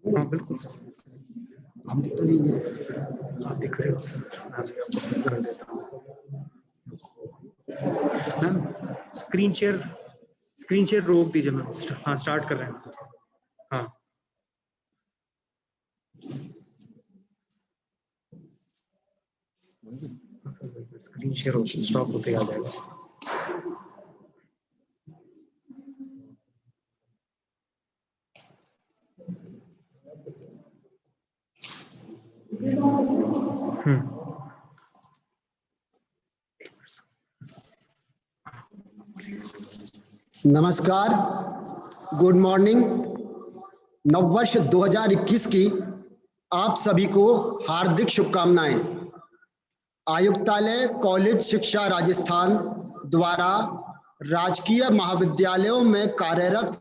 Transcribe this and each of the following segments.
हाँ बिल्कुल हम दिख तो नहीं आप दिख रहे हो सर। मैं कर देता हूँ मैम। स्क्रीन शेयर रोक दीजिए मैम। हाँ स्टार्ट कर रहे हैं। हाँ स्क्रीन शेयर स्टॉप होते आ जाएगा। नमस्कार, गुड मॉर्निंग। नववर्ष 2021 की आप सभी को हार्दिक शुभकामनाएं। आयुक्तालय कॉलेज शिक्षा राजस्थान द्वारा राजकीय महाविद्यालयों में कार्यरत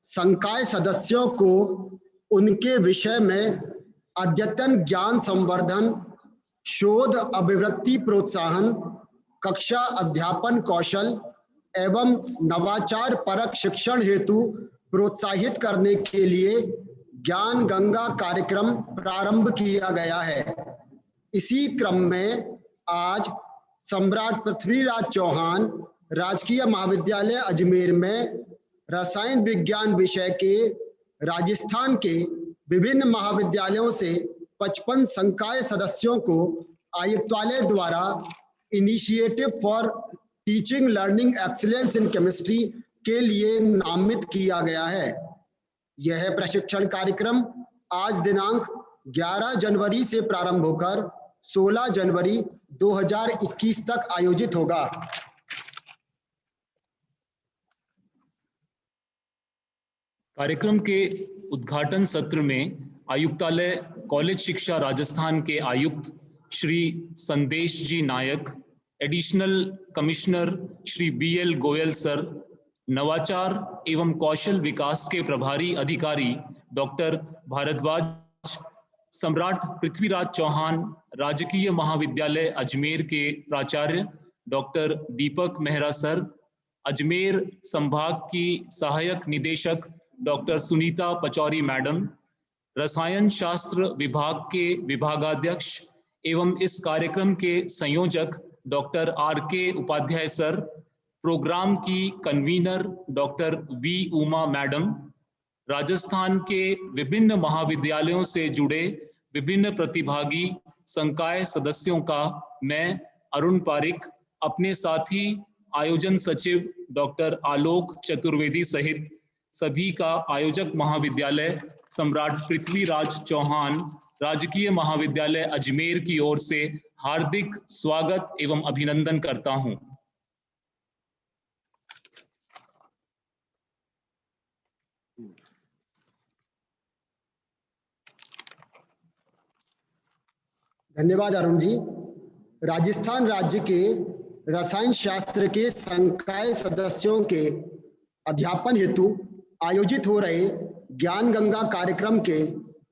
संकाय सदस्यों को उनके विषय में अद्यतन ज्ञान संवर्धन, शोध अभिवृत्ति प्रोत्साहन, कक्षा अध्यापन कौशल एवं नवाचार परक शिक्षण हेतु प्रोत्साहित करने के लिए ज्ञान गंगा कार्यक्रम प्रारंभ किया गया है। इसी क्रम में आज सम्राट पृथ्वीराज चौहान राजकीय महाविद्यालय अजमेर में रसायन विज्ञान विषय के राजस्थान के विभिन्न महाविद्यालयों से 55 संकाय सदस्यों को आयुक्तालय द्वारा initiative for teaching learning excellence in chemistry के लिए नामित किया गया है। यह प्रशिक्षण कार्यक्रम आज दिनांक 11 जनवरी से प्रारंभ होकर 16 जनवरी 2021 तक आयोजित होगा। कार्यक्रम के उद्घाटन सत्र में आयुक्तालय कॉलेज शिक्षा राजस्थान के आयुक्त Shri Sandesh ji Nayak, additional commissioner Shri BL Goyal sir, नवाचार एवं कौशल विकास के प्रभारी अधिकारी डॉक्टर भारद्वाज, सम्राट पृथ्वीराज चौहान राजकीय महाविद्यालय अजमेर के प्राचार्य डॉक्टर दीपक मेहरा सर, अजमेर संभाग की सहायक निदेशक डॉक्टर सुनीता पचौरी मैडम, रसायन शास्त्र विभाग के विभागाध्यक्ष एवं इस कार्यक्रम के संयोजक doctor RK Upadhyay sir, programme की convener doctor V Uma madam, Rajasthan के विभिन्न महाविद्यालयों से जुड़े विभिन्न प्रतिभागी संकाय सदस्यों का मैं अरुण पारिक, अपने साथी आयोजन सचिव डॉक्टर आलोक चतुर्वेदी सहित सभी का आयोजक महाविद्यालय सम्राट पृथ्वीराज चौहान राजकीय महाविद्यालय अजमेर की ओर से हार्दिक स्वागत एवं अभिनंदन करता हूं। धन्यवाद अरुण जी। राजस्थान राज्य के रसायन शास्त्र के संकाय सदस्यों के अध्यापन हेतु आयोजित हो रहे ज्ञान गंगा कार्यक्रम के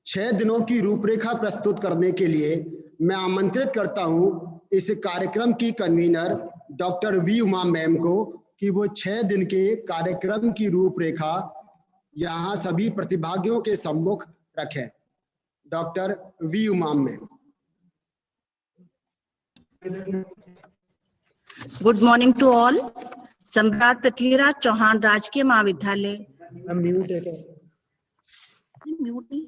6 दिनों की रूपरेखा प्रस्तुत करने के लिए मैं आमंत्रित करता हूं इस कार्यक्रम की convener doctor V Uma ma'am को कि वो 6 दिन के कार्यक्रम की रूपरेखा यहाँ सभी प्रतिभागियों के सम्मुख रखें। Doctor V Uma ma'am. Good morning to all. Samrat Prithviraj Chauhan राजकीय महाविद्यालय म्यूट है क्या? म्यूट नहीं।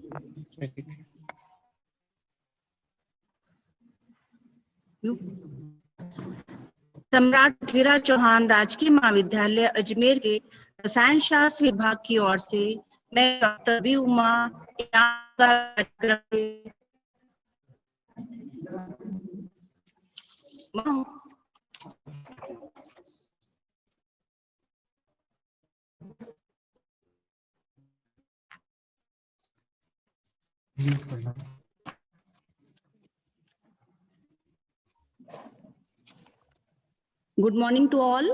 सम्राट पृथ्वीराज चौहान राजकीय महाविद्यालय अजमेर के रसायन शास्त्र विभाग की ओर से मैं doctor V Uma good morning to all.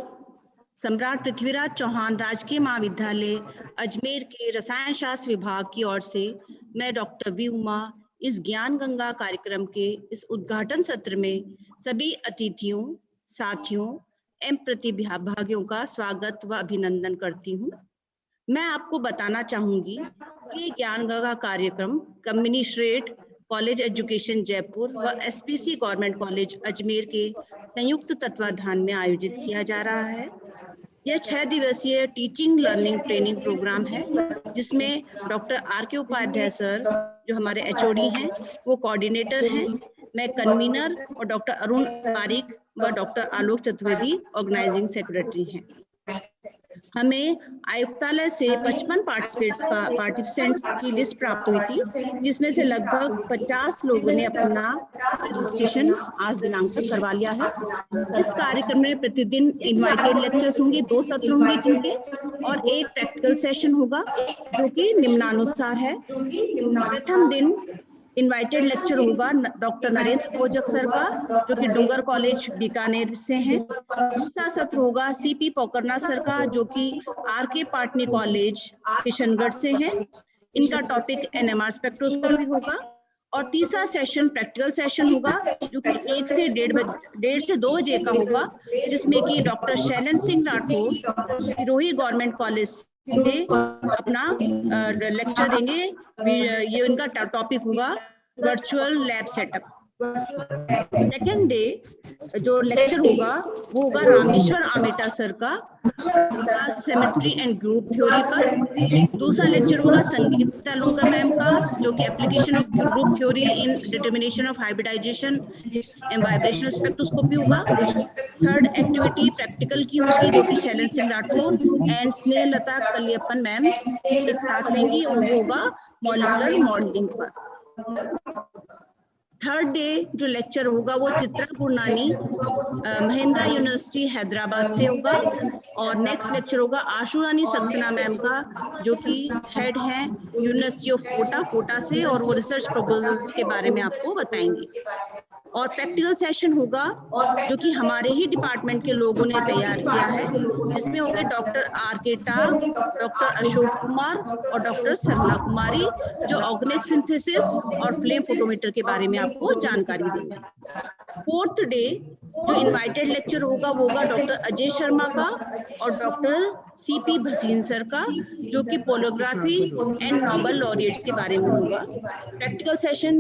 Samrat Prithviraj Chauhan राजकीय महाविद्यालय अजमेर के रसायन शास्त्र विभाग की ओर से मैं डॉक्टर V उमा इस ज्ञान गंगा कार्यक्रम के इस उद्घाटन सत्र में सभी अतिथियों, साथियों, एवं प्रतिभागियों का स्वागत व अभिनंदन करती हूँ। मैं आपको बताना चाहूंगी कि ज्ञान गंगा कार्यक्रम कम्युनिस्ट्रेट कॉलेज एजुकेशन जयपुर व एसपीसी गवर्नमेंट कॉलेज अजमेर के संयुक्त तत्वाधान में आयोजित किया जा रहा है। यह 6 दिवसीय टीचिंग लर्निंग ट्रेनिंग प्रोग्राम है, जिसमें डॉक्टर आर.के. उपाध्याय सर जो हमारे एचओडी हैं वो कोऑर्डिनेटर हैं, मैं कन्वीनर और डॉक्टर अरुण पारिक व डॉक्टर आलोक चतुर्वेदी ऑर्गेनाइजिंग सेक्रेटरी हैं। हमें आयुक्तालय से 55 पार्टिसिपेंट्स की लिस्ट प्राप्त हुई थी, जिसमें से लगभग 50 लोगों ने अपना रजिस्ट्रेशन आज दिनांक तक करवा लिया है। इस कार्यक्रम में प्रतिदिन इनवाइटेड लेक्चर्स होंगे, 2 सत्र होंगे जिनके, और एक प्रैक्टिकल सेशन होगा जो कि निम्नानुसार है। प्रथम दिन इनवाइटेड लेक्चर होगा डॉक्टर नरेंद्र कोजक सर का, जो कि डूंगर कॉलेज बीकानेर से हैं। दूसरा सत्र होगा सीपी पोकरना सर का, जो कि आर.के. पाटनी कॉलेज किशनगढ़ से हैं। इनका टॉपिक एनएमआर स्पेक्ट्रोस्कोपी होगा। और तीसरा सेशन प्रैक्टिकल सेशन होगा, जो कि 1 से 1:30 से 2 बजे का होगा, जिसमें कि doctor Shailene Singh Rathore Sirohi government college से अपना लेक्चर देंगे। ये उनका टॉपिक होगा virtual lab setup. Second day जो लेक्चर होगा वो होगा रामेश्वर आमेटा सर का सिमेट्री एंड ग्रुप थ्योरी पर। दूसरा लेक्चर होगा संगीता लोकर मैम का, जो कि application of group theory in determination of hybridisation and vibrational spectroscopy होगा। थर्ड एक्टिविटी प्रैक्टिकल की होगी, जो कि शैलन सिंह राठौर एंड स्नेहलता कलियप्पन मैम एक साथ लेंगी, और वो होगा मॉलिक्यूलर मॉडलिंग पर। थर्ड डे जो लेक्चर होगा वो चित्रा गुरनानी महिंद्रा यूनिवर्सिटी हैदराबाद से होगा। और नेक्स्ट लेक्चर होगा आशु रानी सक्सेना मैम का, जो कि हेड हैं यूनिवर्सिटी ऑफ कोटा से, और वो रिसर्च प्रपोजल्स के बारे में आपको बताएंगे। और प्रैक्टिकल सेशन होगा जो कि हमारे ही डिपार्टमेंट के लोगों ने तैयार किया है, जिसमें होंगे डॉक्टर आर.के. टाग, डॉक्टर अशोक कुमार और डॉक्टर सरला कुमारी, जो ऑर्गेनिक सिंथेसिस और फ्लेम फोटोमीटर के बारे में आपको जानकारी देंगे। फोर्थ डे जो इनवाइटेड लेक्चर होगा वो होगा डॉक्टर अजय शर्मा का और डॉक्टर सीपी भसीन सर का, जो कि पोलोग्राफी एंड नोबेल लॉरिएट्स के बारे में होगा। प्रैक्टिकल सेशन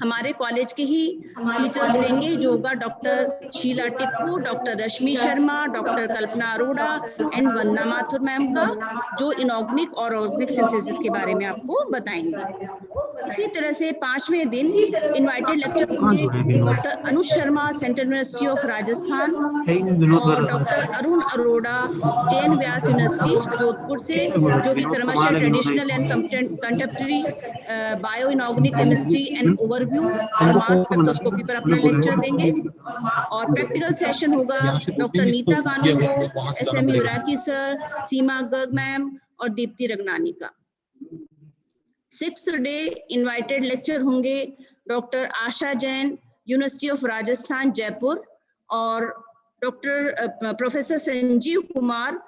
हमारे कॉलेज के ही टीचर्स लेंगे, जो होगा doctor Sheela Tikku, doctor Rashmi Sharma, doctor Kalpana Arora and Vandana Mathur ma'am का, जो इनऑर्गेनिक और ऑर्गेनिक सिंथेसिस के बारे में आपको बताएंगे। इसी तरह से 5वें दिन इनवाइटेड लेक्चर होंगे doctor Anuj Sharma central university of Rajasthan और डॉक्टर अरुण अरोड़ा जैन व्यास यूनिवर्सिटी जोधपुर से, जो कि क्रमशः traditional and contemporary bio inorganic chemistry and overview और मास स्पेक्ट्रोस्कोपी पर अपना लेक्चर देंगे। और प्रैक्टिकल सेशन होगा डॉक्टर नीता कानून, एसएमयू राकी सर, सीमा गर्ग मैम और दीप्ति रगनानी का। 6th डे इनवाइटेड लेक्चर होंगे doctor Asha Jain university of Rajasthan Jaipur और डॉक्टर प्रोफेसर संजीव कुमार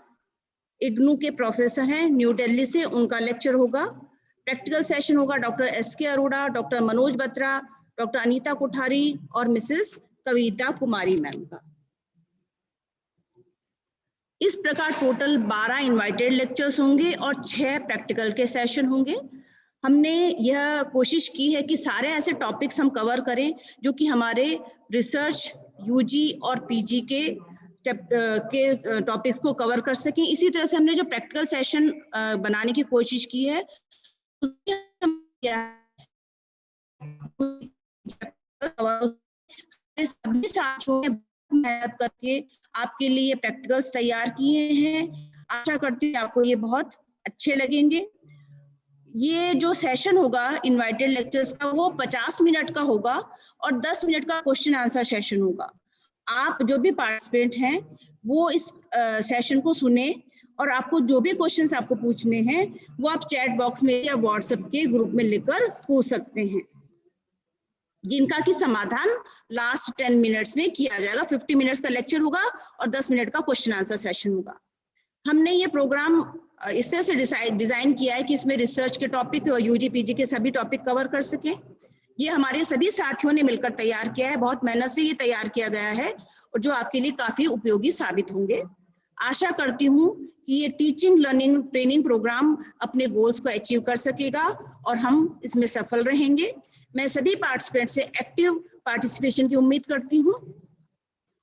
इग्नू के प्रोफेसर हैं न्यू दिल्ली से, उनका लेक्चर होगा। प्रैक्टिकल सेशन होगा doctor S K Arora, doctor Manoj Batra, doctor Anita Kothari और मिसेस कविता कुमारी मैम का। इस प्रकार टोटल 12 इनवाइटेड लेक्चर्स होंगे और 6 प्रैक्टिकल के सेशन होंगे। हमने यह कोशिश की है कि सारे ऐसे टॉपिक्स हम कवर करें जो कि हमारे रिसर्च यूजी और पीजी के टॉपिक्स को कवर कर सकें। इसी तरह से हमने जो प्रैक्टिकल सेशन बनाने की कोशिश की है सभी साथियों ने मेहनत करके आपके लिए प्रैक्टिकल्स तैयार किए हैं। आशा करती हूँ आपको ये बहुत अच्छे लगेंगे। ये जो सेशन होगा इनवाइटेड लेक्चर्स का वो 50 मिनट का होगा और 10 मिनट का क्वेश्चन आंसर सेशन होगा। आप जो भी पार्टिसिपेंट हैं वो इस सेशन को सुने और आपको जो भी क्वेश्चंस आपको पूछने हैं वो आप चैट बॉक्स में या व्हाट्सएप के ग्रुप में लिखकर पूछ सकते हैं, जिनका कि समाधान लास्ट 10 मिनट्स में किया जाएगा। 50 मिनट्स का लेक्चर होगा और 10 मिनट का क्वेश्चन आंसर सेशन होगा। हमने ये प्रोग्राम इस तरह से डिजाइन किया है कि इसमें रिसर्च के टॉपिक और यूजी पीजी के सभी टॉपिक कवर कर सके। ये हमारे सभी साथियों ने मिलकर तैयार किया है, बहुत मेहनत से ये तैयार किया गया है और जो आपके लिए काफी उपयोगी साबित होंगे। आशा करती हूँ कि ये टीचिंग लर्निंग ट्रेनिंग प्रोग्राम अपने गोल्स को अचीव कर सकेगा और हम इसमें सफल रहेंगे। मैं सभी पार्टिसिपेंट से एक्टिव पार्टिसिपेशन की उम्मीद करती हूँ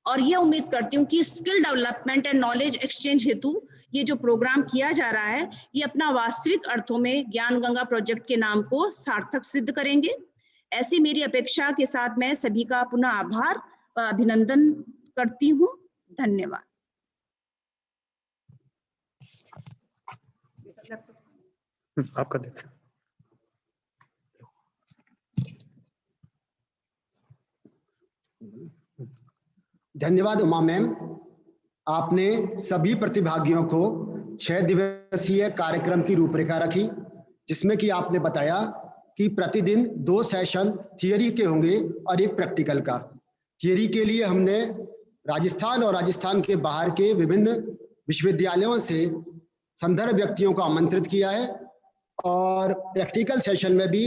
और ये उम्मीद करती हूँ कि skill development and knowledge exchange हेतु ये जो प्रोग्राम किया जा रहा है ये अपना वास्तविक अर्थों में ज्ञान गंगा प्रोजेक्ट के नाम को सार्थक सिद्ध करेंगे। ऐसी मेरी अपेक्षा के साथ मैं सभी का पुनः आभार व अभिनंदन करती हूँ। धन्यवाद। आपका देखिए। धन्यवाद उमा मैम। आपने सभी प्रतिभागियों को 6 दिवसीय कार्यक्रम की रूपरेखा रखी, जिसमें कि आपने बताया कि प्रतिदिन 2 सेशन थियरी के होंगे और 1 प्रैक्टिकल का। थियरी के लिए हमने राजस्थान और राजस्थान के बाहर के विभिन्न विश्वविद्यालयों से संदर्भ व्यक्तियों को आमंत्रित किया है और प्रैक्टिकल सेशन में भी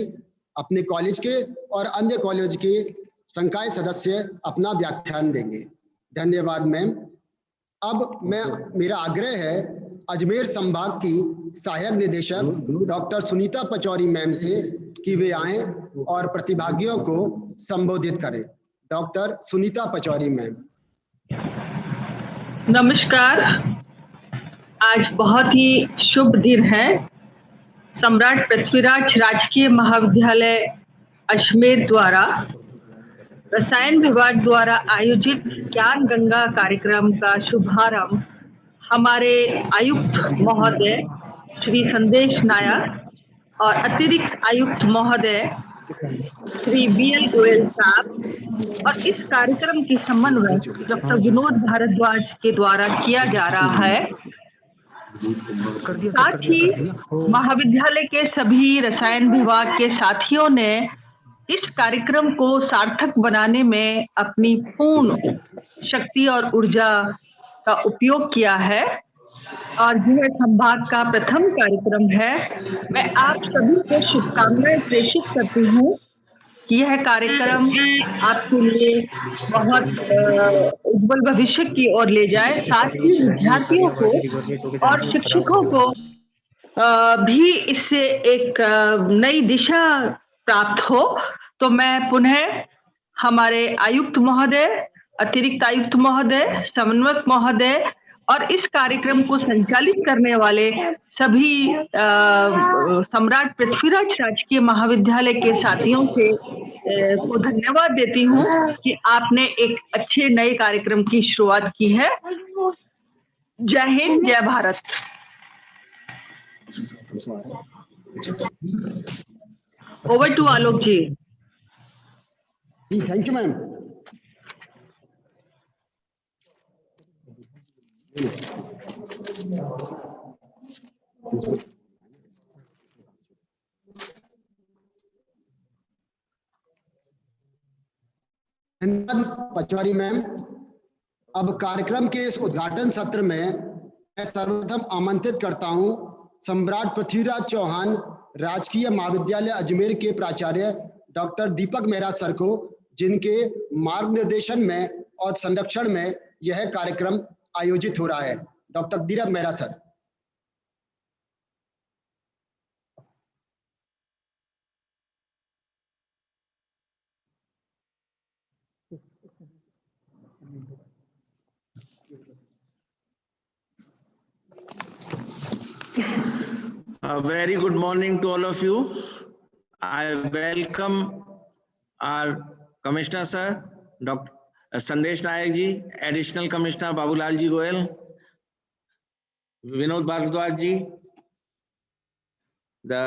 अपने कॉलेज के और अन्य कॉलेज के संकाय सदस्य अपना व्याख्यान देंगे। धन्यवाद मैम। अब मेरा आग्रह है अजमेर संभाग की सहायक निदेशक डॉक्टर सुनीता पचौरी मैम से कि वे आएं और प्रतिभागियों को संबोधित करें। Doctor Sunita Pachauri ma'am. नमस्कार। आज बहुत ही शुभ दिन है। सम्राट पृथ्वीराज राजकीय महाविद्यालय अजमेर द्वारा रसायन विभाग द्वारा आयोजित ज्ञान गंगा कार्यक्रम का शुभारंभ हमारे आयुक्त महोदय श्री संदेश नायक और अतिरिक्त आयुक्त महोदय श्री BL गोयल साहब और इस कार्यक्रम की समन्वय डॉक्टर विनोद भारद्वाज के द्वारा किया जा रहा है। साथ ही महाविद्यालय के सभी रसायन विभाग के साथियों ने इस कार्यक्रम को सार्थक बनाने में अपनी पूर्ण शक्ति और ऊर्जा का उपयोग किया है और यह संभाग का प्रथम कार्यक्रम है। मैं आप सभी को शुभकामनाएं प्रेषित करती हूँ कि यह कार्यक्रम आपके लिए बहुत उज्जवल भविष्य की ओर ले जाए, साथ ही विद्यार्थियों को और शिक्षकों को भी इससे एक नई दिशा प्राप्त हो। तो मैं पुनः हमारे आयुक्त महोदय, अतिरिक्त आयुक्त महोदय, समन्वयक महोदय और इस कार्यक्रम को संचालित करने वाले सभी सम्राट पृथ्वीराज राजकीय महाविद्यालय के साथियों से को धन्यवाद देती हूँ कि आपने एक अच्छे नए कार्यक्रम की शुरुआत की है। Jai Hind, Jai Bharat. Over to Alok ji. Thank you ma'am. Pachauri ma'am. अब कार्यक्रम के इस उद्घाटन सत्र में मैं सर्वप्रथम आमंत्रित करता हूं सम्राट पृथ्वीराज चौहान राजकीय महाविद्यालय अजमेर के प्राचार्य डॉक्टर दीपक मेहरा सर को, जिनके मार्गनिर्देशन में और संरक्षण में यह कार्यक्रम आयोजित हो रहा है। Doctor Deepak Mehra sir. A very good morning to all of you. I welcome our Commissioner Sir, Dr. Sandesh Nayak ji, Additional Commissioner Babulal ji Goyal, Vinod Bharadwaj ji, the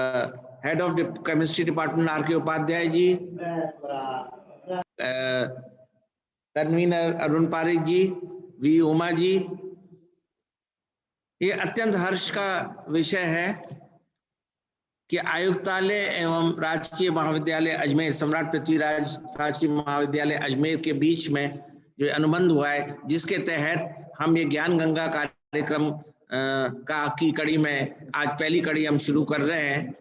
Head of the Chemistry Department R.K. Upadhyay ji, Convener Arun Parikh ji, V. Uma ji। ये अत्यंत हर्ष का विषय है कि आयुक्तालय एवं राजकीय महाविद्यालय अजमेर, सम्राट पृथ्वीराज राजकीय महाविद्यालय अजमेर के बीच में जो अनुबंध हुआ है, जिसके तहत हम ये ज्ञान गंगा कार्यक्रम की कड़ी में आज पहली कड़ी हम शुरू कर रहे हैं।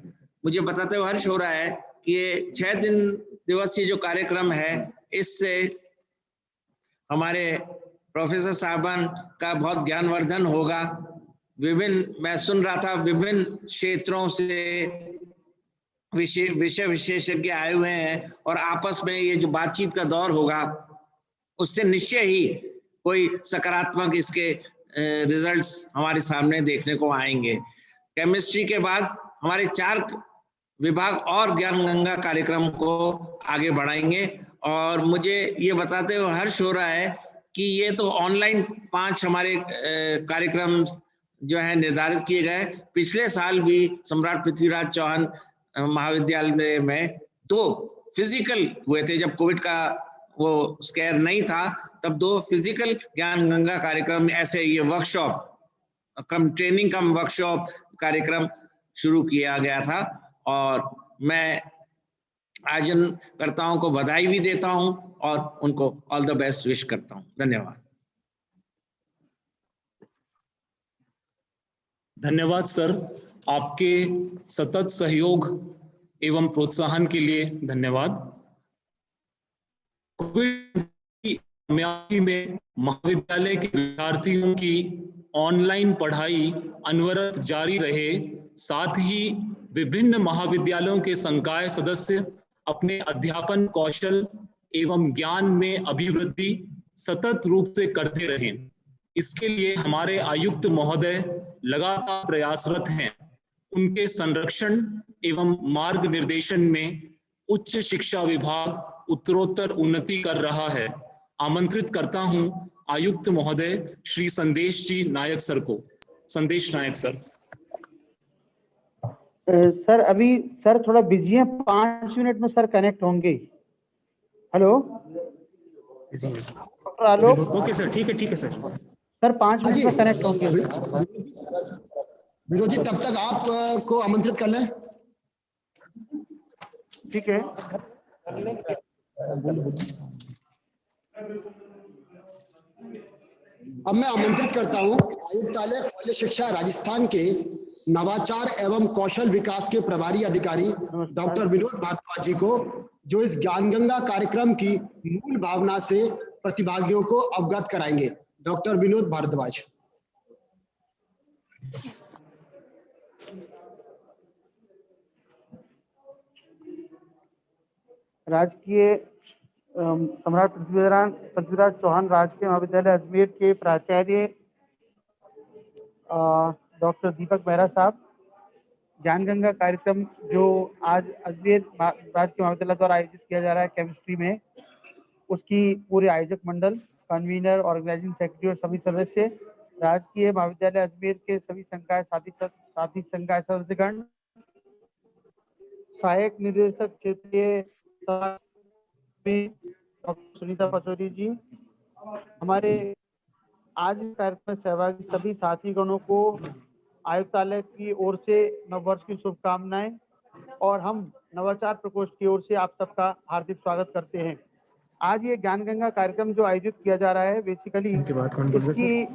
मुझे बताते हुए हर्ष हो रहा है कि ये 6 दिन दिवसीय जो कार्यक्रम है, इससे हमारे प्रोफेसर साहबान का बहुत ज्ञानवर्धन होगा। मैं सुन रहा था विभिन्न क्षेत्रों से विषय विशेषज्ञ आए हुए हैं और आपस में ये जो बातचीत का दौर होगा उससे निश्चय ही कोई सकारात्मक इसके रिजल्ट्स हमारे सामने देखने को आएंगे। केमिस्ट्री के बाद हमारे 4 विभाग और ज्ञान गंगा कार्यक्रम को आगे बढ़ाएंगे और मुझे ये बताते हुए हर्ष हो रहा है कि ये तो ऑनलाइन 5 हमारे कार्यक्रम जो है निर्धारित किए गए। पिछले साल भी सम्राट पृथ्वीराज चौहान महाविद्यालय में 2 फिजिकल हुए थे, जब कोविड का वो स्केयर नहीं था तब 2 फिजिकल ज्ञान गंगा कार्यक्रम ऐसे ये वर्कशॉप कम ट्रेनिंग कम वर्कशॉप कार्यक्रम शुरू किया गया था और मैं आयोजनकर्ताओं को बधाई भी देता हूं और उनको ऑल द बेस्ट विश करता हूं। धन्यवाद। धन्यवाद सर, आपके सतत सहयोग एवं प्रोत्साहन के लिए धन्यवाद। कोविड की कामयाबी में महाविद्यालय के विद्यार्थियों की ऑनलाइन पढ़ाई अनवरत जारी रहे, साथ ही विभिन्न महाविद्यालयों के संकाय सदस्य अपने अध्यापन कौशल एवं ज्ञान में अभिवृद्धि सतत रूप से करते रहें। इसके लिए हमारे आयुक्त महोदय लगातार प्रयासरत हैं। उनके संरक्षण एवं मार्ग निर्देशन में उच्च शिक्षा विभाग उत्तरोत्तर उन्नति कर रहा है। आमंत्रित करता हूं आयुक्त महोदय श्री संदेश जी नायक सर को। संदेश नायक सर। सर अभी सर थोड़ा बिजी हैं, 5 मिनट में सर कनेक्ट होंगे। हेलो डॉक्टर आलोक। ओके सर, ठीक है सर। सर 5 मिनट में कनेक्ट होंगे। विनोद जी तब तक आप को आमंत्रित कर लें। ठीक है। अब मैं आमंत्रित करता हूं आयुक्तालय कॉलेज शिक्षा राजस्थान के नवाचार एवं कौशल विकास के प्रभारी अधिकारी डॉक्टर विनोद भारद्वाज जी को, जो इस ज्ञान गंगा कार्यक्रम की मूल भावना से प्रतिभागियों को अवगत कराएंगे। डॉक्टर विनोद भारद्वाज। राजकीय सम्राट पृथ्वीराज चौहान राजकीय महाविद्यालय अजमेर के प्राचार्य डॉक्टर दीपक मेहरा साहब, ज्ञान गंगा कार्यक्रम जो आज अजमेर राजकीय महाविद्यालय द्वारा आयोजित किया जा रहा है केमिस्ट्री में, उसकी पूरे आयोजक मंडल, कन्वीनर, ऑर्गेनाइजिंग सेक्रेटरी और सभी सदस्य, राजकीय महाविद्यालय अजमेर के सभी संकाय साथी संकाय सदस्यगण, सहायक निदेशक क्षेत्रीय डॉक्टर सुनीता पचौरी जी, हमारे आज इस कार्यक्रम में सहभागी सभी साथीगणों को आयुक्तालय की ओर से नववर्ष की शुभकामनाएं और हम नवाचार प्रकोष्ठ की ओर से आप सबका हार्दिक स्वागत करते हैं। आज ये ज्ञान गंगा कार्यक्रम जो आयोजित किया जा रहा है, बेसिकली इसकी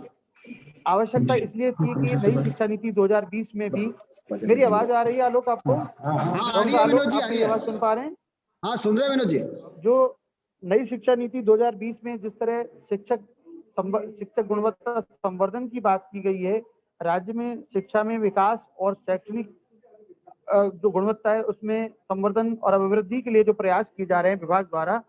आवश्यकता इसलिए थी कि नई शिक्षा नीति 2020 में भी, मेरी आवाज आ रही है आलोक आपको? आपकी आवाज सुन पा रहे हैं? हाँ सुन रहे हैं विनोद जी। जो नई शिक्षा नीति 2020 में जिस तरह शिक्षक गुणवत्ता संवर्धन की बात की गई है, राज्य में शिक्षा में विकास और शैक्षणिक जो गुणवत्ता है उसमें संवर्धन और अभिवृद्धि के लिए जो प्रयास किए जा रहे हैं विभाग द्वारा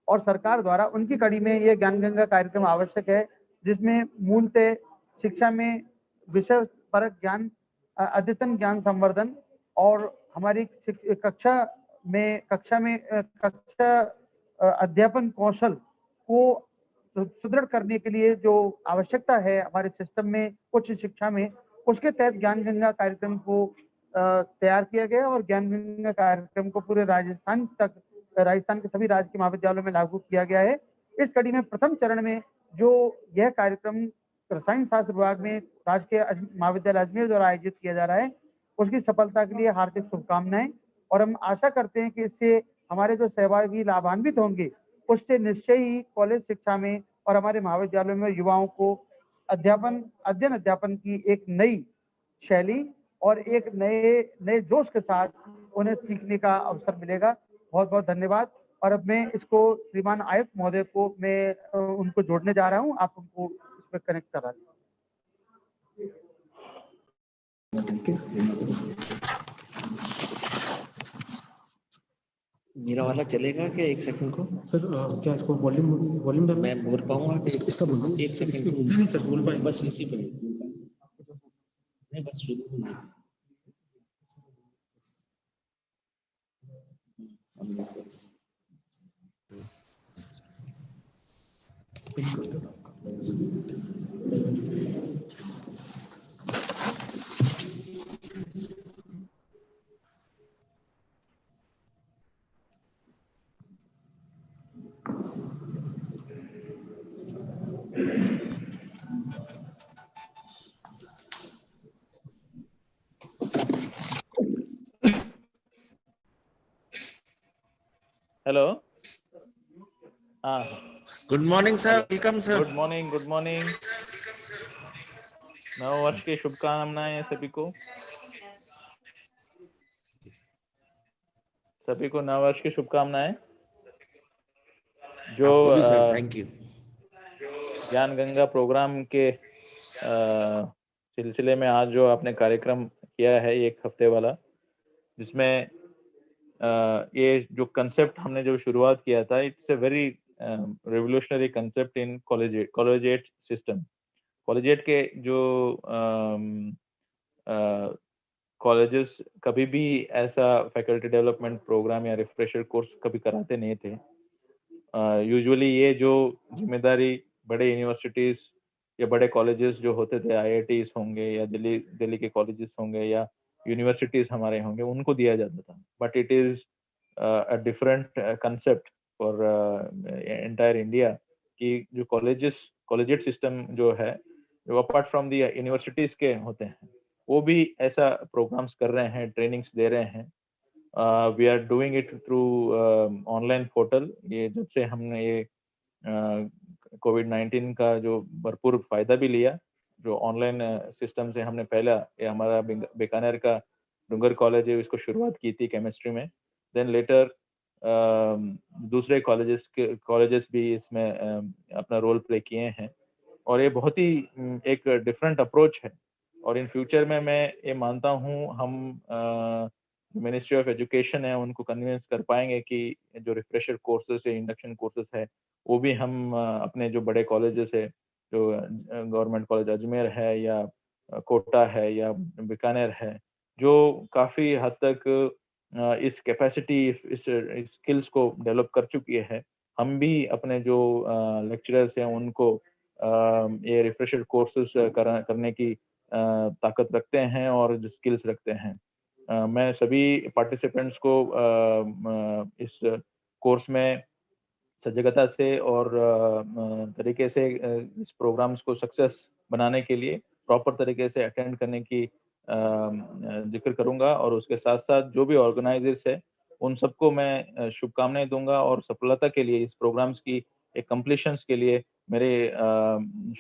और सरकार द्वारा, उनकी कड़ी में यह ज्ञान गंगा कार्यक्रम आवश्यक है, जिसमें मूलतः शिक्षा में विषय परक ज्ञान, अद्यतन ज्ञान संवर्धन और हमारी कक्षा अध्यापन कौशल को सुदृढ़ करने के लिए जो आवश्यकता है हमारे सिस्टम में, उच्च शिक्षा में, उसके तहत ज्ञान गंगा कार्यक्रम को तैयार किया गया और ज्ञान गंगा कार्यक्रम को पूरे राजस्थान के सभी राजकीय महाविद्यालयों में लागू किया गया है। इस कड़ी में प्रथम चरण में जो यह कार्यक्रम रसायन शास्त्र विभाग में राजकीय महाविद्यालय अजमेर द्वारा आयोजित किया जा रहा है, उसकी सफलता के लिए हार्दिक शुभकामनाएं और हम आशा करते हैं कि इससे हमारे जो सहभागी लाभान्वित होंगे, उससे निश्चय ही कॉलेज शिक्षा में और हमारे महाविद्यालयों में युवाओं को अध्ययन अध्यापन की एक नई शैली और एक नए जोश के साथ उन्हें सीखने का अवसर मिलेगा। बहुत बहुत धन्यवाद। और अब मैं इसको श्रीमान आयुक्त महोदय को मैं उनको जोड़ने जा रहा हूं, आप उनको इस पर कनेक्ट करा दें। मेरा वाला चलेगा क्या? एक सेकंड को सर क्या इसको वॉल्यूम डालना? मैं बोल पाऊंगा कि इसका बोल दो। एक सेकंड नहीं सर बोल पाए बस इसी पे नहीं, बस शुरू होने हेलो। हाँ, good morning sir, welcome sir. Good morning, good morning. नव वर्ष की शुभकामनाएं सभी को। सभी को नव वर्ष की शुभकामनाएं। जो सर थैंक यू। ज्ञान गंगा प्रोग्राम के सिलसिले में आज जो आपने कार्यक्रम किया है, एक हफ्ते वाला, जिसमें ये जो कंसेप्ट हमने जो शुरुआत किया था, it's a very revolutionary concept in collegiate system. Collegiate के जो कॉलेजेस कभी भी ऐसा फैकल्टी डेवलपमेंट प्रोग्राम या रिफ्रेशर कोर्स कभी कराते नहीं थे। यूजुअली ये जो जिम्मेदारी बड़े यूनिवर्सिटीज या बड़े कॉलेजेस जो होते थे, आईआईटीज होंगे या दिल्ली के कॉलेजेस होंगे या यूनिवर्सिटीज हमारे होंगे, उनको दिया जाता था। But it is a different concept for entire India कि जो कॉलेजिएट सिस्टम जो है, जो अपार्ट फ्रॉम द यूनिवर्सिटीज के होते हैं, वो भी ऐसा प्रोग्राम्स कर रहे हैं, ट्रेनिंग्स दे रहे हैं। We are doing it through online portal. ये जब से हमने ये कोविड-19 का जो भरपूर फायदा भी लिया, जो ऑनलाइन सिस्टम से हमने पहला, ये हमारा बीकानेर का डूंगर कॉलेज है, इसको शुरुआत की थी केमिस्ट्री में। देन लेटर दूसरे कॉलेजेस भी इसमें अपना रोल प्ले किए हैं, और ये बहुत ही एक डिफरेंट अप्रोच है। और इन फ्यूचर में मैं ये मानता हूँ हम मिनिस्ट्री ऑफ एजुकेशन है, उनको कन्विंस कर पाएंगे कि जो रिफ्रेशर कोर्सेज है, इंडक्शन कोर्सेज है, वो भी हम अपने जो बड़े कॉलेजेस है, जो गवर्नमेंट कॉलेज अजमेर है या कोटा है या बीकानेर है, जो काफ़ी हद तक इस कैपेसिटी, इस स्किल्स को डेवलप कर चुकी है, हम भी अपने जो लेक्चरर्स हैं उनको ये रिफ्रेशर कोर्सेज करने की ताकत रखते हैं और जो स्किल्स रखते हैं। मैं सभी पार्टिसिपेंट्स को इस कोर्स में सजगता से और तरीके से इस प्रोग्राम्स को सक्सेस बनाने के लिए प्रॉपर तरीके से अटेंड करने की जिक्र करूंगा। और उसके साथ साथ जो भी ऑर्गेनाइजर्स है, उन सबको मैं शुभकामनाएं दूंगा और सफलता के लिए, इस प्रोग्राम्स की एक कंप्लीशंस के लिए मेरे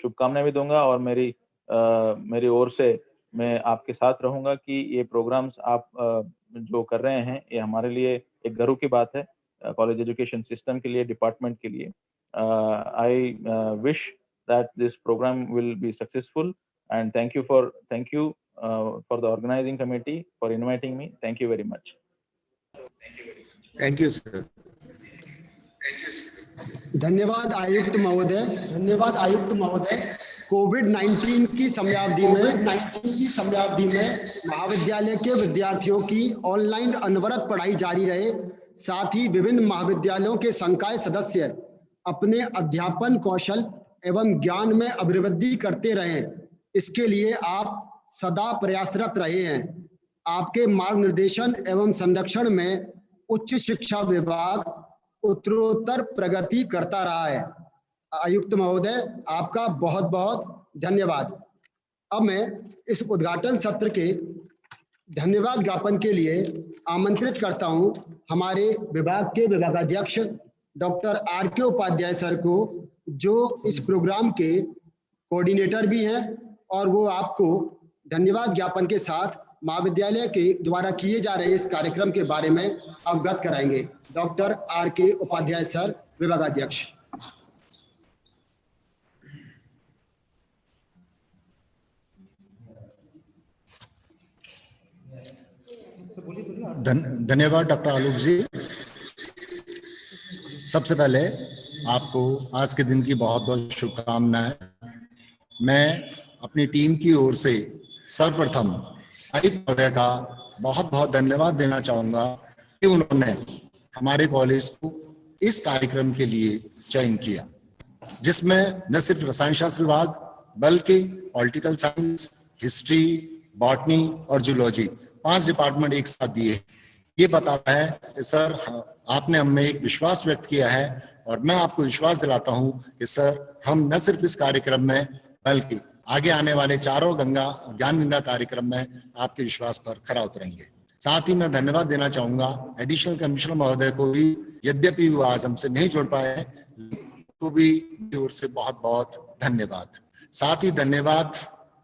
शुभकामनाएं भी दूंगा। और मेरी ओर से मैं आपके साथ रहूंगा कि ये प्रोग्राम्स आप जो कर रहे हैं, ये हमारे लिए एक गर्व की बात है, कॉलेज एजुकेशन सिस्टम के लिए, डिपार्टमेंट के लिए। I wish that this program will be successful, and thank you for the organizing committee for inviting me. Thank you very much. Thank you sir. धन्यवाद आयुक्त महोदय। धन्यवाद आयुक्त महोदय। कोविड-19 की समयावधि में महाविद्यालय के विद्यार्थियों की ऑनलाइन अनवरत पढ़ाई जारी रहे, साथ ही विभिन्न महाविद्यालयों के संकाय सदस्य अपने अध्यापन कौशल एवं ज्ञान में अभिवृद्धि करते रहे। इसके लिए आप सदा प्रयासरत रहे हैं। आपके मार्गनिर्देशन एवं संरक्षण में उच्च शिक्षा विभाग उत्तरोत्तर प्रगति करता रहा है। आयुक्त महोदय, आपका बहुत बहुत धन्यवाद। अब मैं इस उद्घाटन सत्र के धन्यवाद ज्ञापन के लिए आमंत्रित करता हूं हमारे विभाग के विभागाध्यक्ष डॉक्टर आर.के. उपाध्याय सर को, जो इस प्रोग्राम के कोऑर्डिनेटर भी हैं, और वो आपको धन्यवाद ज्ञापन के साथ महाविद्यालय के द्वारा किए जा रहे इस कार्यक्रम के बारे में अवगत कराएंगे। Doctor R.K. उपाध्याय सर, विभागाध्यक्ष। धन्यवाद डॉक्टर आलोक जी। सबसे पहले आपको आज के दिन की बहुत बहुत शुभकामनाएं। मैं अपनी टीम की ओर से सर्वप्रथम आयुक्त महोदय का बहुत बहुत धन्यवाद देना चाहूँगा कि उन्होंने हमारे कॉलेज को इस कार्यक्रम के लिए चयन किया, जिसमें न सिर्फ रसायन शास्त्र विभाग बल्कि पॉलिटिकल साइंस, हिस्ट्री, बॉटनी और जूलॉजी 5 डिपार्टमेंट एक साथ दिए। ये बताता है कि सर आपने हमें एक विश्वास व्यक्त किया है और मैं आपको विश्वास दिलाता हूं कि सर हम न सिर्फ इस कार्यक्रम में बल्कि आगे आने वाले चारों ज्ञान गंगा कार्यक्रम में आपके विश्वास पर खरा उतरेंगे। साथ ही मैं धन्यवाद देना चाहूंगा एडिशनल कमिश्नर महोदय को भी, यद्यपि वो आज हमसे नहीं जुड़ पाए, तो भी मेरी ओर से बहुत बहुत धन्यवाद। साथ ही धन्यवाद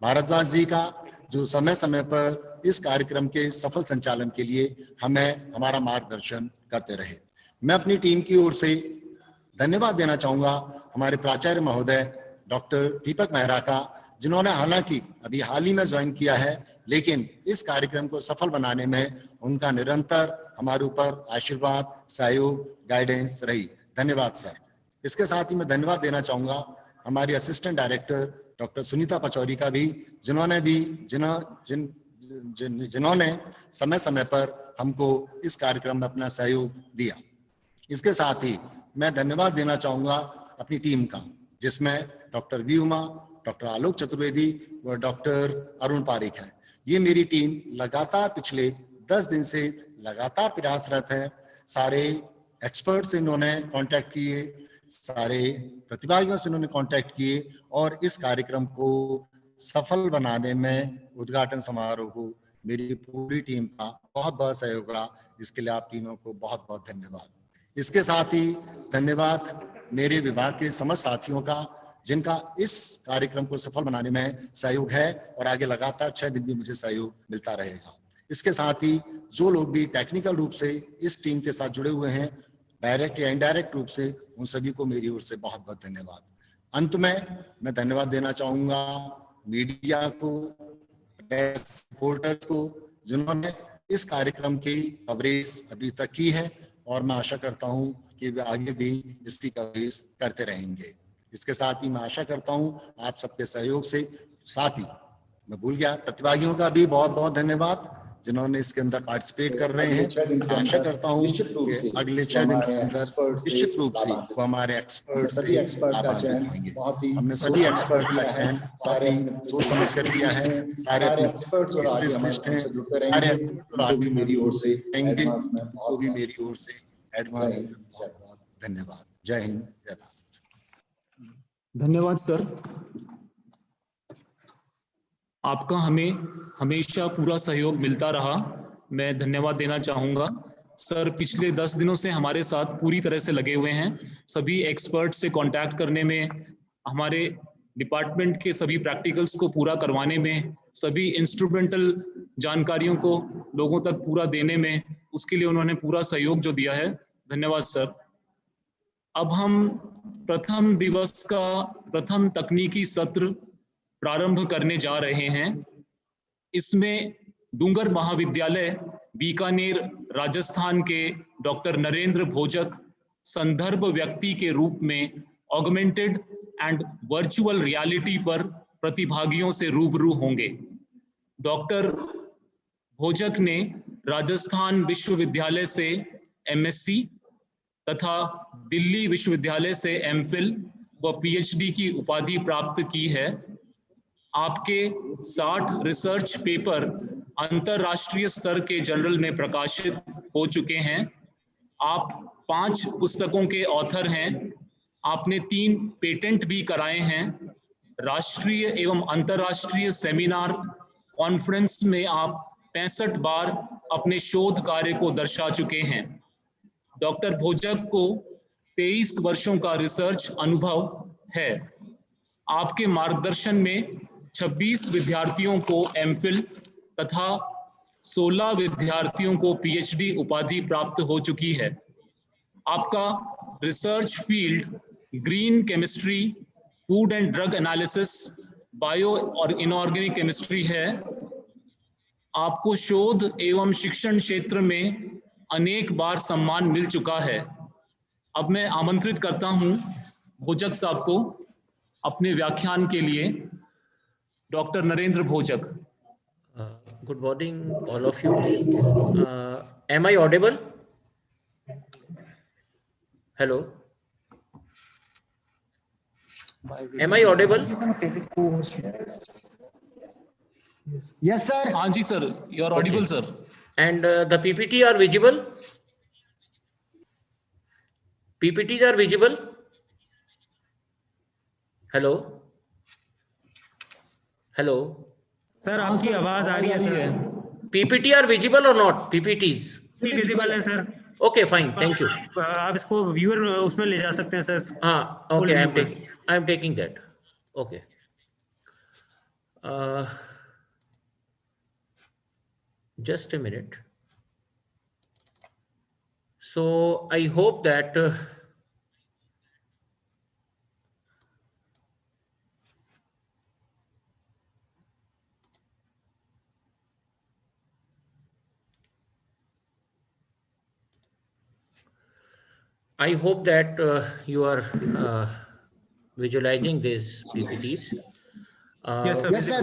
भारद्वाज जी का, जो समय समय पर इस कार्यक्रम के सफल संचालन के लिए हमें हमारा मार्गदर्शन करते रहे। मैं अपनी टीम की ओर से धन्यवाद देना चाहूंगा हमारे प्राचार्य महोदय डॉक्टर दीपक मेहरा का, जिन्होंने हालांकि अभी हाल ही में ज्वाइन किया है, लेकिन इस कार्यक्रम को सफल बनाने में उनका निरंतर हमारे ऊपर आशीर्वाद, सहयोग, गाइडेंस रही। धन्यवाद सर। इसके साथ ही मैं धन्यवाद देना चाहूंगा हमारी assistant director doctor Sunita Pachauri का भी, जिन्होंने समय समय पर हमको इस कार्यक्रम में अपना सहयोग दिया। इसके साथ ही मैं धन्यवाद देना चाहूंगा अपनी टीम का, जिसमें डॉक्टर वी उमा, डॉक्टर आलोक चतुर्वेदी व डॉक्टर अरुण पारिक है। ये मेरी टीम लगातार पिछले 10 दिन से लगातार प्रयासरत है। सारे एक्सपर्ट से इन्होंने कांटेक्ट किए, सारे प्रतिभागियों से इन्होंने कांटेक्ट किए और इस कार्यक्रम को सफल बनाने में, उद्घाटन समारोह को मेरी पूरी टीम का बहुत बहुत सहयोग रहा। इसके लिए आप तीनों को बहुत बहुत धन्यवाद। इसके साथ ही धन्यवाद मेरे विभाग के समस्त साथियों का, जिनका इस कार्यक्रम को सफल बनाने में सहयोग है और आगे लगातार 6 दिन भी मुझे सहयोग मिलता रहेगा। इसके साथ ही जो लोग भी टेक्निकल रूप से इस टीम के साथ जुड़े हुए हैं, डायरेक्ट या इनडायरेक्ट रूप से, उन सभी को मेरी ओर से बहुत बहुत धन्यवाद। अंत में मैं धन्यवाद देना चाहूंगा मीडिया को, रिपोर्टर्स को, जिन्होंने इस कार्यक्रम की कवरेज अभी तक की है और मैं आशा करता हूं कि वे आगे भी इसकी कवरेज करते रहेंगे। इसके साथ ही मैं आशा करता हूं आप सबके सहयोग से, साथ ही मैं भूल गया प्रतिभागियों का भी बहुत बहुत धन्यवाद, जिन्होंने इसके अंदर पार्टिसिपेट कर रहे हैं। आशा करता हूँ कि अगले 6 दिन के अंदर निश्चित रूप से वो हमारे एक्सपर्ट से आभार दिखाएंगे। हमने सभी एक्सपर्ट का चयन बहुत ही सोच समझ कर किया है। सारे स्पेशलिस्ट हैं, सारे आगे मेरी ओर से कहेंगे, तो भी मेरी ओर से एडवांस बहुत बहुत धन्यवाद। जय हिंद, जय भारत। धन्यवाद सर। आपका हमें हमेशा पूरा सहयोग मिलता रहा। मैं धन्यवाद देना चाहूँगा सर। पिछले 10 दिनों से हमारे साथ पूरी तरह से लगे हुए हैं। सभी एक्सपर्ट से कांटेक्ट करने में, हमारे डिपार्टमेंट के सभी प्रैक्टिकल्स को पूरा करवाने में, सभी इंस्ट्रूमेंटल जानकारियों को लोगों तक पूरा देने में, उसके लिए उन्होंने पूरा सहयोग जो दिया है, धन्यवाद सर। अब हम प्रथम दिवस का प्रथम तकनीकी सत्र प्रारंभ करने जा रहे हैं। इसमें डूंगर महाविद्यालय बीकानेर राजस्थान के डॉक्टर नरेंद्र भोजक संदर्भ व्यक्ति के रूप में ऑगमेंटेड एंड वर्चुअल रियलिटी पर प्रतिभागियों से रूबरू होंगे। डॉक्टर भोजक ने राजस्थान विश्वविद्यालय से एमएससी तथा दिल्ली विश्वविद्यालय से एमफिल व पीएचडी की उपाधि प्राप्त की है। आपके 60 रिसर्च पेपर अंतरराष्ट्रीय स्तर के जर्नल में प्रकाशित हो चुके हैं। आप 5 पुस्तकों के ऑथर हैं। आपने 3 पेटेंट भी कराए हैं। राष्ट्रीय एवं अंतरराष्ट्रीय सेमिनार कॉन्फ्रेंस में आप 65 बार अपने शोध कार्य को दर्शा चुके हैं। डॉक्टर भोजक को 23 वर्षों का रिसर्च अनुभव है। आपके मार्गदर्शन में 26 विद्यार्थियों को एमफिल तथा 16 विद्यार्थियों को पीएचडी उपाधि प्राप्त हो चुकी है। आपका research field green chemistry, food and drug analysis, bio और इनऑर्गेनिक केमिस्ट्री है। आपको शोध एवं शिक्षण क्षेत्र में अनेक बार सम्मान मिल चुका है। अब मैं आमंत्रित करता हूं भोजक साहब को अपने व्याख्यान के लिए। Doctor Narendra Bhojak. Good morning, all of you. Am I audible? Hello. Am I audible? Yes, sir. हाँ जी sir, you are audible, sir. And the PPT are visible? PPTs are visible? Hello? Hello? Sir आपकी आवाज आ रही है sir. PPT are visible or not? PPTs? Visible है sir. Okay, fine. Thank you. आप इसको viewer उसमें ले जा सकते हैं सर। हाँ, okay. I am taking that. Okay. Just a minute. So I hope that you are visualizing these PPTs. Yes, sir. Yes, sir.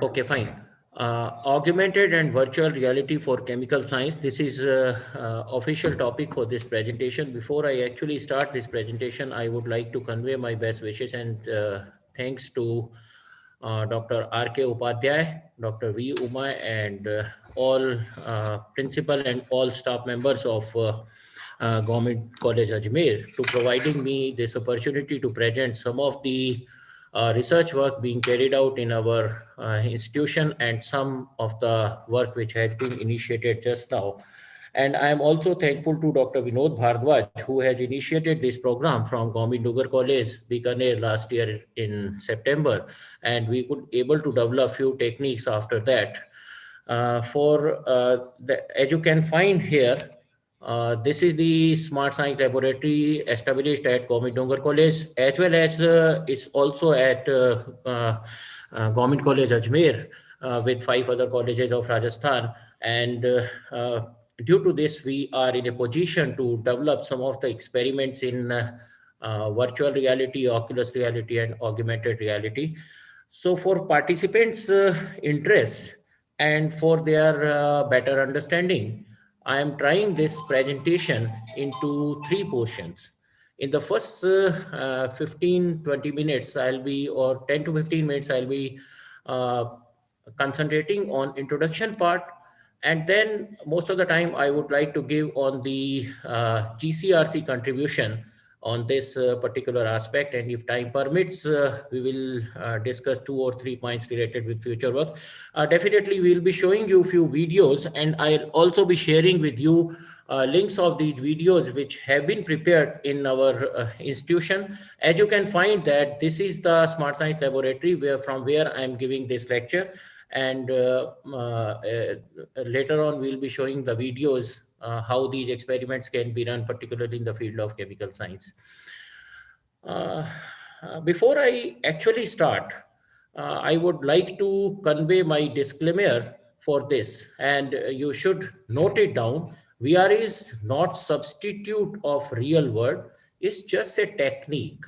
Okay, fine. Augmented and virtual reality for chemical science. This is official topic for this presentation. Before I actually start this presentation, I would like to convey my best wishes and thanks to Dr. R.K. Upadhyay, Dr. V. Uma, and all principal and all staff members of Government College Ajmer to providing me this opportunity to present some of the research work being carried out in our institution and some of the work which has been initiated just now. And I am also thankful to Dr. Vinod Bhardwaj, who has initiated this program from Government Dugar College, Bikaner last year in September. And we could able to develop few techniques after that. As you can find here, this is the Smart Science Laboratory established at Government Dugar College, as well as it's also at Government College Ajmer with 5 other colleges of Rajasthan. And due to this, we are in a position to develop some of the experiments in virtual reality, oculus reality, and augmented reality. So for participants' interest and for their better understanding, I am trying this presentation into 3 portions. In the first 15-20 minutes, or 10 to 15 minutes, I'll be concentrating on introduction part. And then most of the time I would like to give on the GCRC contribution on this particular aspect. And if time permits, we will discuss 2 or 3 points related with future work. Definitely we'll be showing you a few videos, and I'll also be sharing with you links of these videos which have been prepared in our institution. As you can find that this is the Smart Science Laboratory from where I'm giving this lecture. And later on, we'll be showing the videos, how these experiments can be run, particularly in the field of chemical science. Before I actually start, I would like to convey my disclaimer for this, and you should note it down. VR is not substitute of real world. It's just a technique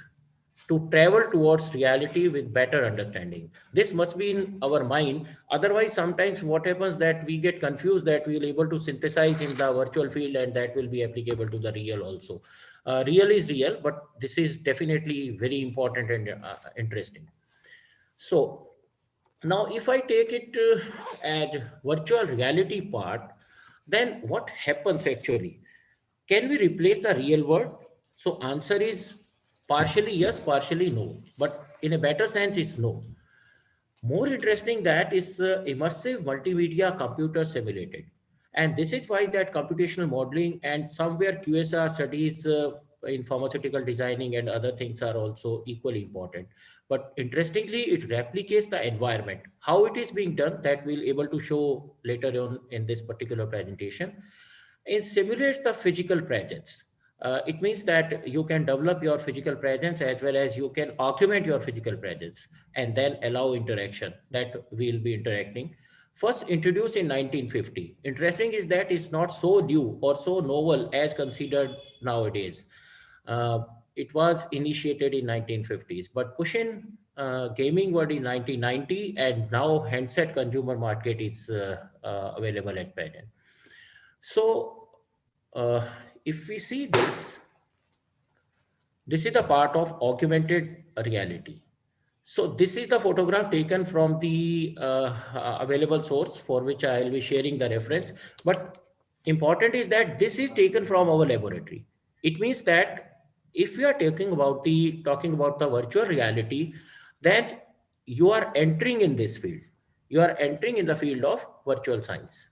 to travel towards reality with better understanding. This must be in our mind. Otherwise, sometimes what happens that we get confused that we will able to synthesize in the virtual field and that will be applicable to the real also. Real is real, but this is definitely very important and interesting. So now if I take it as virtual reality part, then what happens actually? Can we replace the real world? So answer is partially yes, partially no, but in a better sense it's no. More interesting that is immersive multimedia computer simulated. And this is why that computational modeling and somewhere QSR studies in pharmaceutical designing and other things are also equally important. But interestingly, it replicates the environment. How it is being done, that we'll able to show later on in this particular presentation. It simulates the physical presence. It means that you can develop your physical presence as well as you can augment your physical presence and then allow interaction that we'll be interacting. First introduced in 1950. Interesting is that it's not so new or so novel as considered nowadays. It was initiated in 1950s, but pushing gaming word in 1990, and now handset consumer market is available at present. So if we see this, this is the part of augmented reality. So this is the photograph taken from the available source for which I will be sharing the reference. But important is that this is taken from our laboratory. It means that if we are talking about the virtual reality, then you are entering in this field. You are entering in the field of virtual science.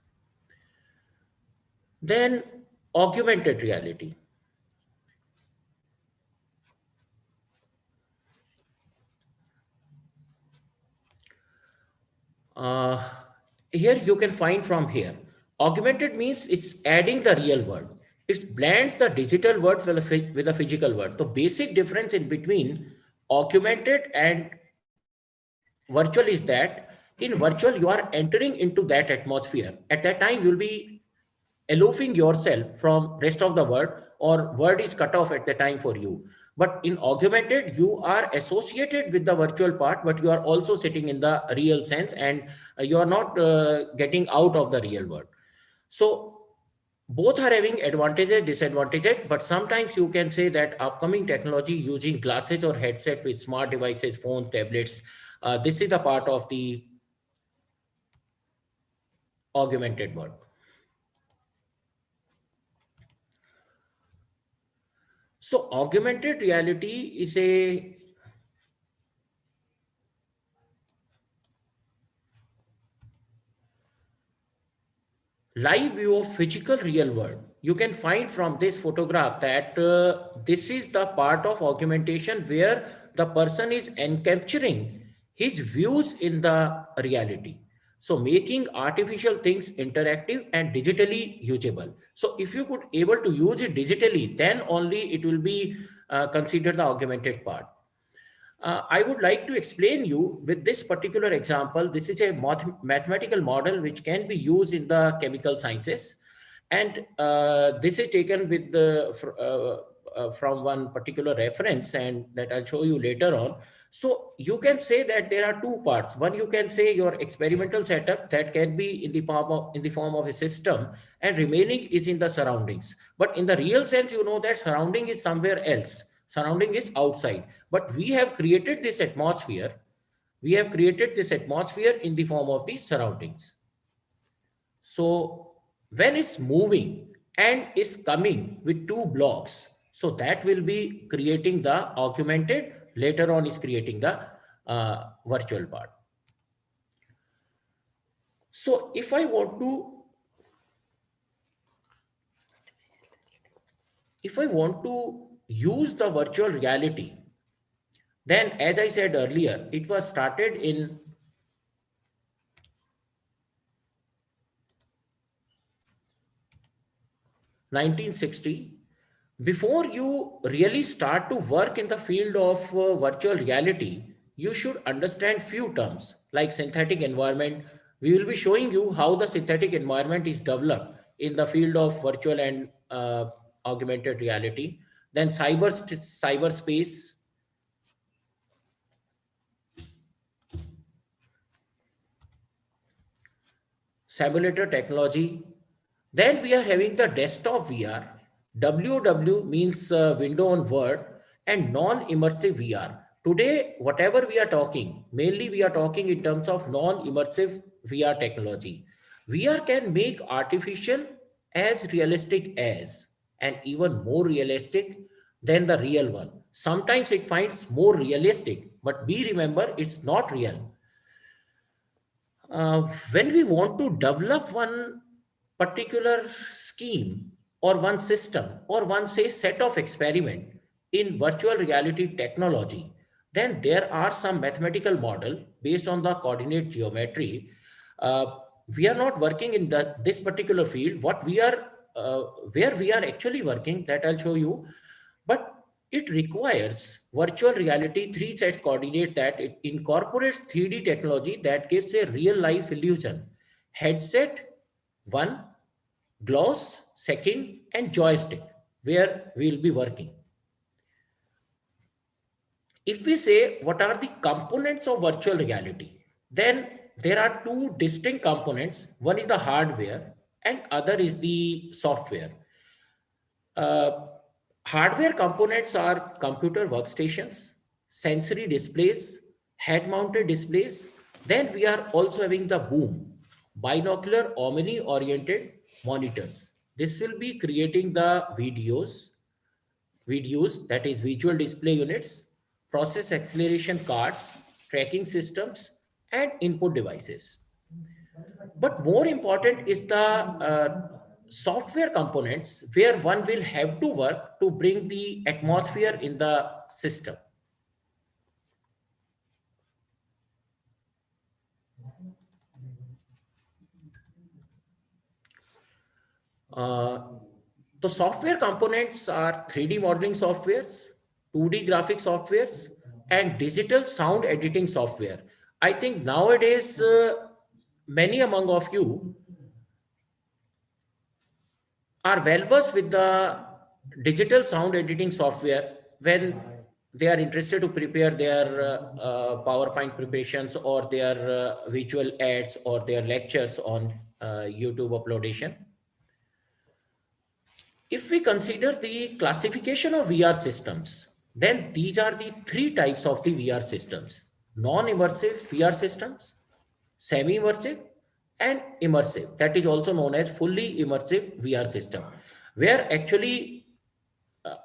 Then augmented reality. Here you can find from here. Augmented means it's adding the real world. It blends the digital world with the physical world. The basic difference in between augmented and virtual is that in virtual you are entering into that atmosphere. At that time you'll be aloofing yourself from rest of the world, or world is cut off at the time for you. But in augmented, you are associated with the virtual part, but you are also sitting in the real sense, and you are not getting out of the real world. So both are having advantages, disadvantages, but sometimes you can say that upcoming technology using glasses or headset with smart devices, phones, tablets, this is the part of the augmented world. So augmented reality is a live view of physical real world. You can find from this photograph that this is the part of augmentation where the person is encapturing his views in the reality. So making artificial things interactive and digitally usable. So if you could able to use it digitally, then only it will be considered the augmented part. I would like to explain you with this particular example. This is a mathematical model which can be used in the chemical sciences. And this is taken with from one particular reference, and that I'll show you later on. So you can say that there are two parts. One, you can say your experimental setup that can be in the form of a system, and remaining is in the surroundings. But in the real sense, you know that surrounding is somewhere else. Surrounding is outside. But we have created this atmosphere. We have created this atmosphere in the form of the surroundings. So when it's moving and is coming with two blocks, so that will be creating the augmented, later on is creating the virtual part. So if I want to use the virtual reality, then as I said earlier, it was started in 1960. Before you really start to work in the field of virtual reality, you should understand few terms like synthetic environment. We will be showing you how the synthetic environment is developed in the field of virtual and augmented reality. Then cyberspace, simulator technology. Then we are having the desktop VR. WW means window on word, and non-immersive VR. Today, whatever we are talking, mainly we are talking in terms of non-immersive VR technology. VR can make artificial as realistic as, and even more realistic than the real one. Sometimes it finds more realistic, but we remember it's not real. When we want to develop one particular scheme, or one system or one say set of experiment in virtual reality technology, then there are some mathematical model based on the coordinate geometry. Uh, we are not working in this particular field. What we are, where we are actually working, that I'll show you. But it requires virtual reality 3 sets coordinate that it incorporates 3D technology that gives a real life illusion. Headset 1, gloss 2nd, and joystick where we'll be working. If we say what are the components of virtual reality, then there are 2 distinct components. One is the hardware and other is the software. Hardware components are computer workstations, sensory displays, head-mounted displays. Then we are also having the boom, binocular omni-oriented monitors. This will be creating the videos, that is visual display units, process acceleration cards, tracking systems, and input devices. But more important is the software components where one will have to work to bring the atmosphere in the system. The software components are 3D modeling softwares, 2D graphic softwares, and digital sound editing software. I think nowadays, many among of you are well versed with the digital sound editing software when they are interested to prepare their PowerPoint preparations or their visual ads or their lectures on YouTube uploadation. If we consider the classification of VR systems, then these are the 3 types of the VR systems: non-immersive VR systems, semi-immersive, and immersive. That is also known as fully immersive VR system, where actually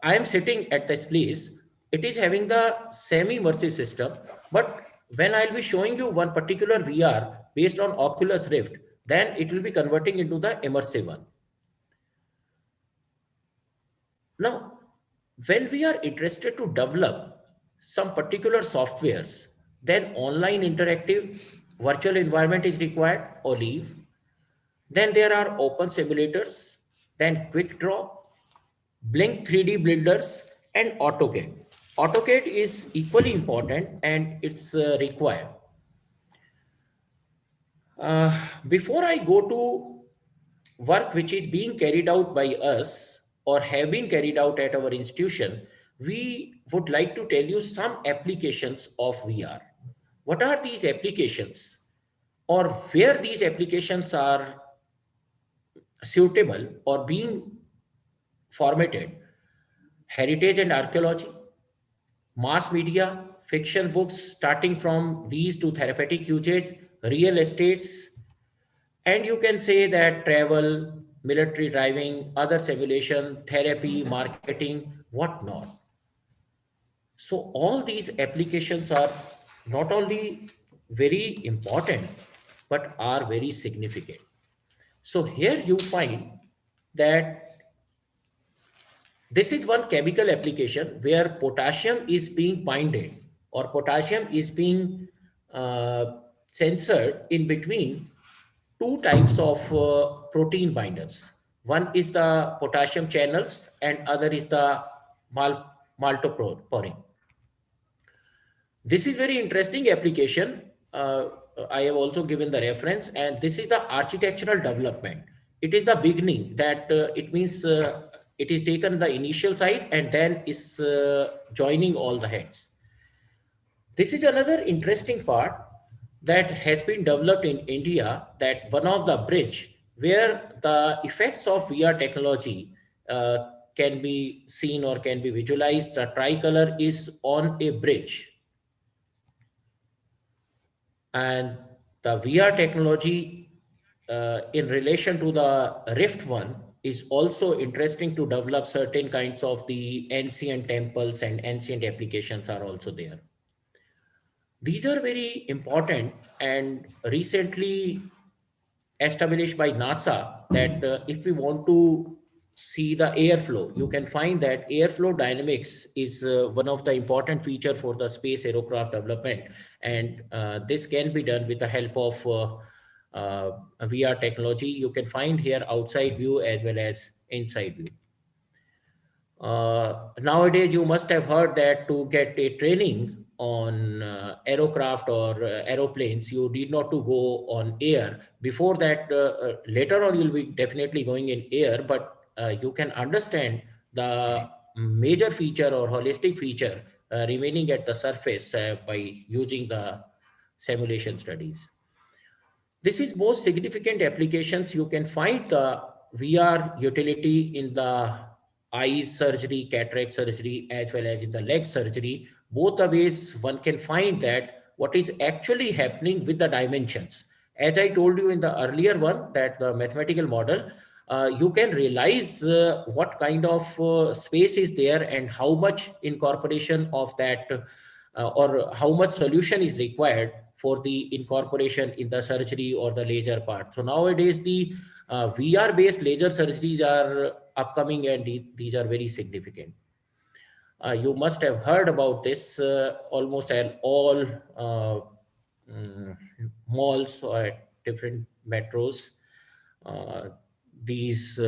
I am sitting at this place. It is having the semi-immersive system, but when I'll be showing you one particular VR based on Oculus Rift, then it will be converting into the immersive one. Now, when we are interested to develop some particular softwares, then online interactive virtual environment is required, OLEV. Then there are open simulators, then quick draw, Blink 3D builders, and AutoCAD. AutoCAD is equally important and it's required. Before I go to work which is being carried out by us or have been carried out at our institution, we would like to tell you some applications of VR. What are these applications, or where these applications are suitable or being formatted? Heritage and archaeology, mass media, fiction books, starting from these to therapeutic usage, real estates, and you can say that travel, military driving, other simulation, therapy, marketing, whatnot. So all these applications are not only very important, but are very significant. So here you find that this is one chemical application where potassium is being binded or potassium is being censored in between 2 types of protein binders. One is the potassium channels and other is the maltodextrin. This is very interesting application. I have also given the reference, and this is the architectural development. It is the beginning that it means it is taken the initial side and then is joining all the heads. This is another interesting part that has been developed in India, that one of the bridge where the effects of VR technology can be seen or can be visualized. The tricolor is on a bridge. And the VR technology in relation to the Rift one is also interesting to develop certain kinds of the ancient temples, and ancient applications are also there. These are very important and recently established by NASA that if we want to see the airflow, you can find that airflow dynamics is one of the important feature for the space aerocraft development. And this can be done with the help of VR technology. You can find here outside view as well as inside view. Nowadays, you must have heard that to get a training on aerocraft or aeroplanes, you need not to go on air. Before that, later on, you'll be definitely going in air, but you can understand the major feature or holistic feature remaining at the surface by using the simulation studies. This is most significant applications. You can find the VR utility in the eye surgery, cataract surgery, as well as in the leg surgery. Both the ways one can find that what is actually happening with the dimensions. As I told you in the earlier one, that the mathematical model, you can realize what kind of space is there and how much incorporation of that or how much solution is required for the incorporation in the surgery or the laser part. So nowadays the VR based laser surgeries are upcoming, and these are very significant. You must have heard about this almost at all malls or different metros. These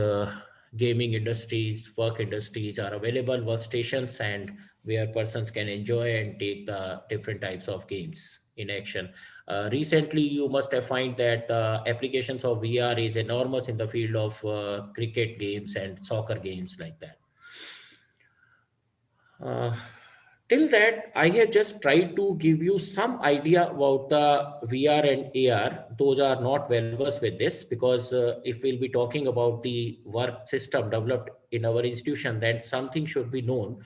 gaming industries, work industries are available, workstations, and where persons can enjoy and take the different types of games in action. Recently, you must have find that the applications of VR is enormous in the field of cricket games and soccer games like that. Till that, I have just tried to give you some idea about the VR and AR. Those are not well versed with this, because if we'll be talking about the work system developed in our institution, then something should be known.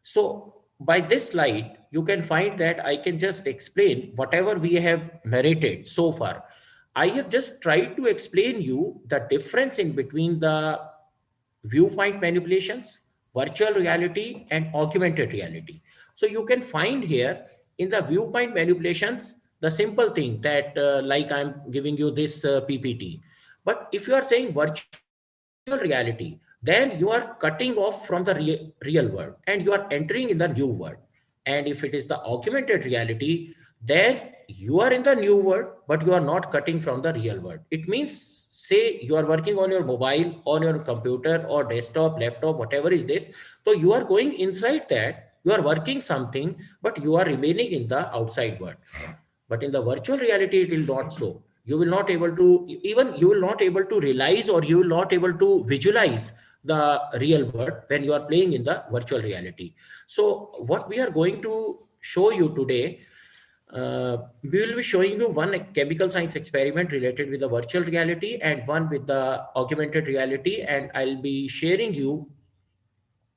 So by this slide, you can find that I can just explain whatever we have narrated so far. I have just tried to explain you the difference in between the viewpoint manipulations, virtual reality, and augmented reality. So you can find here in the viewpoint manipulations, the simple thing that like I'm giving you this PPT. But if you are saying virtual reality, then you are cutting off from the real world and you are entering in the new world. And if it is the augmented reality, then you are in the new world, but you are not cutting from the real world. It means, say you are working on your mobile, on your computer or desktop, laptop, whatever is this. So you are going inside that, you are working something, but you are remaining in the outside world. But in the virtual reality, it will not so. You will not able to, even you will not able to realize, or you will not able to visualize the real world when you are playing in the virtual reality. So what we are going to show you today, we will be showing you one chemical science experiment related with the virtual reality and one with the augmented reality. And I'll be sharing you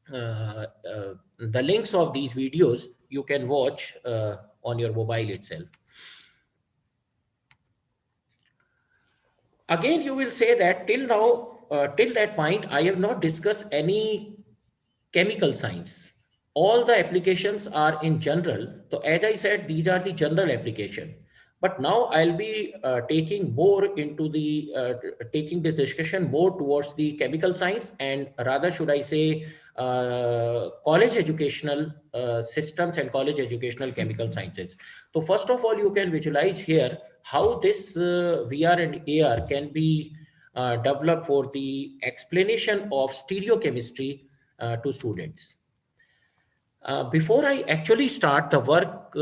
the links of these videos you can watch on your mobile itself. Again, you will say that till now, till that point, I have not discussed any chemical science. All the applications are in general. So as I said, these are the general application. But now I'll be taking more into the, taking this discussion more towards the chemical science, and rather should I say college educational systems and college educational chemical sciences. So first of all, you can visualize here how this VR and AR can be developed for the explanation of stereochemistry to students. Before I actually start the work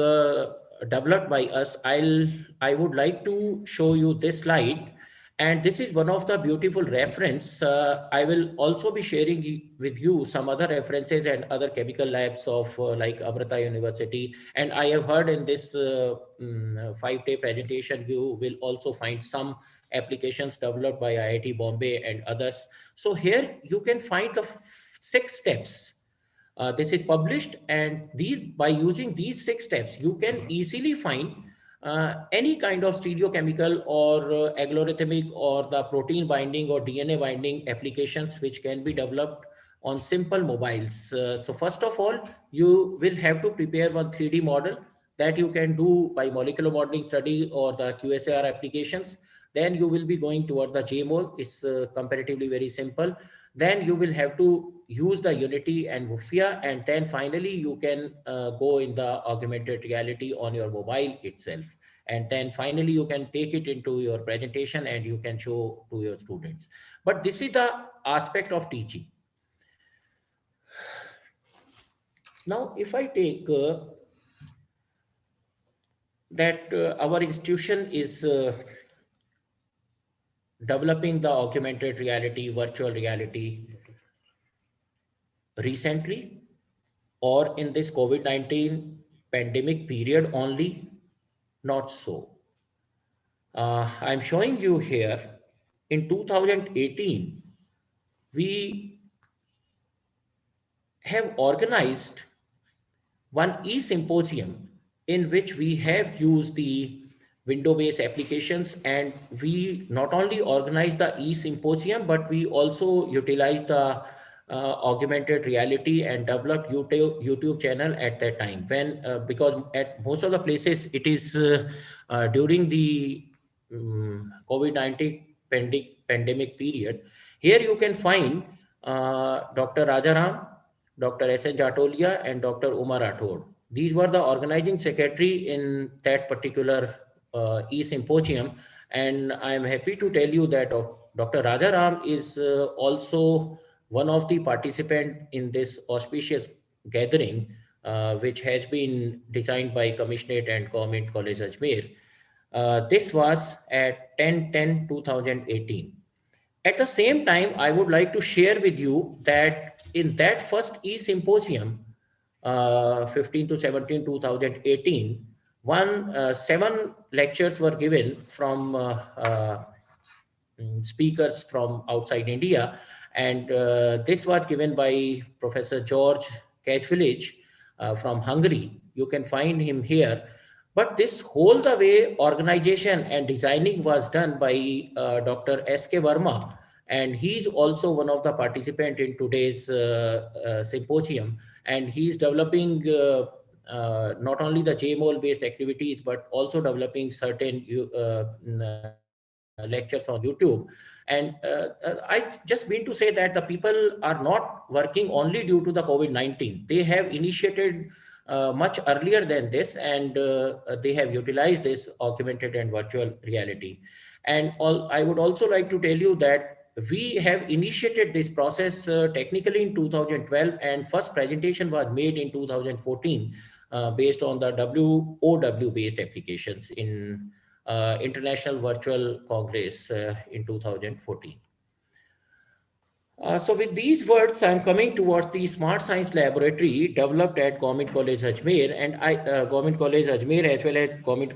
developed by us, I would like to show you this slide. And this is one of the beautiful reference. I will also be sharing with you some other references and other chemical labs of like Amrita University. And I have heard in this 5-day presentation, you will also find some applications developed by IIT Bombay and others. So here you can find the 6 steps. This is published, and these, by using these 6 steps, you can easily find any kind of stereochemical or algorithmic or the protein binding or DNA binding applications which can be developed on simple mobiles. So first of all, you will have to prepare one 3D model that you can do by molecular modeling study or the QSAR applications. Then you will be going toward the JMOL. It's comparatively very simple. then you will have to use the Unity and Wufia, and then finally you can go in the augmented reality on your mobile itself. And then finally you can take it into your presentation and you can show to your students. But this is the aspect of teaching. Now, if I take that our institution is developing the augmented reality, virtual reality recently, or in this COVID-19 pandemic period only, not so. I'm showing you here, in 2018, we have organized one e-symposium in which we have used the window-based applications, and we not only organized the e-symposium, but we also utilized the augmented reality and developed YouTube channel at that time, when because at most of the places it is during the COVID-19 pandemic period. Here you can find Dr. Rajaram, Dr. S.N. Jatolia, and Dr. Umar Rathod. These were the organizing secretary in that particular e-symposium. And I'm happy to tell you that Dr. Rajaram is also one of the participants in this auspicious gathering, which has been designed by Commissionerate and Government College Ajmer. This was at 10/10/2018. At the same time, I would like to share with you that in that first e-symposium, 15 to 17, 2018, 7 lectures were given from speakers from outside India. And this was given by Professor George Kachvilic from Hungary. You can find him here. But this whole the way organization and designing was done by Dr. S.K. Verma, and he's also one of the participants in today's symposium. And he's developing not only the JMOL based activities, but also developing certain lectures on YouTube. And I just mean to say that the people are not working only due to the COVID-19. They have initiated much earlier than this, and they have utilized this augmented and virtual reality. And I would also like to tell you that we have initiated this process technically in 2012, and first presentation was made in 2014 based on the WOW based applications in International Virtual Congress in 2014. So with these words, I'm coming towards the Smart Science Laboratory developed at Government College Ajmer, and Government College Ajmer as well as Government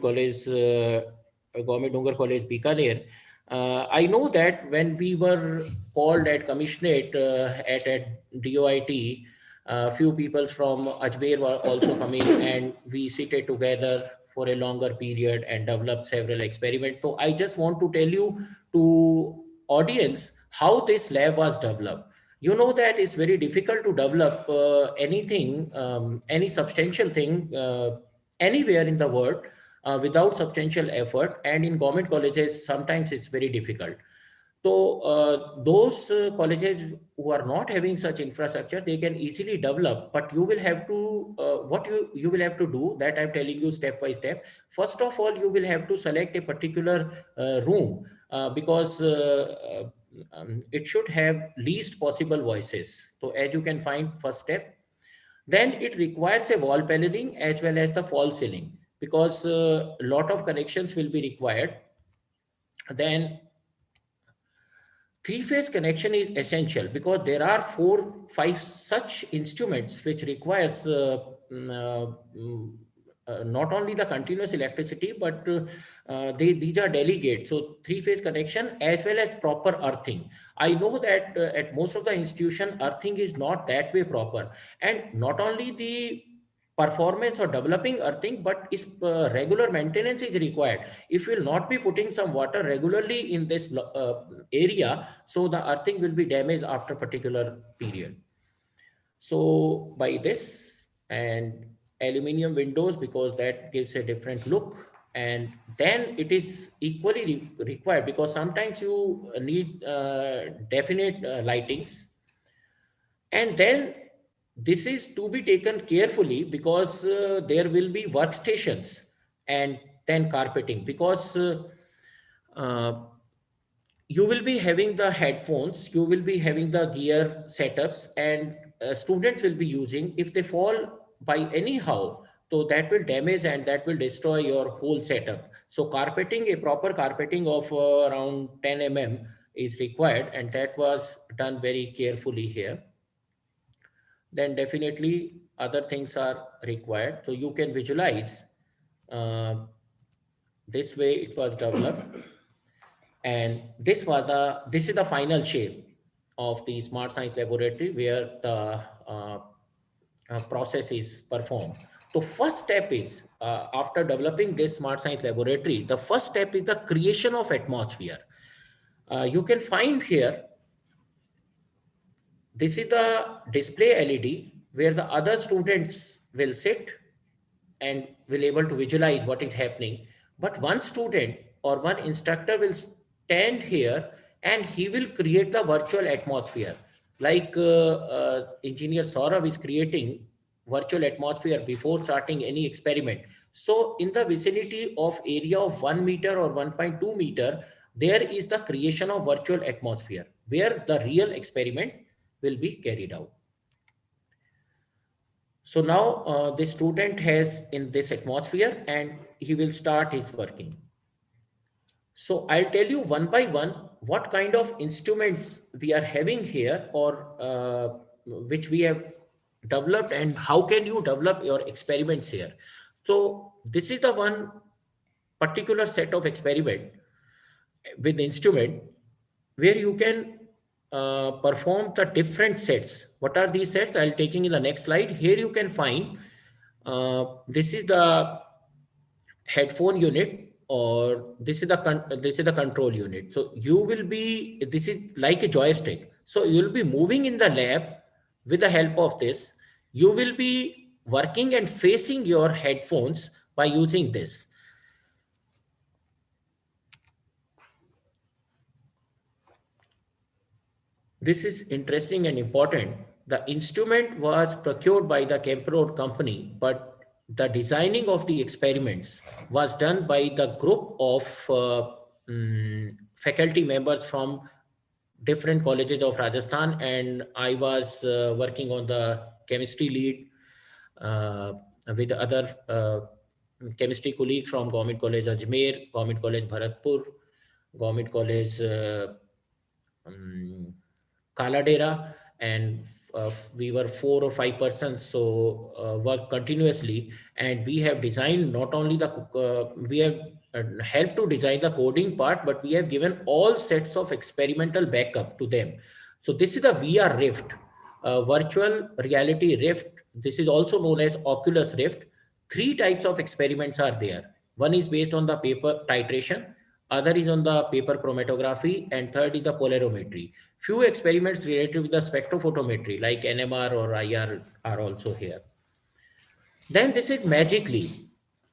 Dungar College Bikaner. I know that when we were called at Commissionerate at DOIT, a few people from Ajmer were also coming, and we seated together for a longer period and developed several experiments. So I just want to tell you to audience how this lab was developed. You know that it's very difficult to develop anything, any substantial thing anywhere in the world without substantial effort. And in government colleges, sometimes it's very difficult. So those colleges who are not having such infrastructure, they can easily develop, but you will have to, what you will have to do, that I'm telling you step by step. First of all, you will have to select a particular room because it should have least possible voices. So as you can find, first step. Then it requires a wall paneling as well as the false ceiling, because a lot of connections will be required. Then three-phase connection is essential because there are 4-5 such instruments which requires not only the continuous electricity, but these are delegates. So three-phase connection as well as proper earthing. I know that at most of the institution, earthing is not that way proper. And not only the performance or developing earthing, but is regular maintenance is required. If you will not be putting some water regularly in this area, so the earthing will be damaged after a particular period. So by this, and aluminium windows, because that gives a different look, And then it is equally required, because sometimes you need definite lightings. And then this is to be taken carefully, because there will be workstations and then carpeting, because uh, you will be having the headphones, you will be having the gear setups, and students will be using. If they fall by anyhow, so that will damage and that will destroy your whole setup. So carpeting, a proper carpeting of around 10 mm is required, and that was done very carefully here. Then definitely other things are required. So you can visualize uh, this way it was developed. And this is the final shape of the Smart Science Laboratory, where the process is performed. So first step is, after developing this Smart Science Laboratory, the first step is the creation of atmosphere. You can find here, this is the display LED where the other students will sit and will able to visualize what is happening. But one student or one instructor will stand here and he will create the virtual atmosphere. Like engineer Saurabh is creating virtual atmosphere before starting any experiment. So in the vicinity of area of 1 meter or 1.2 meter, there is the creation of virtual atmosphere where the real experiment will be carried out. So now the student has in this atmosphere and he will start his working. So I'll tell you one by one what kind of instruments we are having here, or which we have developed, and how can you develop your experiments here. So this is the one particular set of experiment with instrument where you can perform the different sets. What are these sets? I'll taking in the next slide. Here you can find this is the headphone unit, or this is the control unit. So you will be, this is like a joystick. So you'll be moving in the lab with the help of this. You will be working and facing your headphones by using this. This is interesting and important. The instrument was procured by the Kemper company, but the designing of the experiments was done by the group of faculty members from different colleges of Rajasthan, and I was working on the chemistry lead with other chemistry colleague from Government College Ajmer, Government College Bharatpur, Government College Kaladera, and we were 4 or 5 persons, so worked continuously, and we have designed not only the we have helped to design the coding part, but we have given all sets of experimental backup to them. So this is the VR Rift, virtual reality Rift. This is also known as Oculus Rift. 3 types of experiments are there. One is based on the paper titration, other is on the paper chromatography, and third is the polarimetry. Few experiments related with the spectrophotometry like NMR or IR are also here. Then this is Magic Leap.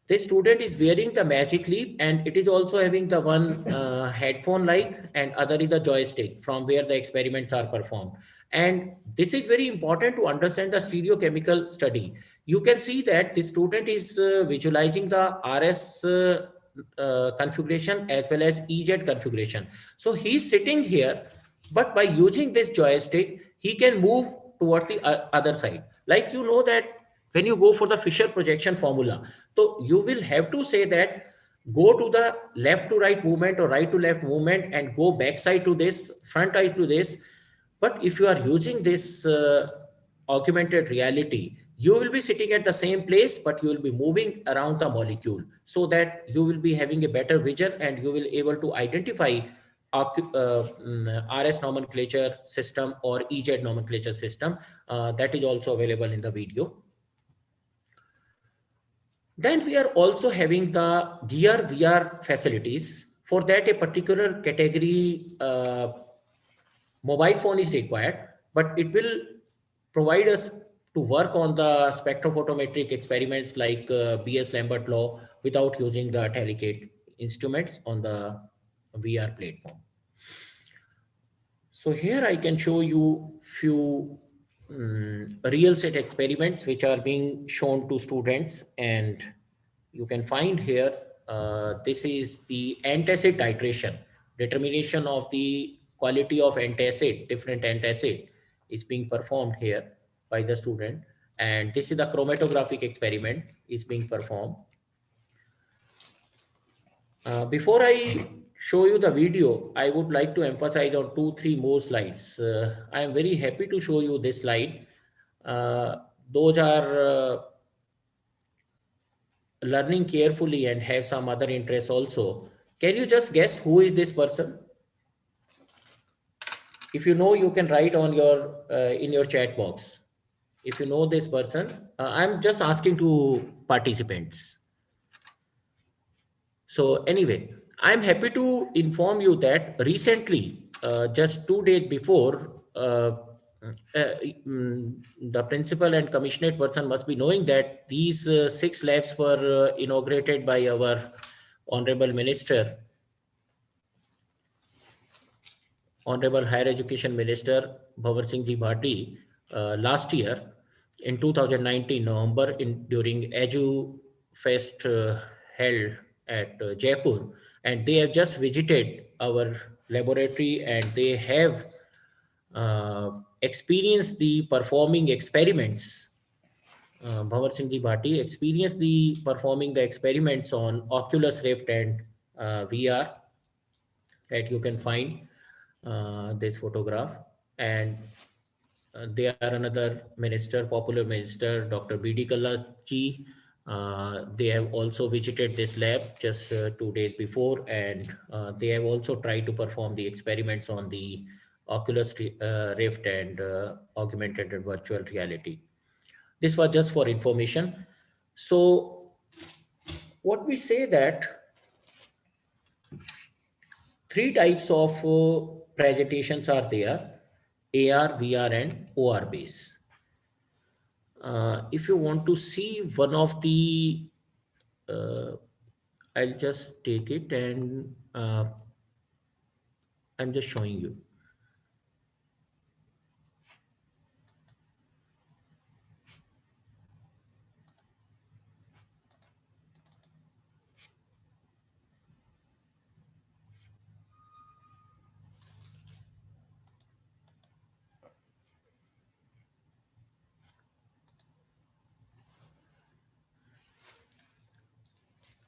This student is wearing the Magic Leap, and it is also having the one headphone like, and other is the joystick from where the experiments are performed. And this is very important to understand the stereochemical study. You can see that the student is visualizing the RS configuration as well as EZ configuration. So he's sitting here, but by using this joystick, he can move towards the other side. Like, you know that when you go for the Fisher projection formula, so you will have to say that go to the left to right movement or right to left movement and go back side to this, front side to this. But if you are using this augmented reality, you will be sitting at the same place, but you will be moving around the molecule, so that you will be having a better vision and you will able to identify RS nomenclature system or EZ nomenclature system. That is also available in the video. Then we are also having the Gear VR facilities. For that, a particular category mobile phone is required, but it will provide us to work on the spectrophotometric experiments like B.S. Lambert law without using the delicate instruments on the VR platform. So here I can show you few real set experiments which are being shown to students, and you can find here, this is the antacid titration. Determination of the quality of antacid, different antacid is being performed here by the student. And this is the chromatographic experiment is being performed. Before I show you the video, I would like to emphasize on 2-3 more slides. I am very happy to show you this slide. Those are learning carefully and have some other interests also. Can you just guess who is this person? If you know, you can write on your in your chat box. If you know this person, I'm just asking to participants. So anyway, I'm happy to inform you that recently, just 2 days before, the principal and commissioner person must be knowing that these 6 labs were inaugurated by our Honorable Minister, Honorable Higher Education Minister Bhavar Singh Ji Bhati last year in 2019 November during Edu Fest held at Jaipur, and they have just visited our laboratory and they have experienced the performing experiments. Bhavar Singh Ji Bhati experienced the performing the experiments on Oculus Rift and VR that you can find this photograph. And they are another minister, popular minister, Dr. B.D. Kalla ji. They have also visited this lab just 2 days before, and they have also tried to perform the experiments on the Oculus Rift and augmented and virtual reality. This was just for information. So what we say that 3 types of presentations are there: AR, VR, and OR base. If you want to see one of the, I'll just take it and I'm just showing you.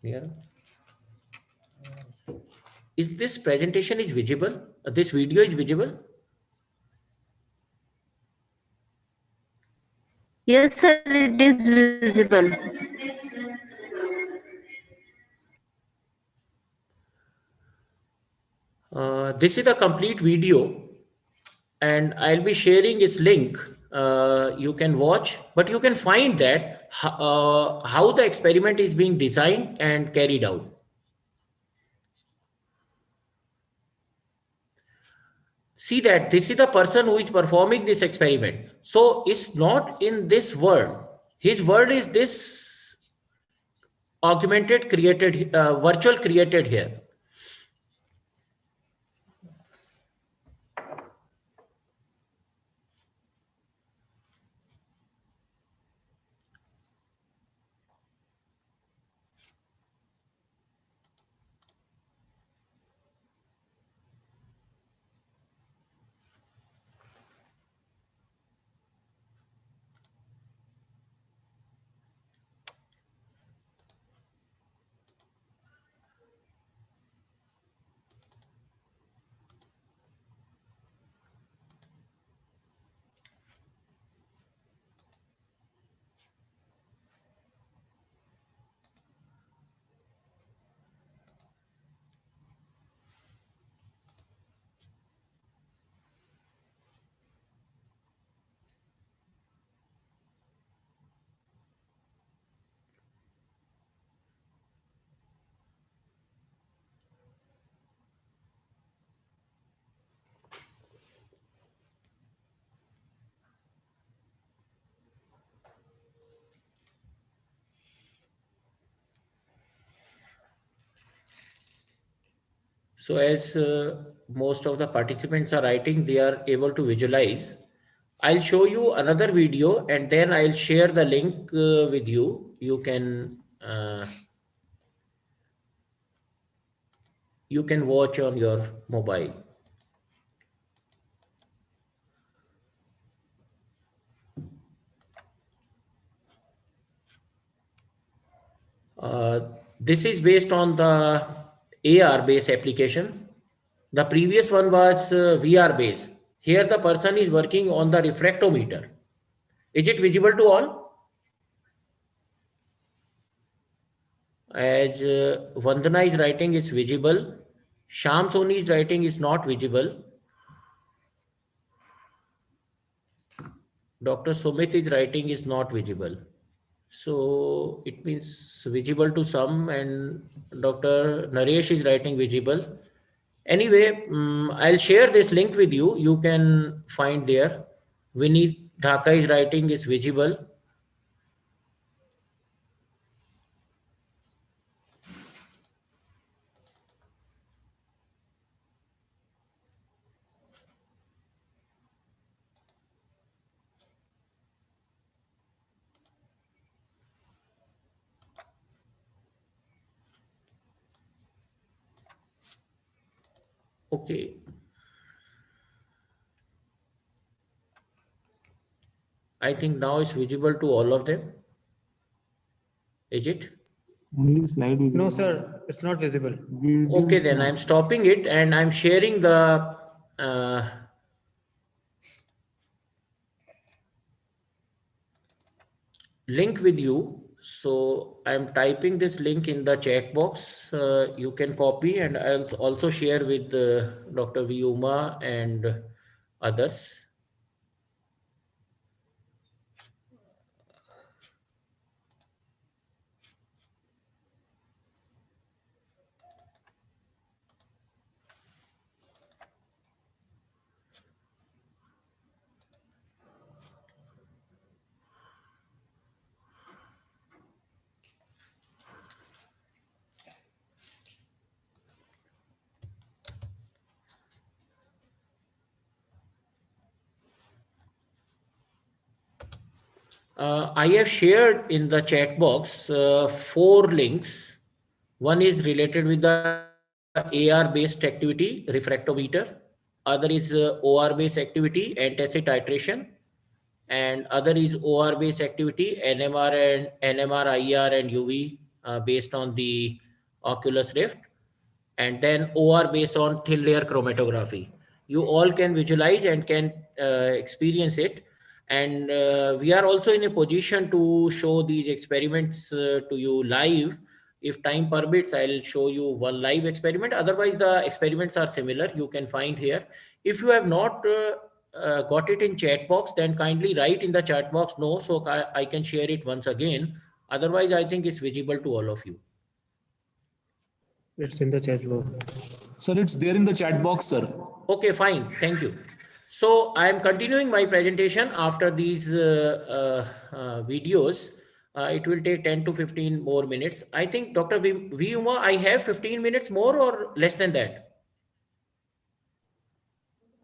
Yeah. Is this presentation is visible? This video is visible? Yes, sir, it is visible. This is a complete video, and I'll be sharing its link. You can watch, but you can find that how the experiment is being designed and carried out. See that this is the person who is performing this experiment. So it's not in this world. His world is this augmented created, virtual created here. So as most of the participants are writing, they are able to visualize. I'll show you another video and then I'll share the link with you. You can watch on your mobile. This is based on the AR based application. The previous one was VR based. Here the person is working on the refractometer. Is it visible to all? As Vandana is writing, is visible. Sham Soni is writing is not visible. Dr. Sumit is writing is not visible. So it means visible to some, and Dr. Naresh is writing visible. Anyway, I'll share this link with you. You can find there. Vineet Dhaka is writing is visible. Okay. I think now it's visible to all of them. Is it? Only slide visible. No, sir, it's not visible. Okay, then I'm stopping it and I'm sharing the link with you. So I'm typing this link in the chat box. You can copy, and I'll also share with Dr. V. Uma and others. I have shared in the chat box 4 links. One is related with the AR based activity, refractometer. Other is OR based activity, antacid titration. And other is OR based activity, NMR and NMR, IR and UV based on the oculus rift. And then OR based on thin layer chromatography. You all can visualize and can experience it. And we are also in a position to show these experiments to you live. If time permits, I'll show you one live experiment. Otherwise, the experiments are similar. You can find here. If you have not got it in chat box, then kindly write in the chat box no, so I can share it once again. Otherwise, I think it's visible to all of you. It's in the chat box. Sir, it's there in the chat box, sir. Okay, fine. Thank you. So I am continuing my presentation after these videos. It will take 10 to 15 more minutes. I think Dr. V. Uma, I have 15 minutes more or less than that?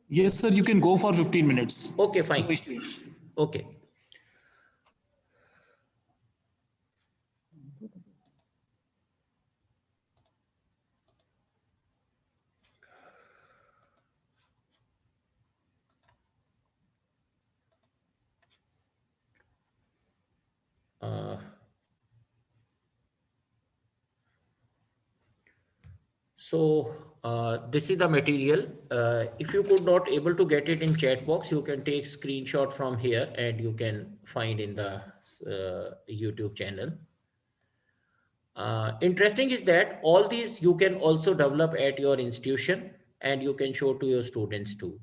Yes, sir, you can go for 15 minutes. Okay, fine. Okay. So this is the material. If you could not able to get it in chat box, you can take screenshot from here and you can find in the YouTube channel. Interesting is that all these you can also develop at your institution and you can show to your students too.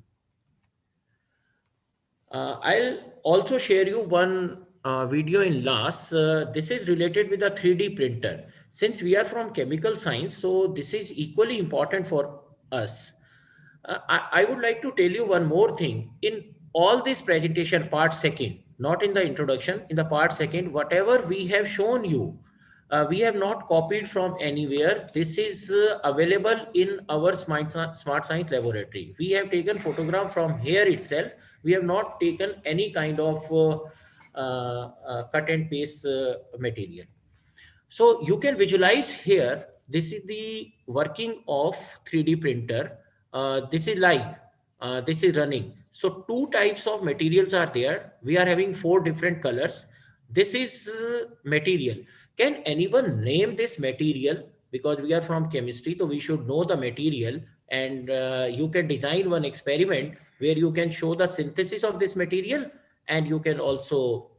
I'll also share you one video in last. This is related with a 3D printer. Since we are from chemical science, so this is equally important for us. I would like to tell you one more thing. In all this presentation, part second, not in the introduction, in the part second, whatever we have shown you, we have not copied from anywhere. This is available in our smart science laboratory. We have taken photograph from here itself. We have not taken any kind of cut and paste material. So you can visualize here, this is the working of 3D printer. This is live, this is running. So two types of materials are there. We are having 4 different colors. This is material. Can anyone name this material? Because we are from chemistry, so we should know the material, and you can design one experiment where you can show the synthesis of this material, and you can also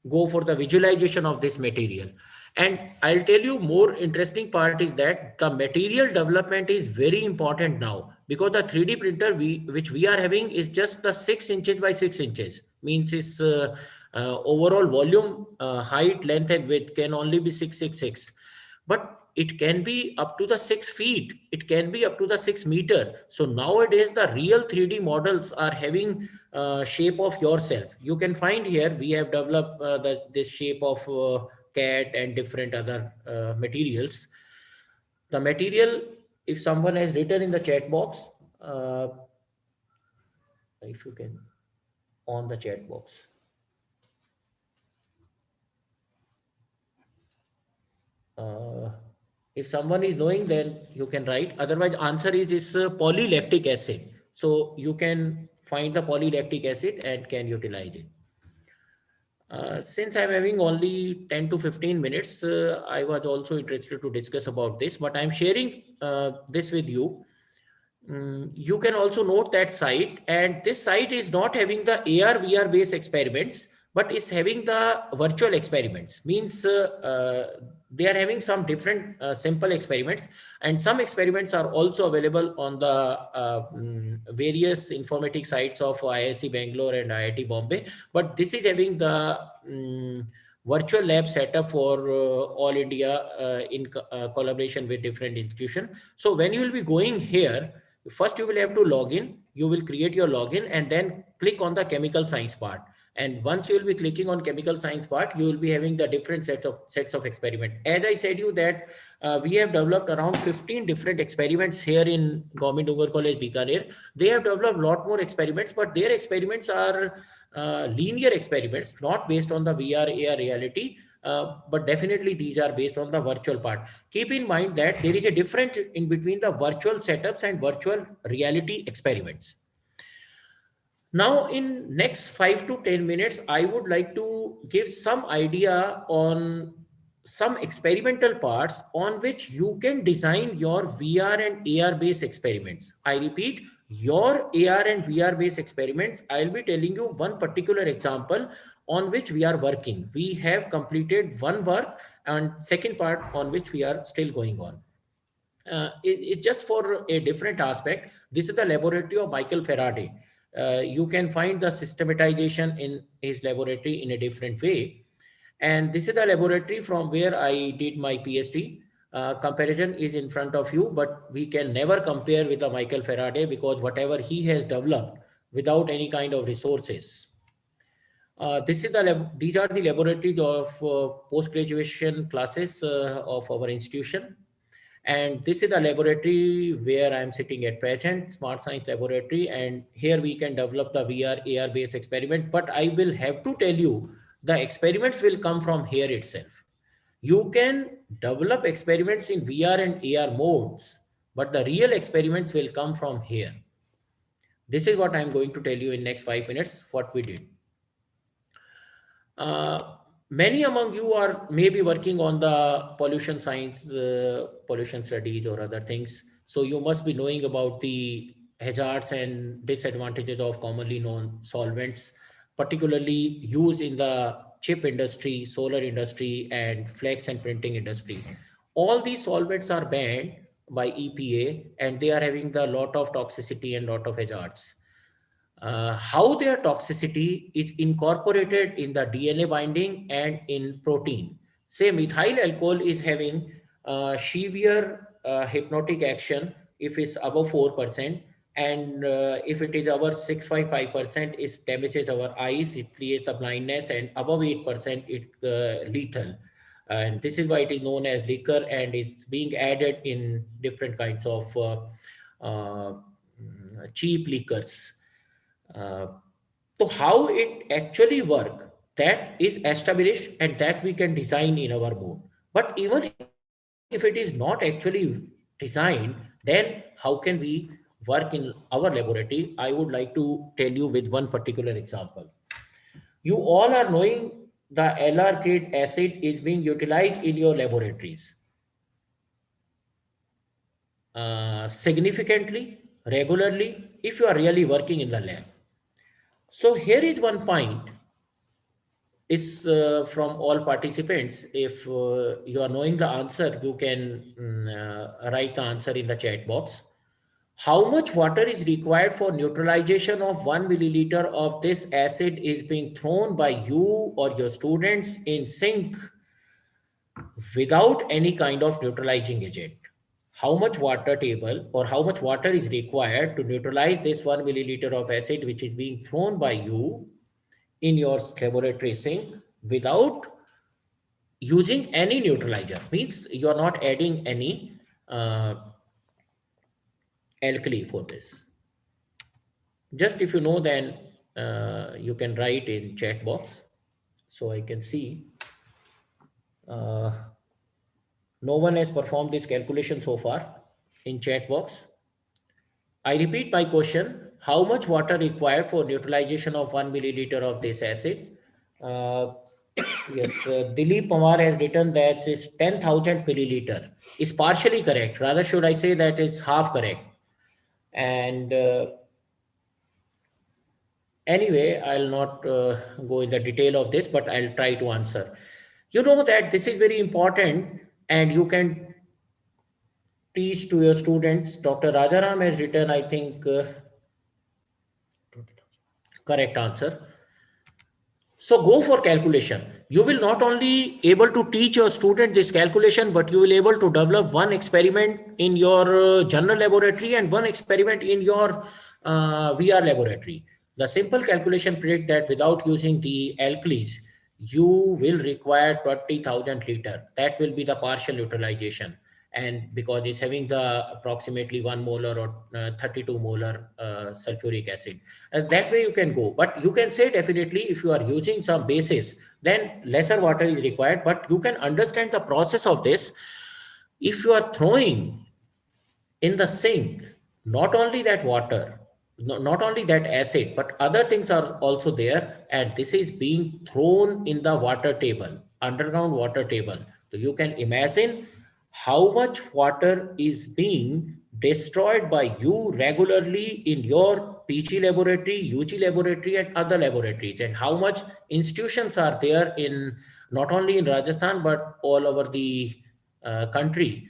go for the visualization of this material. And I'll tell you more interesting part is that the material development is very important now, because the 3D printer which we are having is just the 6 inches by 6 inches, means its overall volume, height, length and width can only be 666. But it can be up to the 6 feet. It can be up to the 6 meter. So nowadays the real 3D models are having shape of yourself. You can find here, we have developed this shape of cat and different other materials. The material, if someone has written in the chat box, if you can on the chat box. If someone is knowing, then you can write. Otherwise, answer is polylactic acid. So you can find the polylactic acid and can utilize it. Since I'm having only 10 to 15 minutes, I was also interested to discuss about this, but I'm sharing this with you. You can also note that site, and this site is not having the AR VR based experiments, but is having the virtual experiments. Means they are having some different simple experiments, and some experiments are also available on the various informatics sites of IISc Bangalore and IIT Bombay. But this is having the virtual lab setup for all India in collaboration with different institutions. So when you will be going here, first you will have to log in. You will create your login and then click on the chemical science part. And once you will be clicking on chemical science part, you will be having the different sets of experiment. As I said you that we have developed around 15 different experiments here in Government Dungar College, Bikaner. They have developed a lot more experiments, but their experiments are linear experiments, not based on the VR, AR reality. But definitely these are based on the virtual part. Keep in mind that there is a difference in between the virtual setups and virtual reality experiments. Now, in next 5 to 10 minutes, I would like to give some idea on some experimental parts on which you can design your VR and AR based experiments. I repeat, your AR and VR based experiments. I'll be telling you one particular example on which we are working. We have completed one work, and second part on which we are still going on. It's just for a different aspect. This is the laboratory of Michael Faraday. You can find the systematization in his laboratory in a different way. And this is the laboratory from where I did my PhD. Comparison is in front of you, but we can never compare with the Michael Faraday, because whatever he has developed without any kind of resources. These are the laboratories of post-graduation classes of our institution. And this is the laboratory where I'm sitting at present, Smart Science Laboratory. And here we can develop the VR, AR based experiment. But I will have to tell you, the experiments will come from here itself. You can develop experiments in VR and AR modes, but the real experiments will come from here. This is what I'm going to tell you in next 5 minutes, what we did. Many among you are maybe working on the pollution science, pollution studies or other things. So you must be knowing about the hazards and disadvantages of commonly known solvents, particularly used in the chip industry, solar industry, and flex and printing industry. All these solvents are banned by EPA, and they are having the lot of toxicity and lot of hazards. How their toxicity is incorporated in the DNA binding and in protein. Say methyl alcohol is having severe hypnotic action if it's above 4%, and if it is over 6.5%, it damages our eyes, it creates the blindness, and above 8%, it's lethal. And this is why it is known as liquor, and is being added in different kinds of cheap liquors. So how it actually work, that is established, and that we can design in our board. But even if it is not actually designed, then how can we work in our laboratory? I would like to tell you with one particular example. You all are knowing the LR grade acid is being utilized in your laboratories significantly, regularly, if you are really working in the lab. So here is one point is from all participants. If you are knowing the answer, you can write the answer in the chat box. How much water is required for neutralization of 1 milliliter of this acid is being thrown by you or your students in sink without any kind of neutralizing agent? How much water table or how much water is required to neutralize this 1 milliliter of acid which is being thrown by you in your laboratory sink without using any neutralizer? Means you are not adding any alkali for this. Just if you know, then you can write in chat box so I can see. No one has performed this calculation so far in chat box. I repeat my question. How much water required for neutralization of 1 milliliter of this acid? Yes, Dilip Pawar has written that is 10,000 milliliter. Is partially correct. Rather, should I say that it's half correct? And anyway, I'll not go in the detail of this, but I'll try to answer. You know that this is very important, and you can teach to your students. Dr. Rajaram has written, I think, correct answer. So go for calculation. You will not only able to teach your student this calculation, but you will able to develop one experiment in your general laboratory and one experiment in your VR laboratory. The simple calculation predict that without using the alkalis, you will require 20,000 liter. That will be the partial neutralization. And because it's having the approximately 1 molar or 32 molar sulfuric acid. And that way you can go. But you can say definitely if you are using some bases, then lesser water is required. But you can understand the process of this. If you are throwing in the sink, not only that water, not only that acid, but other things are also there. And this is being thrown in the water table, underground water table. So you can imagine how much water is being destroyed by you regularly in your PG laboratory, UG laboratory, and other laboratories, and how much institutions are there in not only in Rajasthan but all over the country.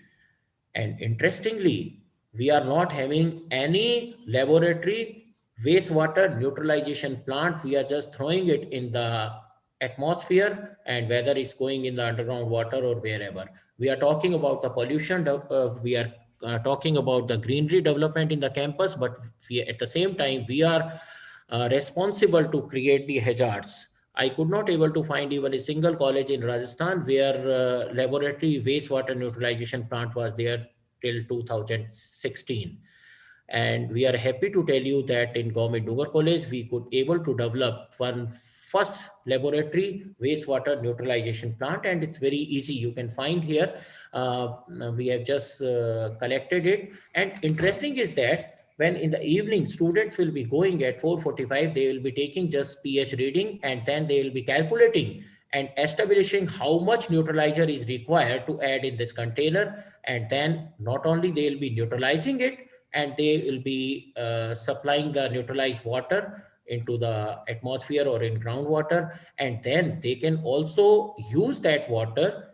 And interestingly, we are not having any laboratory wastewater neutralization plant. We are just throwing it in the atmosphere, and whether it's going in the underground water or wherever. We are talking about the pollution, we are talking about the greenery development in the campus, but at the same time, we are responsible to create the hazards. I could not able to find even a single college in Rajasthan where laboratory wastewater neutralization plant was there till 2016. And we are happy to tell you that in Government Dungar College, we could able to develop one first laboratory wastewater neutralization plant, and it's very easy. You can find here, we have just collected it. And interesting is that when in the evening, students will be going at 4:45, they will be taking just pH reading, and then they will be calculating and establishing how much neutralizer is required to add in this container. And then not only they will be neutralizing it, and they will be supplying the neutralized water into the atmosphere or in groundwater, and then they can also use that water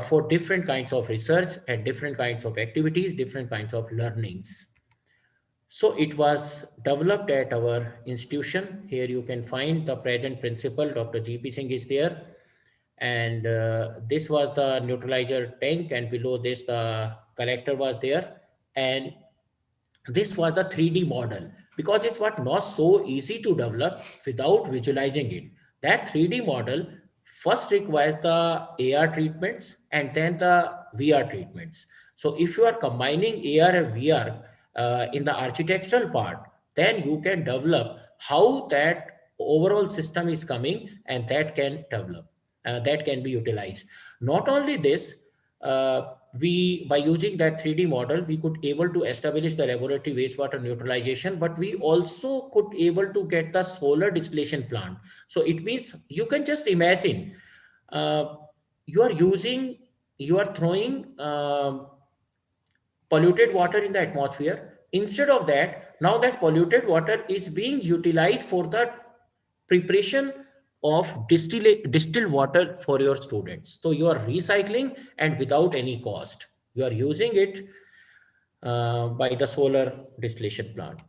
for different kinds of research and different kinds of activities, different kinds of learnings. So it was developed at our institution. Here you can find the present principal, Dr. G.P. Singh is there. And this was the neutralizer tank, and below this the collector was there. And this was the 3D model, because it was not so easy to develop without visualizing it. That 3D model first requires the AR treatments and then the VR treatments. So if you are combining AR and VR in the architectural part, then you can develop how that overall system is coming, and that can develop, that can be utilized. Not only this, we, by using that 3D model, we could able to establish the laboratory wastewater neutralization, but we also could able to get the solar distillation plant. So it means you can just imagine, uh, you are using, you are throwing polluted water in the atmosphere. Instead of that, now that polluted water is being utilized for the preparation of distilled water for your students. So you are recycling, and without any cost, you are using it by the solar distillation plant.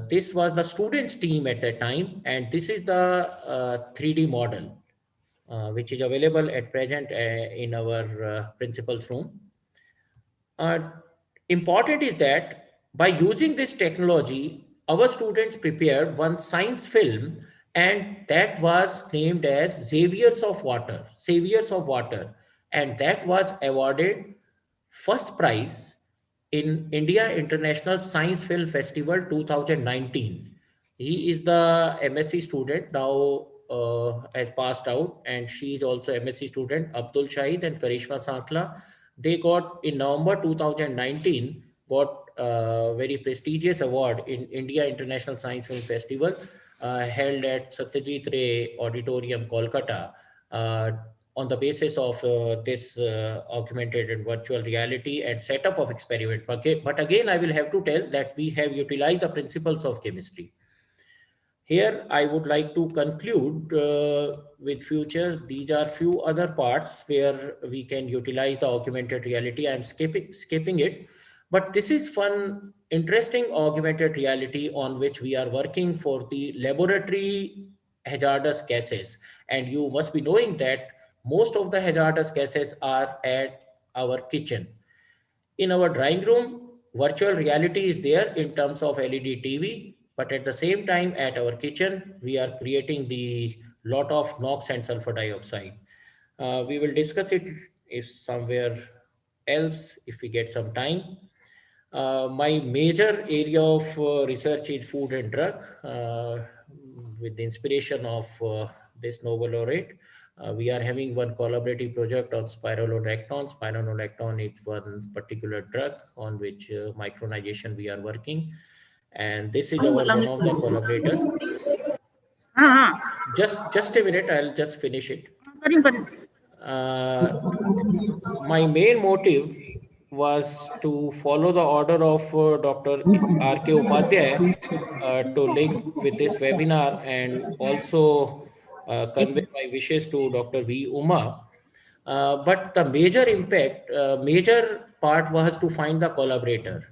This was the students team at that time, and this is the 3D model which is available at present in our principal's room. Uh, Important is that by using this technology, our students prepared one science film, and that was named as Saviors of Water, and that was awarded first prize in India International Science Film Festival 2019. He is the MSc student now, has passed out, and she is also MSc student, Abdul Shahid and Karishma Sankla. They got in November 2019, got a very prestigious award in India International Science Film Festival held at Satyajit Ray Auditorium, Kolkata, on the basis of this augmented and virtual reality and setup of experiment. But again, I will have to tell that we have utilized the principles of chemistry. Here, I would like to conclude with future. These are few other parts where we can utilize the augmented reality. I'm skipping it, but this is fun, interesting augmented reality on which we are working for the laboratory hazardous gases. And you must be knowing that most of the hazardous gases are at our kitchen. In our drawing room, virtual reality is there in terms of LED TV, but at the same time at our kitchen, we are creating the lot of NOx and sulfur dioxide. We will discuss it if somewhere else, if we get some time. My major area of research is food and drug, with the inspiration of this Nobel laureate. We are having one collaborative project on spironolactone. Spironolactone is one particular drug on which micronization we are working. And this is our one of the collaborator. Just a minute, I'll just finish it. My main motive was to follow the order of Dr. R.K. Upadhyay to link with this webinar, and also convey my wishes to Dr. V. Uma. But the major part was to find the collaborator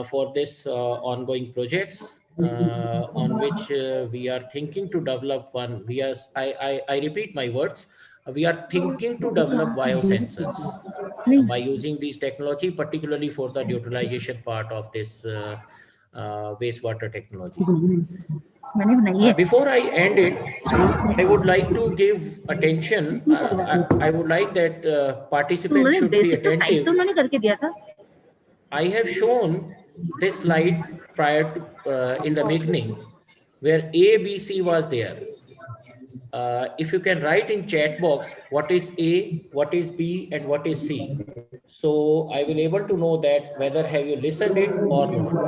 for this ongoing projects on which we are thinking to develop one. I repeat my words. We are thinking to develop biosensors by using these technology, particularly for the neutralization part of this wastewater technology. Before I end it, I would like to give attention. I would like that participants should be attentive. I have shown this slide prior to in the beginning, where A, B, C was there. If you can write in chat box what is A, what is B, and what is C, so I will able to know that whether have you listened it or not.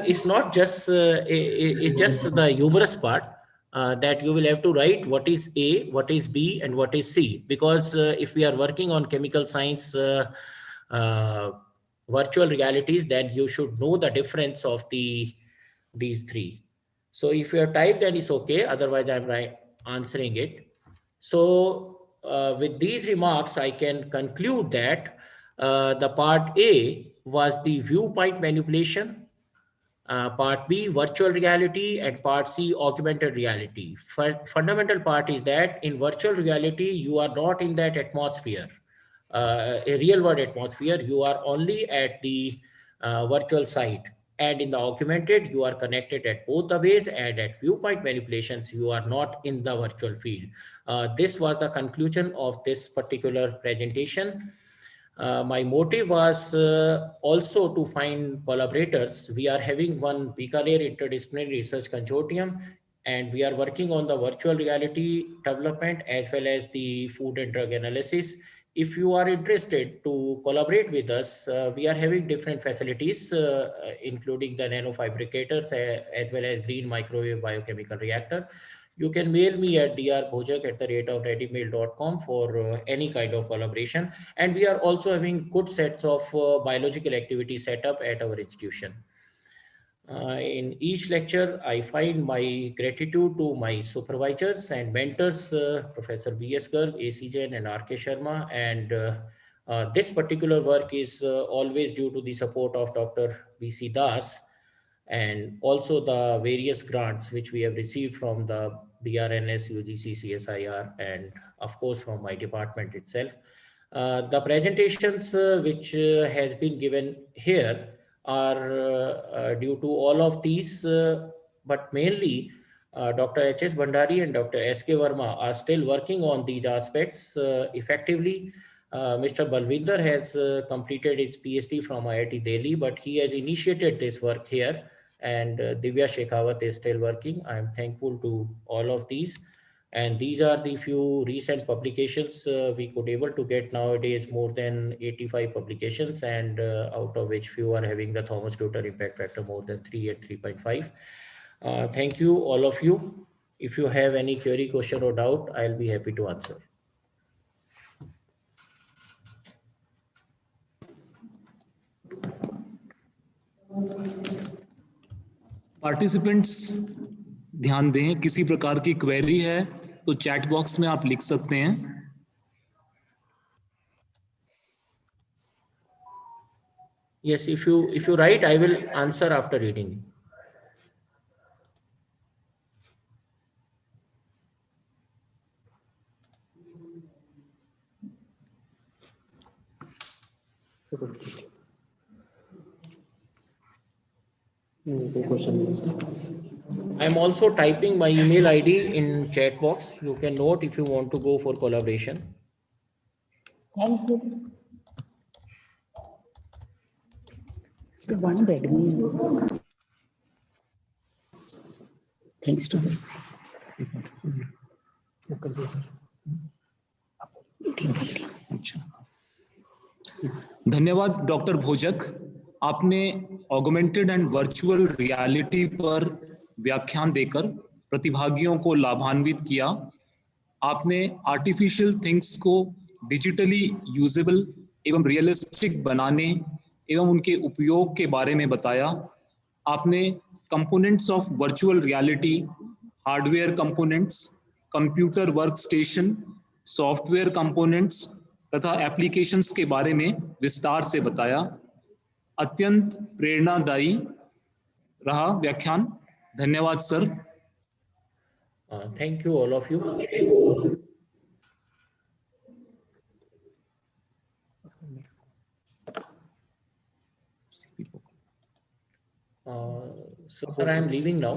It's not just it's just the humorous part that you will have to write what is A, what is B, and what is C, because if we are working on chemical science virtual realities, then you should know the difference of these three. So if you have typed, then it's okay. Otherwise, I'm answering it. So with these remarks, I can conclude that the part A was the viewpoint manipulation, part B, virtual reality, and part C, augmented reality. Fundamental part is that in virtual reality, you are not in that atmosphere. a real world atmosphere, you are only at the virtual site. And in the augmented, you are connected at both the ways, and at viewpoint manipulations, you are not in the virtual field. This was the conclusion of this particular presentation. My motive was also to find collaborators. We are having one Bikaner Interdisciplinary Research Consortium, and we are working on the virtual reality development as well as the food and drug analysis. If you are interested to collaborate with us, we are having different facilities, including the nanofabricators as well as green microwave biochemical reactor. You can mail me at drbojak@readymail.com for any kind of collaboration. And we are also having good sets of biological activity set up at our institution. In each lecture, I find my gratitude to my supervisors and mentors, Professor B.S. Garg, A.C. Jain, and R.K. Sharma. And this particular work is always due to the support of Dr. B.C. Das, and also the various grants which we have received from the BRNS, UGC, CSIR, and of course from my department itself. The presentations which has been given here are due to all of these, but mainly Dr. H.S. Bhandari and Dr. S.K. Verma are still working on these aspects effectively. Mr. Balvinder has completed his PhD from IIT Delhi, but he has initiated this work here, and Divya Shekhawat is still working. I am thankful to all of these. And these are the few recent publications we could able to get nowadays, more than 85 publications, and out of which few are having the Thomas Luther impact factor more than 3 and 3.5. Thank you, all of you. If you have any query, question or doubt, I'll be happy to answer. Participants ध्यान दें, किसी प्रकार की query है तो chat box में आप लिख सकते हैं। Yes, if you write, I will answer after reading. I'm also typing my email ID in chat box. You can note if you want to go for collaboration. Thanks. One bed. Thanks to the. धन्यवाद doctor भोजक, आपने augmented and virtual reality पर व्याख्यान देकर प्रतिभागियों को लाभान्वित किया। आपने आर्टिफिशियल थिंग्स को डिजिटली यूजेबल एवं रियलिस्टिक बनाने एवं उनके उपयोग के बारे में बताया। आपने components of virtual reality, hardware components, computer work station, software components तथा एप्लीकेशंस के बारे में विस्तार से बताया। अत्यंत प्रेरणादायी रहा व्याख्यान। धन्यवाद sir. Thank you, all of you. So sir, I am leaving now.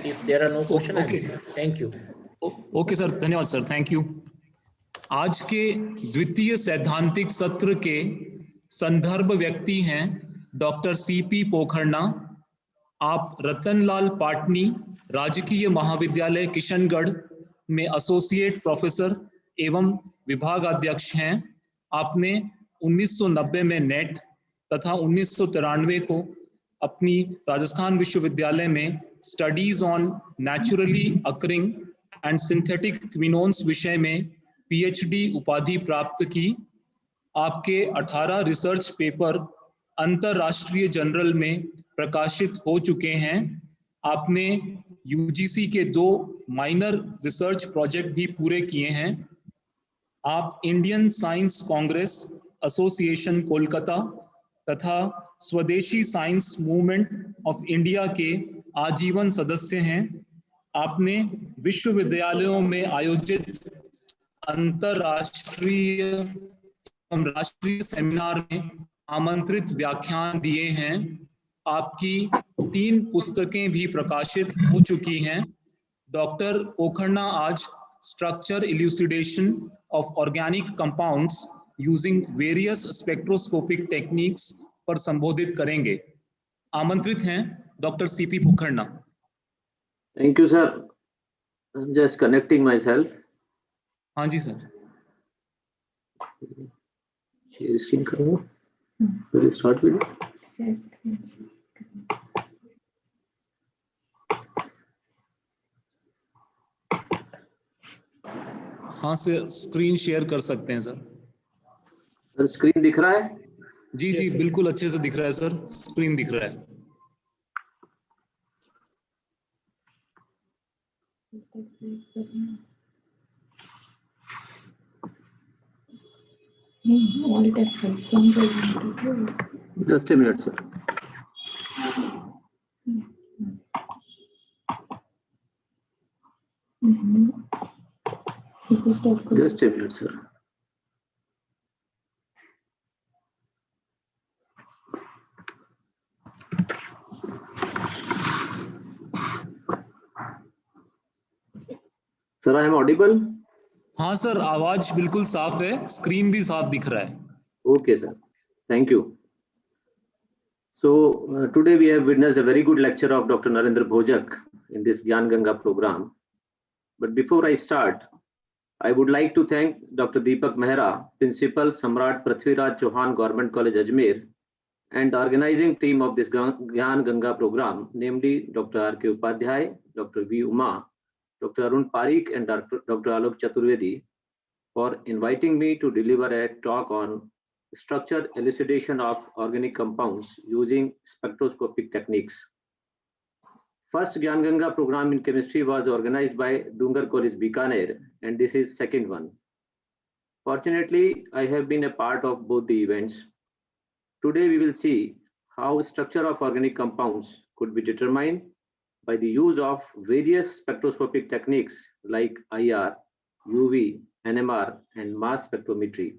If there are no questions, okay. Thank you. Okay sir, धन्यवाद सर, थैंक यू। आज के द्वितीय सैद्धांतिक सत्र के संदर्भ व्यक्ति हैं डॉक्टर सीपी पोखरना। आप रतनलाल पाटनी राजकीय महाविद्यालय किशनगढ़ में एसोसिएट प्रोफेसर एवं विभागाध्यक्ष हैं। आपने 1990 में नेट तथा 1993 को अपनी राजस्थान विश्वविद्यालय में studies on naturally occurring and synthetic quinones विषय में पीएचडी उपाधि प्राप्त की। आपके 18 रिसर्च पेपर अंतरराष्ट्रीय जर्नल में प्रकाशित हो चुके हैं। आपने यूजीसी के 2 माइनर रिसर्च प्रोजेक्ट भी पूरे किए हैं। आप Indian science Congress association Kolkata तथा स्वदेशी साइंस मूवमेंट ऑफ इंडिया के आजीवन सदस्य हैं। आपने विश्वविद्यालयों में आयोजित अंतरराष्ट्रीय एवं राष्ट्रीय सेमिनार में आमंत्रित व्याख्यान दिए हैं। आपकी 3 पुस्तकें भी प्रकाशित हो चुकी हैं। डॉक्टर पोखरना आज structure elucidation of organic compounds using various spectroscopic techniques पर संबोधित करेंगे। आमंत्रित हैं doctor C P Pokharna. Thank you, sir. I'm just connecting myself. हाँ जी सर। Share screen करूँगा। Will you start video? Share screen. हाँ सर, स्क्रीन शेयर कर सकते हैं सर। सर स्क्रीन दिख रहा है? जी जी बिल्कुल अच्छे से दिख रहा है सर, स्क्रीन दिख रहा है। Just a minute, sir. Just a minute, sir. Sir, I am audible? हाँ सर, आवाज बिल्कुल साफ है, स्क्रीन भी साफ दिख रहा है। Okay, sir. Thank you. So today we have witnessed a very good lecture of Dr. Narendra Bhojak in this Gyan Ganga program. But before I start, I would like to thank Dr. Deepak Mehra, Principal, Samrat Prithviraj Chauhan Government College Ajmer, and the organizing team of this Gyan Ganga program, namely Dr. R.K. Upadhyay, Dr. V. Uma, Dr. Arun Parikh, and Dr. Alok Chaturvedi, for inviting me to deliver a talk on structured elucidation of organic compounds using spectroscopic techniques. First Gyan Ganga program in chemistry was organized by Dungar College, Bikaner, and this is second one. Fortunately, I have been a part of both the events. Today we will see how structure of organic compounds could be determined by the use of various spectroscopic techniques like IR, UV, NMR, and mass spectrometry.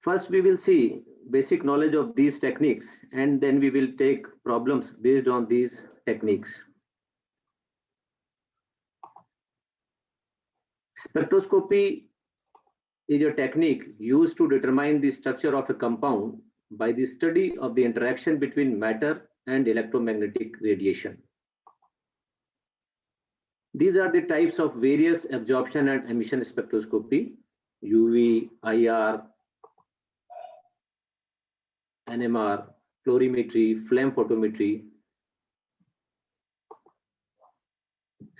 First, we will see basic knowledge of these techniques, and then we will take problems based on these techniques. Spectroscopy is a technique used to determine the structure of a compound by the study of the interaction between matter and electromagnetic radiation. These are the types of various absorption and emission spectroscopy: UV, IR, NMR, fluorimetry, flame photometry.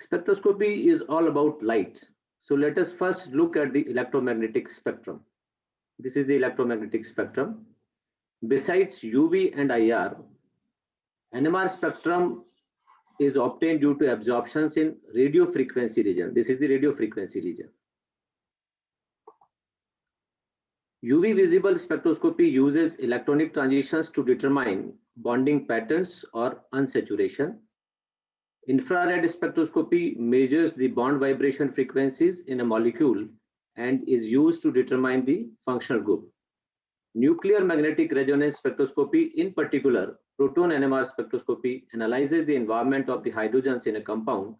Spectroscopy is all about light. So let us first look at the electromagnetic spectrum. This is the electromagnetic spectrum. Besides UV and IR, NMR spectrum is obtained due to absorptions in radio frequency region. This is the radio frequency region. UV visible spectroscopy uses electronic transitions to determine bonding patterns or unsaturation. Infrared spectroscopy measures the bond vibration frequencies in a molecule and is used to determine the functional group. Nuclear magnetic resonance spectroscopy, in particular, proton NMR spectroscopy, analyzes the environment of the hydrogens in a compound.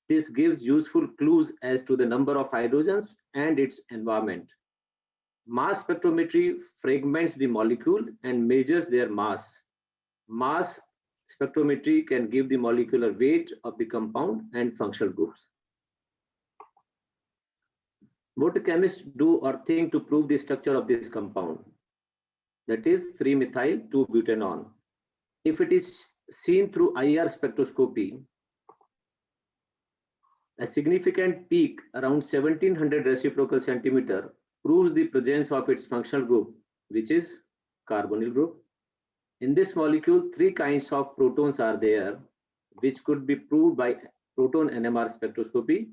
This gives useful clues as to the number of hydrogens and its environment. Mass spectrometry fragments the molecule and measures their mass. Mass spectrometry can give the molecular weight of the compound and functional groups. What do chemists do or think to prove the structure of this compound? That is 3-methyl-2-butanone. If it is seen through IR spectroscopy, a significant peak around 1700 reciprocal centimeter proves the presence of its functional group, which is carbonyl group. In this molecule, 3 kinds of protons are there, which could be proved by proton NMR spectroscopy,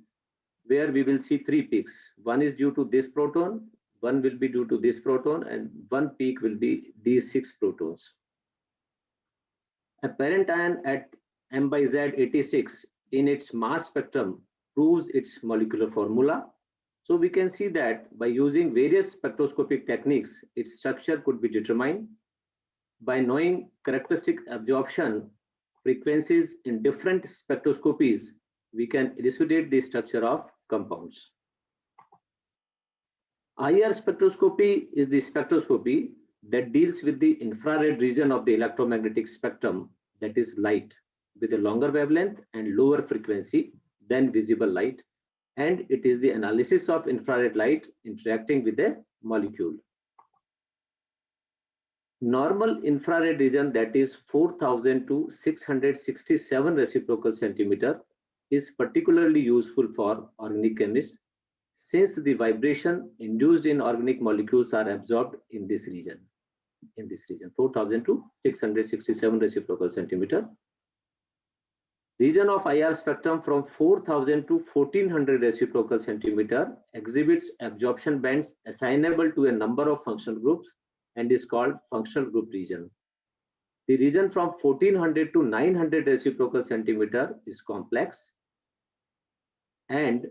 where we will see 3 peaks. One is due to this proton, one will be due to this proton, and one peak will be these 6 protons. A parent ion at M/Z86 in its mass spectrum proves its molecular formula. So we can see that by using various spectroscopic techniques, its structure could be determined. By knowing characteristic absorption frequencies in different spectroscopies, we can elucidate the structure of compounds. IR spectroscopy is the spectroscopy that deals with the infrared region of the electromagnetic spectrum, that is light, with a longer wavelength and lower frequency than visible light, and it is the analysis of infrared light interacting with a molecule. Normal infrared region, that is 4000 to 667 reciprocal centimeter, is particularly useful for organic chemists since the vibration induced in organic molecules are absorbed in this region. 4000 to 667 reciprocal centimeter. Region of IR spectrum from 4000 to 1400 reciprocal centimeter exhibits absorption bands assignable to a number of functional groups and is called functional group region. The region from 1400 to 900 reciprocal centimeter is complex, and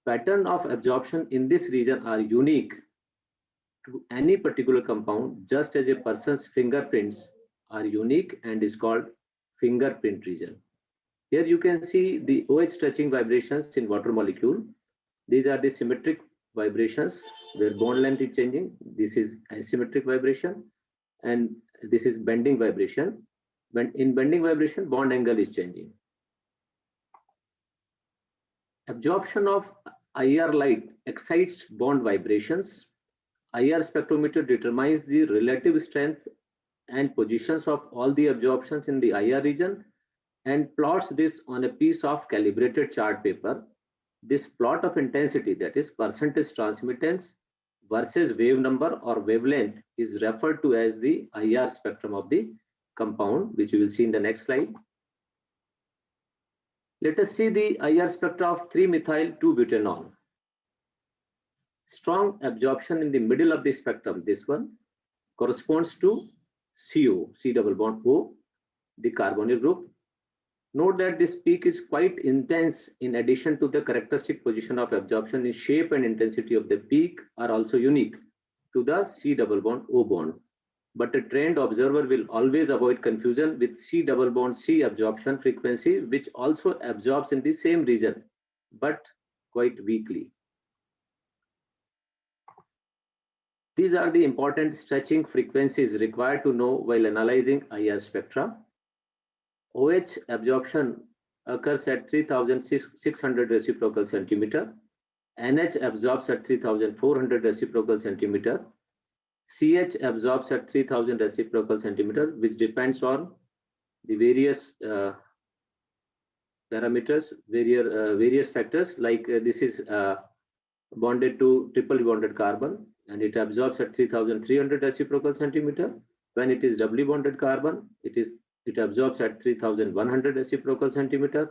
pattern of absorption in this region are unique to any particular compound, just as a person's fingerprints are unique and is called fingerprint region. Here you can see the OH touching vibrations in water molecule. These are the symmetric vibrations where bond length is changing. This is asymmetric vibration, and this is bending vibration. When in bending vibration, bond angle is changing. Absorption of IR light excites bond vibrations. IR spectrometer determines the relative strength and positions of all the absorptions in the IR region and plots this on a piece of calibrated chart paper. This plot of intensity, that is percentage transmittance versus wave number or wavelength, is referred to as the IR spectrum of the compound, which you will see in the next slide. Let us see the IR spectra of 3-methyl-2-butanol. Strong absorption in the middle of the spectrum, this one, corresponds to CO, C double bond O, the carbonyl group. Note that this peak is quite intense. In addition to the characteristic position of absorption, in shape and intensity of the peak are also unique to the C double bond O bond. But a trained observer will always avoid confusion with C double bond C absorption frequency, which also absorbs in the same region, but quite weakly. These are the important stretching frequencies required to know while analyzing IR spectra. OH absorption occurs at 3600 reciprocal centimeter. NH absorbs at 3400 reciprocal centimeter. CH absorbs at 3000 reciprocal centimeter, which depends on the various parameters, various factors, like this is bonded to triple bonded carbon, and it absorbs at 3300 reciprocal centimeter. When it is doubly bonded carbon, it absorbs at 3100 reciprocal centimeter,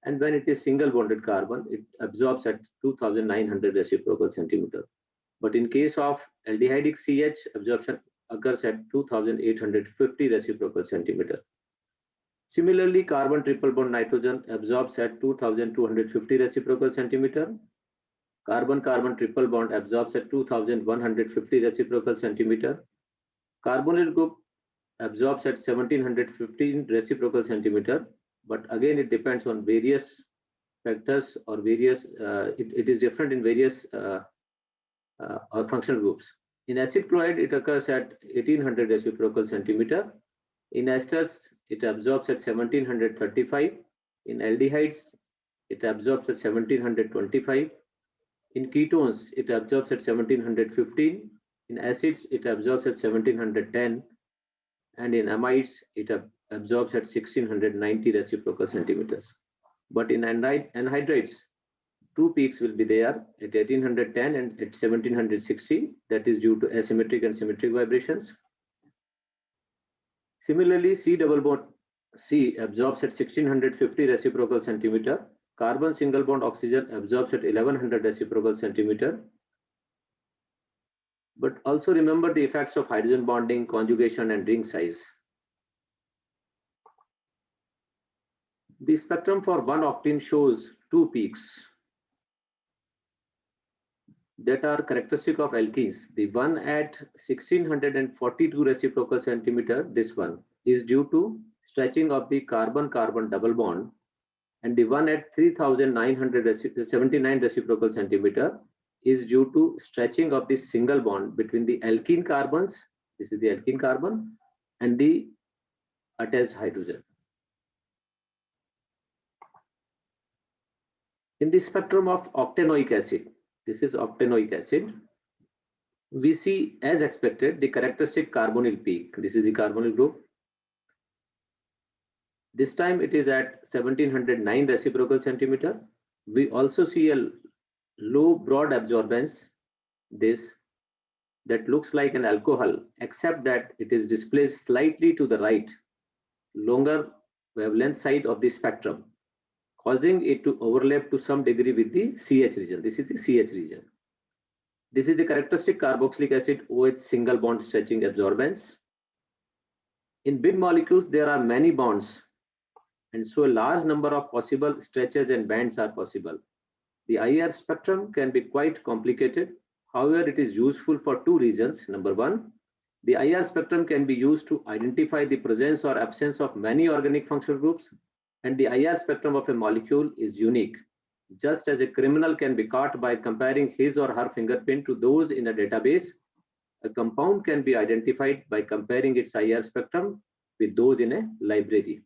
and when it is single bonded carbon, it absorbs at 2900 reciprocal centimeter. But in case of aldehydic CH, absorption occurs at 2850 reciprocal centimeter. Similarly, carbon triple bond nitrogen absorbs at 2250 reciprocal centimeter. Carbon-carbon triple bond absorbs at 2150 reciprocal centimeter. Carbonyl group absorbs at 1715 reciprocal centimeter, but again it depends on various factors or various, it is different in various functional groups. In acid chloride, it occurs at 1800 reciprocal centimeter. In esters, it absorbs at 1735. In aldehydes, it absorbs at 1725. In ketones, it absorbs at 1715. In acids, it absorbs at 1710. And in amides, it absorbs at 1690 reciprocal centimeters. But in anhydrides, two peaks will be there at 1810 and at 1760. That is due to asymmetric and symmetric vibrations. Similarly, C double bond C absorbs at 1650 reciprocal centimeter. Carbon single bond oxygen absorbs at 1100 reciprocal centimeter. But also remember the effects of hydrogen bonding, conjugation, and ring size. The spectrum for 1-octane shows two peaks. that are characteristic of alkenes. The one at 1642 reciprocal centimeter, this one, is due to stretching of the carbon-carbon double bond, and the one at 3979 reciprocal centimeter is due to stretching of the single bond between the alkene carbons, this is the alkene carbon, and the attached hydrogen. In the spectrum of octanoic acid, this is octanoic acid, we see, as expected, the characteristic carbonyl peak. This is the carbonyl group. This time it is at 1709 reciprocal centimeter. We also see a low broad absorbance, this, that looks like an alcohol, except that it is displaced slightly to the right, longer wavelength side of the spectrum, causing it to overlap to some degree with the CH region. This is the CH region. This is the characteristic carboxylic acid OH single bond stretching absorbance. In big molecules, there are many bonds, and so a large number of possible stretches and bands are possible. The IR spectrum can be quite complicated. However, it is useful for two reasons. Number one, the IR spectrum can be used to identify the presence or absence of many organic functional groups, and the IR spectrum of a molecule is unique. Just as a criminal can be caught by comparing his or her fingerprint to those in a database, a compound can be identified by comparing its IR spectrum with those in a library.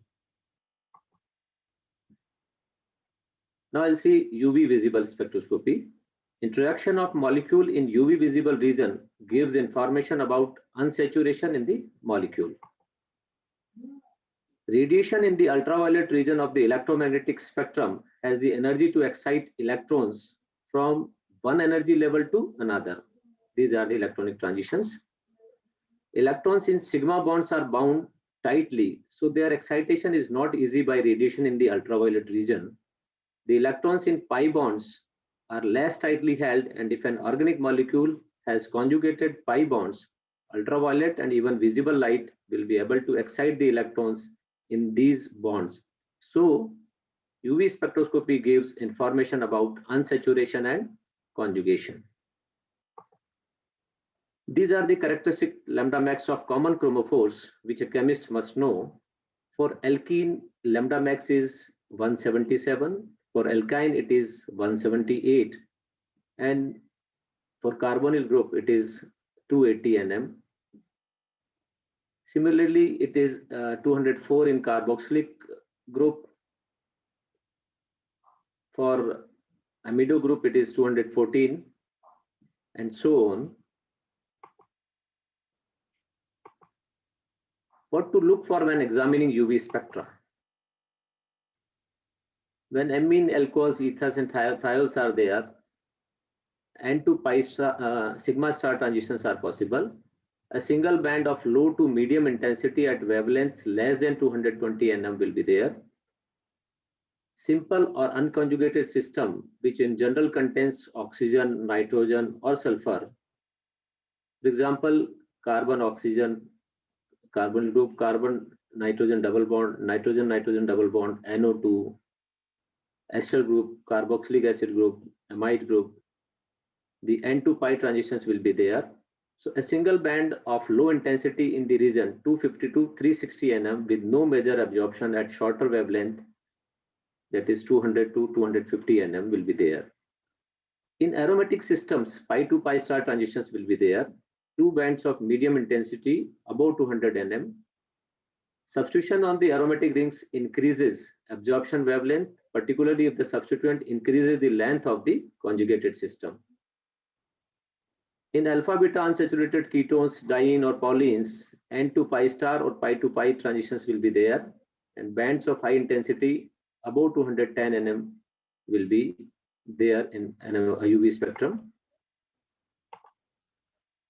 Now I'll see UV visible spectroscopy. Introduction of molecule in UV visible region gives information about unsaturation in the molecule. Radiation in the ultraviolet region of the electromagnetic spectrum has the energy to excite electrons from one energy level to another. These are the electronic transitions. Electrons in sigma bonds are bound tightly, so their excitation is not easy by radiation in the ultraviolet region. The electrons in pi bonds are less tightly held, and if an organic molecule has conjugated pi bonds, ultraviolet and even visible light will be able to excite the electrons in these bonds. So UV spectroscopy gives information about unsaturation and conjugation. These are the characteristic lambda max of common chromophores, which a chemist must know. For alkene, lambda max is 177. For alkyne, it is 178. And for carbonyl group, it is 280 nm. Similarly, it is 204 in carboxylic group. For amido group, it is 214, and so on. What to look for when examining UV spectra? When amine, alcohols, ethers, and thiols are there, N to pi sigma star transitions are possible. A single band of low to medium intensity at wavelengths less than 220 nm will be there. Simple or unconjugated system, which in general contains oxygen, nitrogen, or sulfur. For example, carbon, oxygen, carbon group, carbon, nitrogen double bond, nitrogen, nitrogen double bond, NO2, ester group, carboxylic acid group, amide group. The N to pi transitions will be there. So a single band of low intensity in the region 250 to 360 nm with no major absorption at shorter wavelength, that is 200 to 250 nm will be there. In aromatic systems, pi to pi star transitions will be there. Two bands of medium intensity above 200 nm. Substitution on the aromatic rings increases absorption wavelength, particularly if the substituent increases the length of the conjugated system. In alpha beta unsaturated ketones, diene or polyenes, N to pi star or pi to pi transitions will be there, and bands of high intensity above 210 nm will be there in a UV spectrum.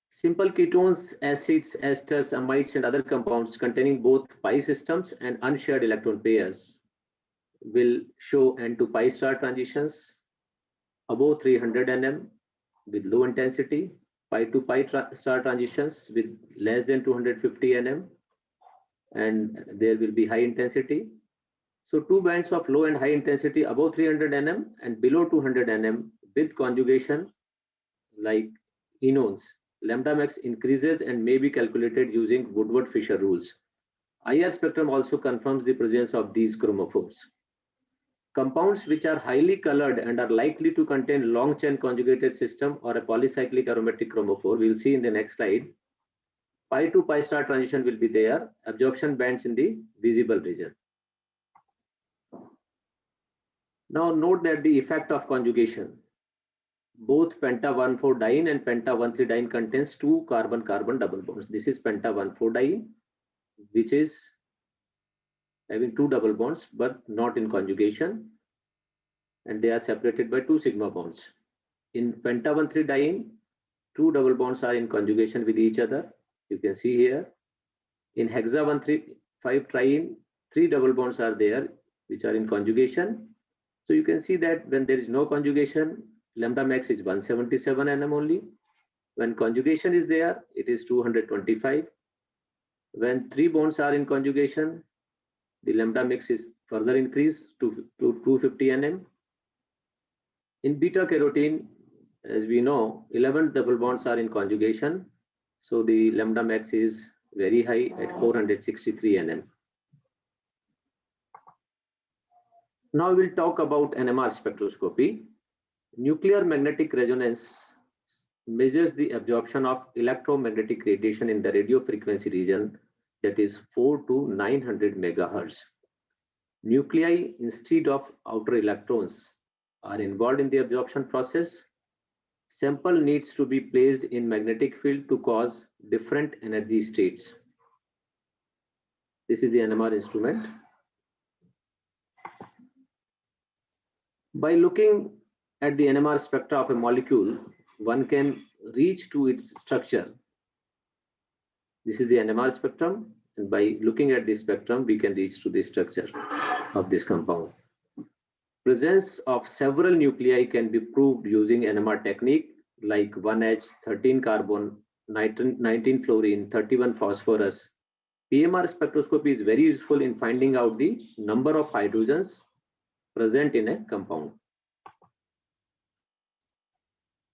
Simple ketones, acids, esters, amides, and other compounds containing both pi systems and unshared electron pairs will show N to pi star transitions above 300 nm with low intensity, pi to pi star transitions with less than 250 nm, and there will be high intensity. So two bands of low and high intensity above 300 nm and below 200 nm with conjugation like enones, lambda max increases and may be calculated using Woodward-Fisher rules. IR spectrum also confirms the presence of these chromophores. Compounds which are highly colored and are likely to contain long chain conjugated system or a polycyclic aromatic chromophore, we'll see in the next slide. Pi to pi star transition will be there, absorption bands in the visible region. Now note that the effect of conjugation. Both penta-1,4-diene and penta-1,3-diene contains 2 carbon-carbon double bonds. This is penta-1,4-diene, which is having 2 double bonds but not in conjugation, and they are separated by 2 sigma bonds. In penta-1,3-diene, 2 double bonds are in conjugation with each other. You can see here. In hexa-1,3,5-triene, 3 double bonds are there which are in conjugation. So you can see that when there is no conjugation, lambda max is 177 nm only. When conjugation is there, it is 225. When 3 bonds are in conjugation, the lambda max is further increased to 250 nm. In beta carotene, as we know, 11 double bonds are in conjugation. So the lambda max is very high at 463 nm. Now we'll talk about NMR spectroscopy. Nuclear magnetic resonance measures the absorption of electromagnetic radiation in the radio frequency region, that is 4 to 900 megahertz. Nuclei instead of outer electrons are involved in the absorption process. Sample needs to be placed in magnetic field to cause different energy states. This is the NMR instrument. By looking at the NMR spectra of a molecule, one can reach to its structure. This is the NMR spectrum, and by looking at this spectrum, we can reach to the structure of this compound. Presence of several nuclei can be proved using NMR technique like 1H, 13 carbon, 19 fluorine, 31 phosphorus. PMR spectroscopy is very useful in finding out the number of hydrogens present in a compound.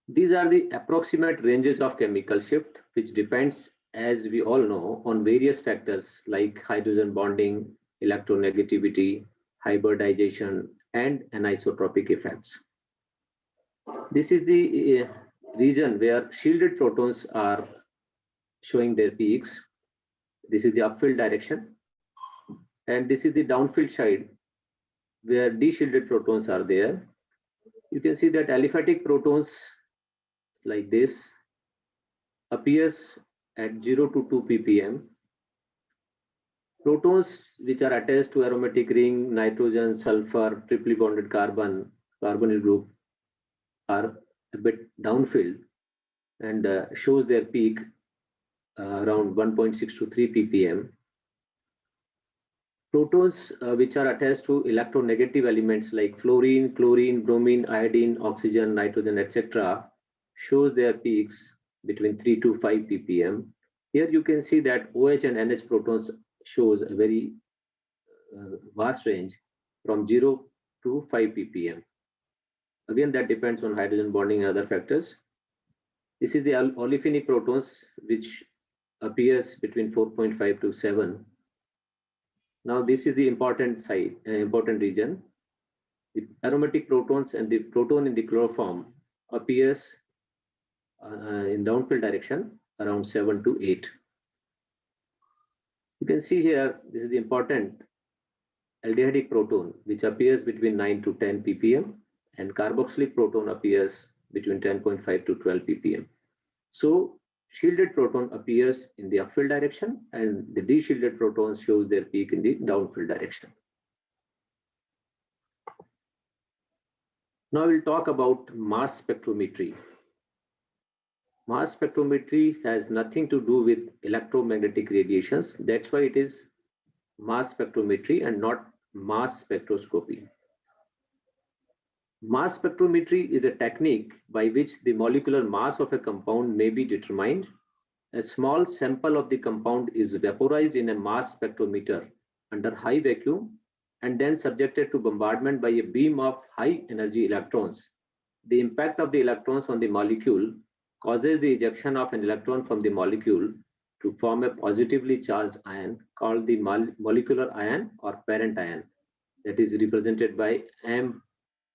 These are the approximate ranges of chemical shift, which depends, as we all know, on various factors like hydrogen bonding, electronegativity, hybridization, and anisotropic effects. This is the region where shielded protons are showing their peaks. This is the upfield direction, and this is the downfield side where de-shielded protons are there. You can see that aliphatic protons like this appears at 0 to 2 ppm. Protons which are attached to aromatic ring, nitrogen, sulfur, triply bonded carbon, carbonyl group are a bit downfield and shows their peak around 1.6 to 3 ppm. Protons which are attached to electronegative elements like fluorine, chlorine, bromine, iodine, oxygen, nitrogen, etc. shows their peaks between 3 to 5 ppm. Here you can see that OH and NH protons shows a very vast range from 0 to 5 ppm. Again, that depends on hydrogen bonding and other factors. This is the olefinic protons, which appears between 4.5 to 7. Now this is the important region. The aromatic protons and the proton in the chloroform appears in downfield direction around 7 to 8. You can see here, this is the important aldehydic proton, which appears between 9 to 10 ppm, and carboxylic proton appears between 10.5 to 12 ppm. So shielded proton appears in the upfield direction, and the de-shielded proton shows their peak in the downfield direction. Now we'll talk about mass spectrometry. Mass spectrometry has nothing to do with electromagnetic radiations. That's why it is mass spectrometry and not mass spectroscopy. Mass spectrometry is a technique by which the molecular mass of a compound may be determined. A small sample of the compound is vaporized in a mass spectrometer under high vacuum and then subjected to bombardment by a beam of high energy electrons. The impact of the electrons on the molecule causes the ejection of an electron from the molecule to form a positively charged ion called the molecular ion or parent ion, that is represented by M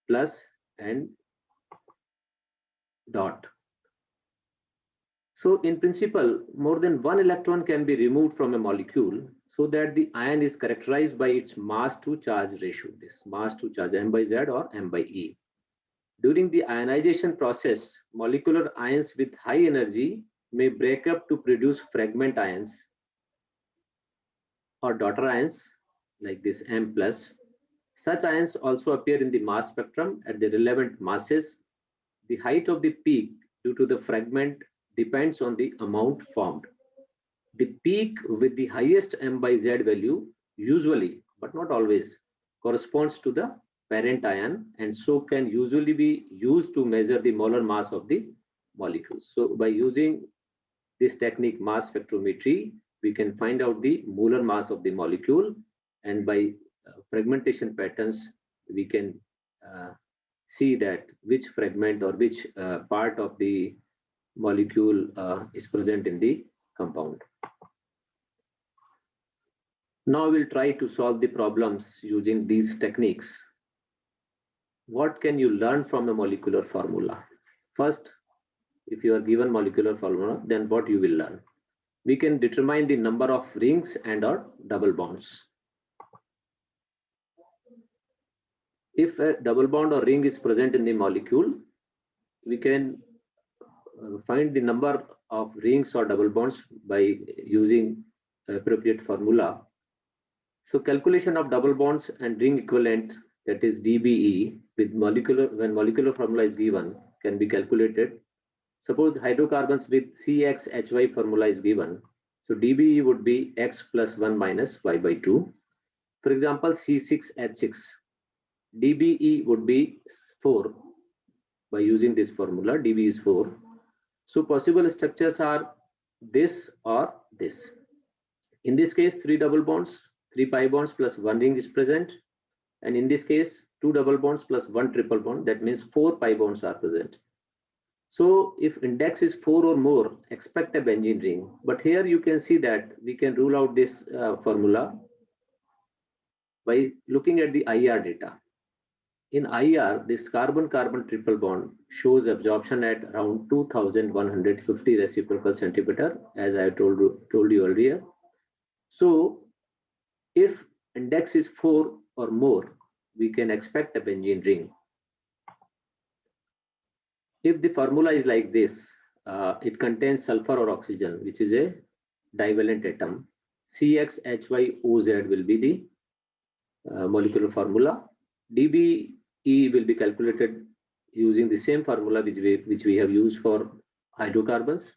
plus and dot. So in principle, more than one electron can be removed from a molecule so that the ion is characterized by its mass to charge ratio, this mass to charge M by Z or M by E. During the ionization process, molecular ions with high energy may break up to produce fragment ions or daughter ions like this M plus. Such ions also appear in the mass spectrum at the relevant masses. The height of the peak due to the fragment depends on the amount formed. The peak with the highest M by Z value usually, but not always, corresponds to the parent ion and so can usually be used to measure the molar mass of the molecules. So by using this technique, mass spectrometry, we can find out the molar mass of the molecule, and by fragmentation patterns, we can see that which fragment or which part of the molecule is present in the compound. Now we'll try to solve the problems using these techniques. What can you learn from a molecular formula? First, if you are given molecular formula, then what you will learn? We can determine the number of rings and or double bonds. If a double bond or ring is present in the molecule, we can find the number of rings or double bonds by using appropriate formula. So calculation of double bonds and ring equivalent, that is DBE, with when molecular formula is given, can be calculated. Suppose hydrocarbons with CXHY formula is given. So DBE would be X plus 1 minus Y by 2. For example, C6H6, DBE would be 4 by using this formula. DB is 4. So possible structures are this or this. In this case, 3 double bonds, 3 pi bonds plus 1 ring is present. And in this case, 2 double bonds plus 1 triple bond, that means 4 pi bonds are present. So if index is 4 or more, expect a benzene ring. But here you can see that we can rule out this formula by looking at the IR data. In IR, this carbon-carbon triple bond shows absorption at around 2150 reciprocal centimeter, as I told you earlier. So if index is 4 or more, we can expect a benzene ring. If the formula is like this, it contains sulfur or oxygen, which is a divalent atom. CXHYOZ will be the molecular formula. DBE will be calculated using the same formula which we have used for hydrocarbons.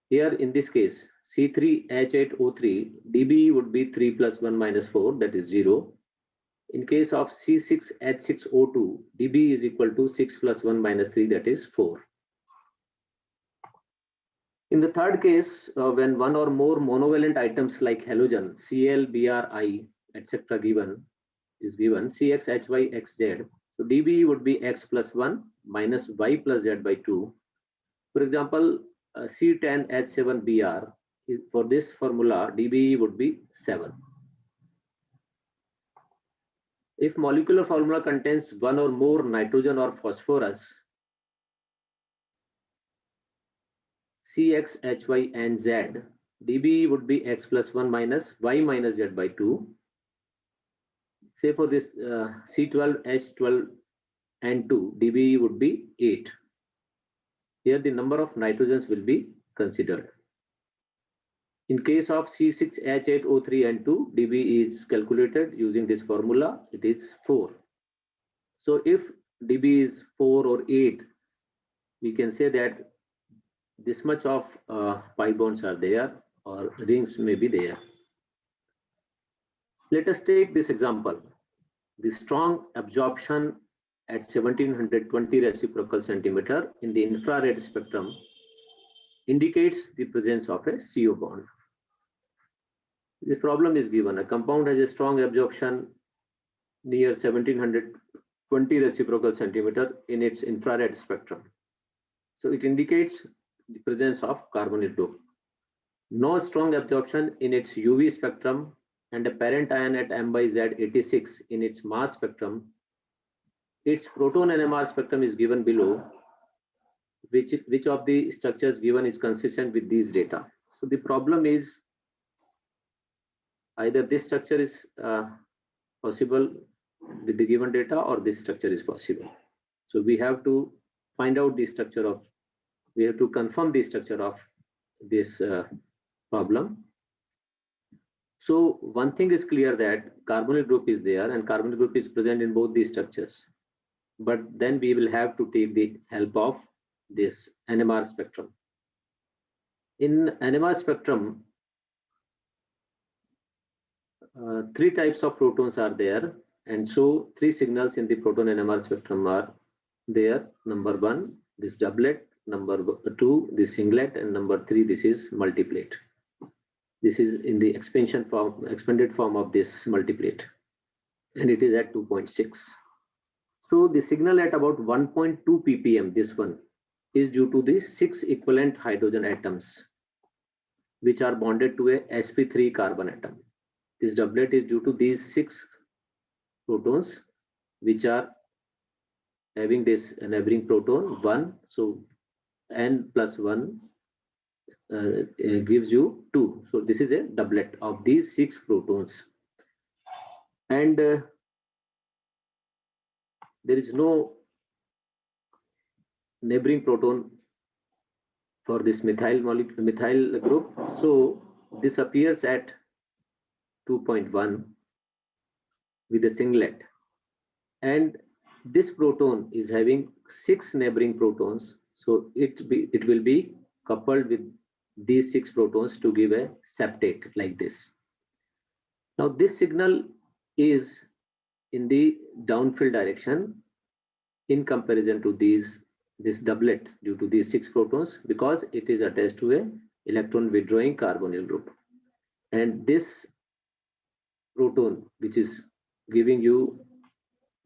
Here in this case, C3H8O3, DBE would be 3 plus 1 minus 4, that is 0. In case of C6H6O2, DB is equal to 6 plus 1 minus 3, that is 4. In the third case, when one or more monovalent items like halogen, Cl, Bri, etc. is given, CXHYXZ, so DB would be X plus 1 minus Y plus Z by 2. For example, C10H7Br, for this formula, DB would be 7. If molecular formula contains one or more nitrogen or phosphorus, CXHY and Z, DB would be X plus 1 minus Y minus Z by 2. Say for this C12H12 and 2, DB would be 8. Here the number of nitrogens will be considered. In case of C6H8O3 and 2, DB is calculated using this formula, it is 4. So if DB is 4 or 8, we can say that this much of pi bonds are there or rings may be there. Let us take this example. The strong absorption at 1720 reciprocal centimeter in the infrared spectrum indicates the presence of a CO bond. This problem is given. A compound has a strong absorption near 1720 reciprocal centimeter in its infrared spectrum. So it indicates the presence of carbonyl group. No strong absorption in its UV spectrum and a parent ion at M by Z 86 in its mass spectrum. Its proton NMR spectrum is given below. Which of the structures given is consistent with these data? So the problem is either this structure is possible with the given data or this structure is possible. So we have to find out the structure of, we have to confirm the structure of this problem. So one thing is clear that carbonyl group is there and carbonyl group is present in both these structures. But then we will have to take the help of this NMR spectrum. In NMR spectrum, three types of protons are there, and so three signals in the proton NMR spectrum are there. Number one, this doublet. Number two, this singlet, and number three, this is multiplate. This is in the expanded form of this multiplate, and it is at 2.6. So the signal at about 1.2 ppm, this one, is due to the 6 equivalent hydrogen atoms, which are bonded to a sp3 carbon atom. This doublet is due to these 6 protons, which are having this neighboring proton 1. So n plus 1 gives you 2. So this is a doublet of these 6 protons. And there is no neighboring proton for this methyl group. So this appears at 2.1 with a singlet. And this proton is having 6 neighboring protons. So it will be coupled with these 6 protons to give a septate like this. Now this signal is in the downfield direction in comparison to this doublet due to these 6 protons, because it is attached to a electron withdrawing carbonyl group. And this proton, which is giving you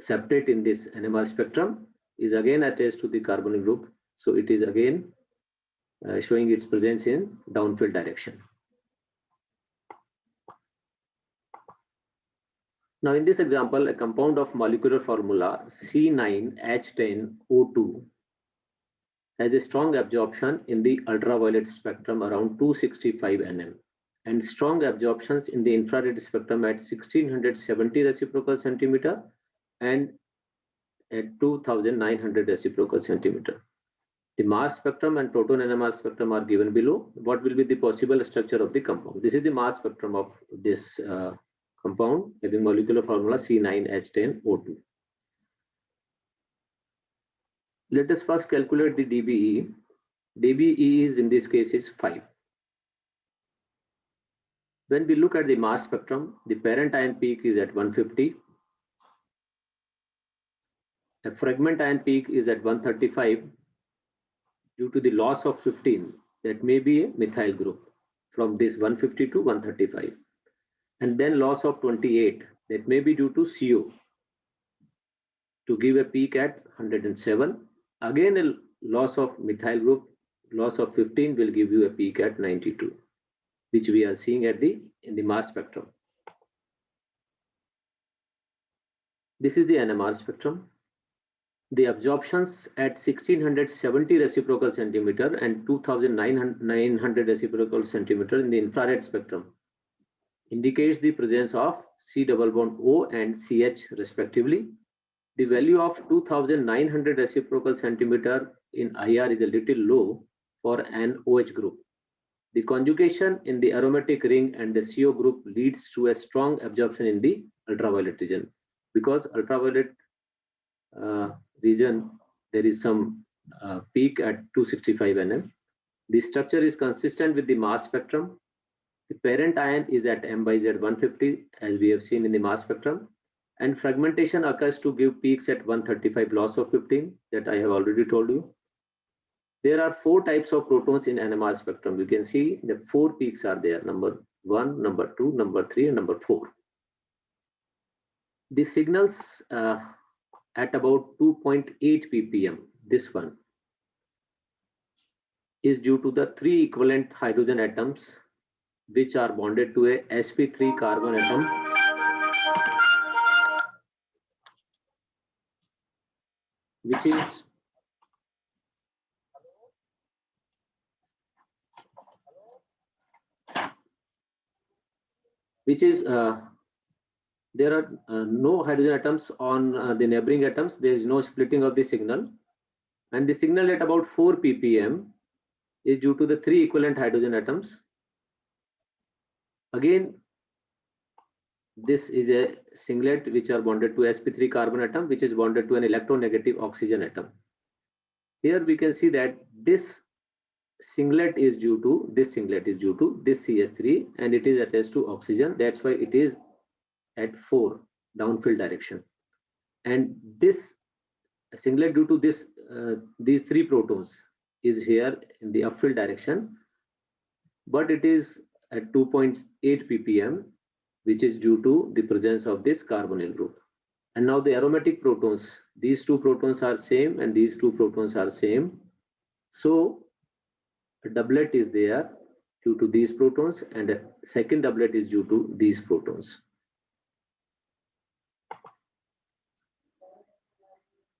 septate in this NMR spectrum, is again attached to the carbonyl group. So it is again showing its presence in downfield direction. Now in this example, a compound of molecular formula C9H10O2 has a strong absorption in the ultraviolet spectrum around 265 nm and strong absorptions in the infrared spectrum at 1670 reciprocal centimeter and at 2900 reciprocal centimeter. The mass spectrum and proton NMR spectrum are given below. What will be the possible structure of the compound? This is the mass spectrum of this compound having molecular formula C9H10O2. Let us first calculate the dBe. dBe is in this case is 5. When we look at the mass spectrum, the parent ion peak is at 150. A fragment ion peak is at 135 due to the loss of 15. That may be a methyl group from this 150 to 135. And then loss of 28. That may be due to CO to give a peak at 107. Again, a loss of methyl group, loss of 15 will give you a peak at 92, which we are seeing at in the mass spectrum. This is the NMR spectrum. The absorptions at 1670 reciprocal centimeter and 2900 reciprocal centimeter in the infrared spectrum indicates the presence of C double bond O and CH respectively. The value of 2900 reciprocal centimeter in IR is a little low for an OH group. The conjugation in the aromatic ring and the CO group leads to a strong absorption in the ultraviolet region. Because ultraviolet region, there is some peak at 265 nm. The structure is consistent with the mass spectrum. The parent ion is at M by Z 150, as we have seen in the mass spectrum. And fragmentation occurs to give peaks at 135, loss of 15, that I have already told you. There are 4 types of protons in NMR spectrum. You can see the 4 peaks are there, number 1, number 2, number 3, and number 4. The signals at about 2.8 ppm, this one, is due to the 3 equivalent hydrogen atoms which are bonded to a sp3 carbon atom which is there are no hydrogen atoms on the neighboring atoms. There is no splitting of the signal, and the signal at about 4 ppm is due to the 3 equivalent hydrogen atoms. Again, this is a singlet which are bonded to sp3 carbon atom, which is bonded to an electronegative oxygen atom. Here we can see that this singlet is due to this CS3, and it is attached to oxygen. That's why it is at 4 downfield direction. And this singlet due to this these 3 protons is here in the upfield direction, but it is at 2.8 ppm, which is due to the presence of this carbonyl group. And now the aromatic protons, these 2 protons are same and these 2 protons are same. So a doublet is there due to these protons, and a second doublet is due to these protons.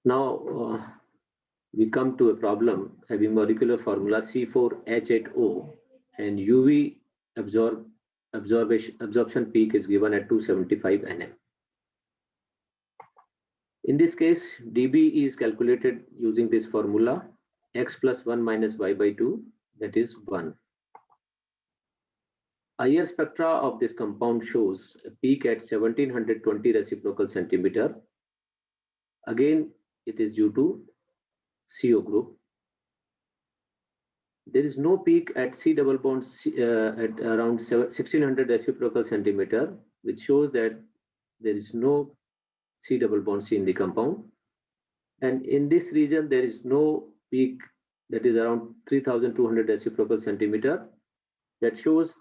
Now we come to a problem having molecular formula C4H8O, and UV absorption peak is given at 275 nm. In this case, dB is calculated using this formula, x plus 1 minus y by 2, that is 1. IR spectra of this compound shows a peak at 1720 reciprocal centimeter. Again, it is due to CO group. There is no peak at C double bond at around 1600 reciprocal centimeter, which shows that there is no C double bond C in the compound. And in this region, there is no peak that is around 3200 reciprocal centimeter, that shows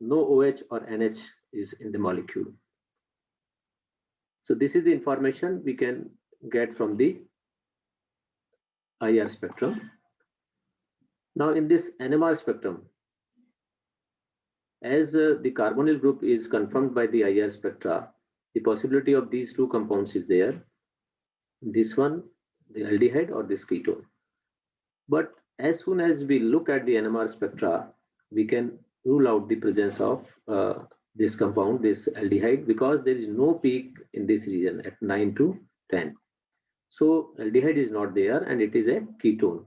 no OH or NH is in the molecule. So this is the information we can get from the IR spectrum. Now in this NMR spectrum, as the carbonyl group is confirmed by the IR spectra, the possibility of these 2 compounds is there. This one, the aldehyde, or this ketone. But as soon as we look at the NMR spectra, we can rule out the presence of this compound, this aldehyde, because there is no peak in this region at 9 to 10. So aldehyde is not there, and it is a ketone,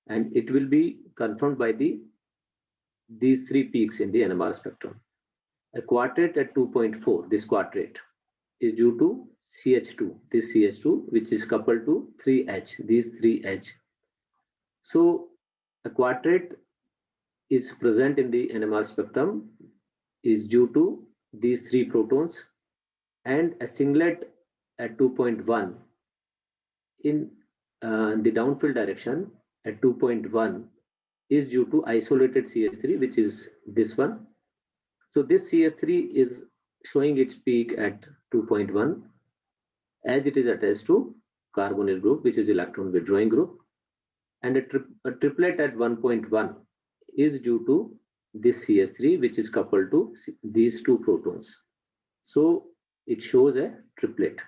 and it will be confirmed by these 3 peaks in the NMR spectrum. A quartet at 2.4, this quartet is due to CH2, this CH2, which is coupled to 3H, these 3H. So a quartet is present in the NMR spectrum is due to these 3 protons, and a singlet at 2.1 in the downfield direction at 2.1 is due to isolated CH3, which is this one. So this CH3 is showing its peak at 2.1 as it is attached to carbonyl group, which is electron withdrawing group, and a triplet at 1.1 is due to this CH3, which is coupled to these 2 protons. So it shows a triplet.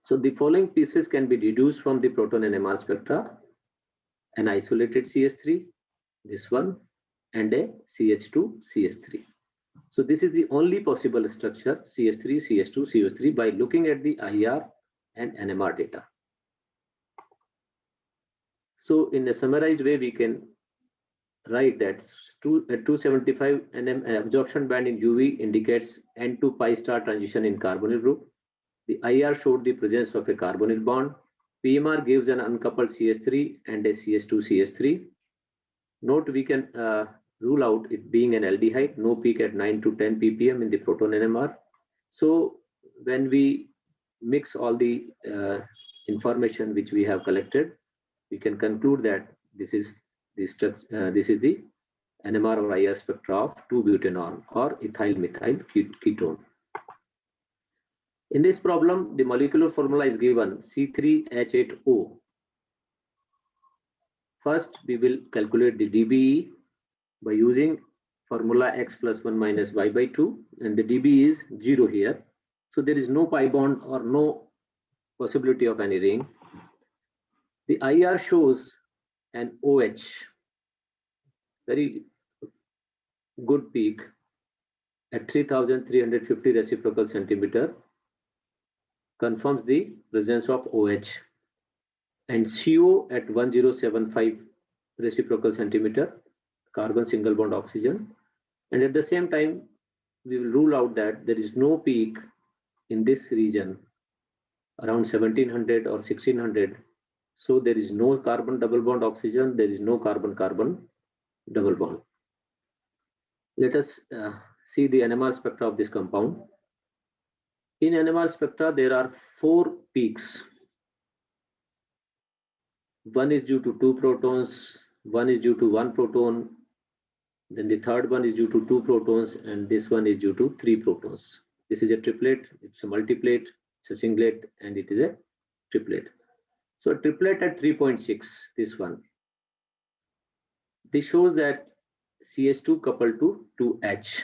So the following pieces can be deduced from the proton NMR spectra: an isolated CH3, this one, and a CH2 CH3. So this is the only possible structure, CH3 CH2 CH3, by looking at the IR and NMR data. So in a summarized way, we can write that 275 nm absorption band in UV indicates N to pi star transition in carbonyl group. The IR showed the presence of a carbonyl bond. PMR gives an uncoupled CH3 and a CH2 CH3. Note, we can rule out it being an aldehyde, no peak at 9 to 10 ppm in the proton NMR. So when we mix all the information which we have collected, we can conclude that this is the NMR or IR spectra of 2-butanol or ethyl methyl ketone. In this problem, the molecular formula is given C3H8O. First, we will calculate the dBe by using formula x plus 1 minus y by 2, and the dB is 0 here. So there is no pi bond or no possibility of any ring. The IR shows an OH, very good peak at 3350 reciprocal centimeter, confirms the presence of OH, and CO at 1075 reciprocal centimeter, carbon single bond oxygen. And at the same time, we will rule out that there is no peak in this region around 1700 or 1600. So there is no carbon double bond oxygen, there is no carbon-carbon double bond. Let us see the NMR spectra of this compound. In NMR spectra, there are 4 peaks. One is due to 2 protons, one is due to 1 proton, then the third one is due to 2 protons, and this one is due to 3 protons. This is a triplet, it's a multiplet, it's a singlet, and it is a triplet. So a triplet at 3.6, this one. This shows that CS2 coupled to 2H,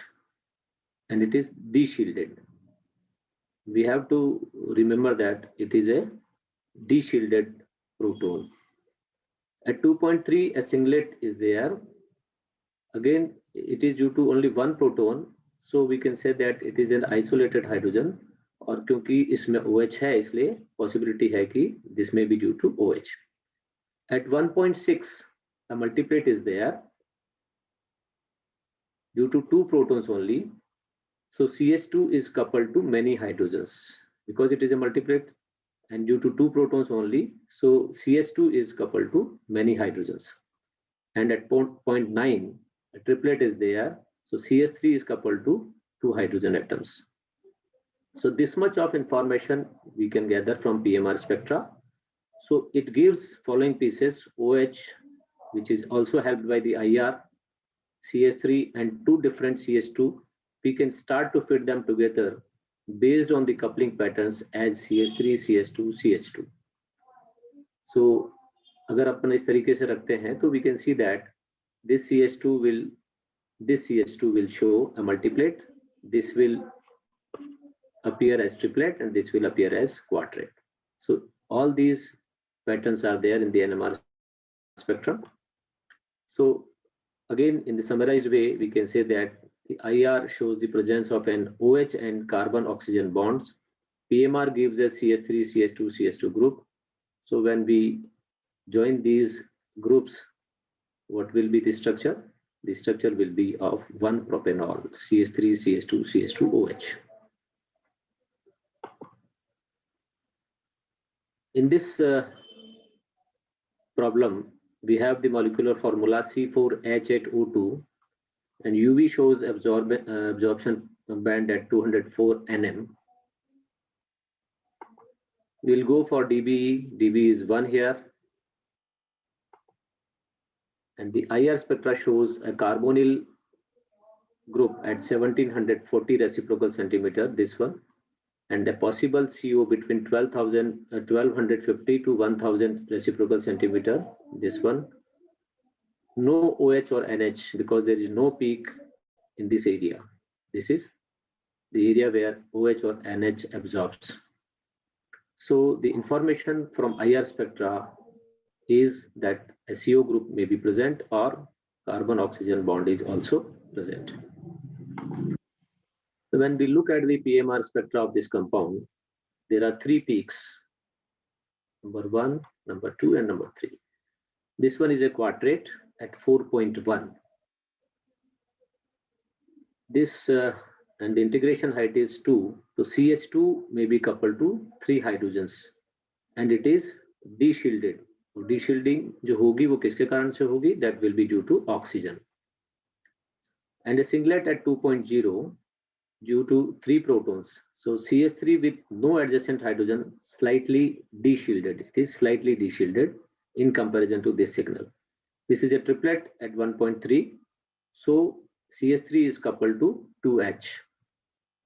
and it is de-shielded. We have to remember that it is a de-shielded proton. At 2.3, a singlet is there. Again, it is due to only 1 proton, so we can say that it is an isolated hydrogen. और क्योंकि इसमें OH है, इसलिए possibility है कि this may be due to OH. At 1.6, a multiplet is there due to 2 protons only. So CS2 is coupled to many hydrogens because it is a multiplet, and due to 2 protons only, so CS2 is coupled to many hydrogens. And at 0.9, a triplet is there, so CS3 is coupled to 2 hydrogen atoms. So this much of information we can gather from PMR spectra. So it gives following pieces: OH, which is also helped by the IR, CS3, and 2 different CS2. We can start to fit them together based on the coupling patterns as CS3, CS2, CH2. So अगर अपन इस तरीके से रखते हैं तो we can see that this CH2 will show a multiplet, this will appear as triplet, and this will appear as quadruplet. So all these patterns are there in the NMR spectrum. So again, in the summarized way, we can say that the IR shows the presence of an OH and carbon oxygen bonds. PMR gives us CS3, CS2, CS2 group. So when we join these groups, what will be the structure? The structure will be of 1 propanol, CS3, CS2, CS2, OH. In this problem, we have the molecular formula C4H8O2, and UV shows absorption band at 204 nm. We'll go for dBe. dB is 1 here. And the IR spectra shows a carbonyl group at 1740 reciprocal centimeter, this one, and a possible CO between 1250 to 1000 reciprocal centimeter, this one. No OH or NH because there is no peak in this area. This is the area where OH or NH absorbs. So the information from IR spectra is that a CO group may be present or carbon-oxygen bond is also present. So when we look at the PMR spectra of this compound, there are 3 peaks, number 1, number 2, and number 3. This one is a quadrate at 4.1. This and the integration height is 2. So CH2 may be coupled to 3 hydrogens, and it is de-shielded. De-shielding जो होगी वो किसके कारण से होगी? That will be due to oxygen. And a singlet at 2.0 due to 3 protons. So CH3 with no adjacent hydrogen, slightly de-shielded. It is slightly de-shielded in comparison to this signal. This is a triplet at 1.3. So CH3 is coupled to 2H.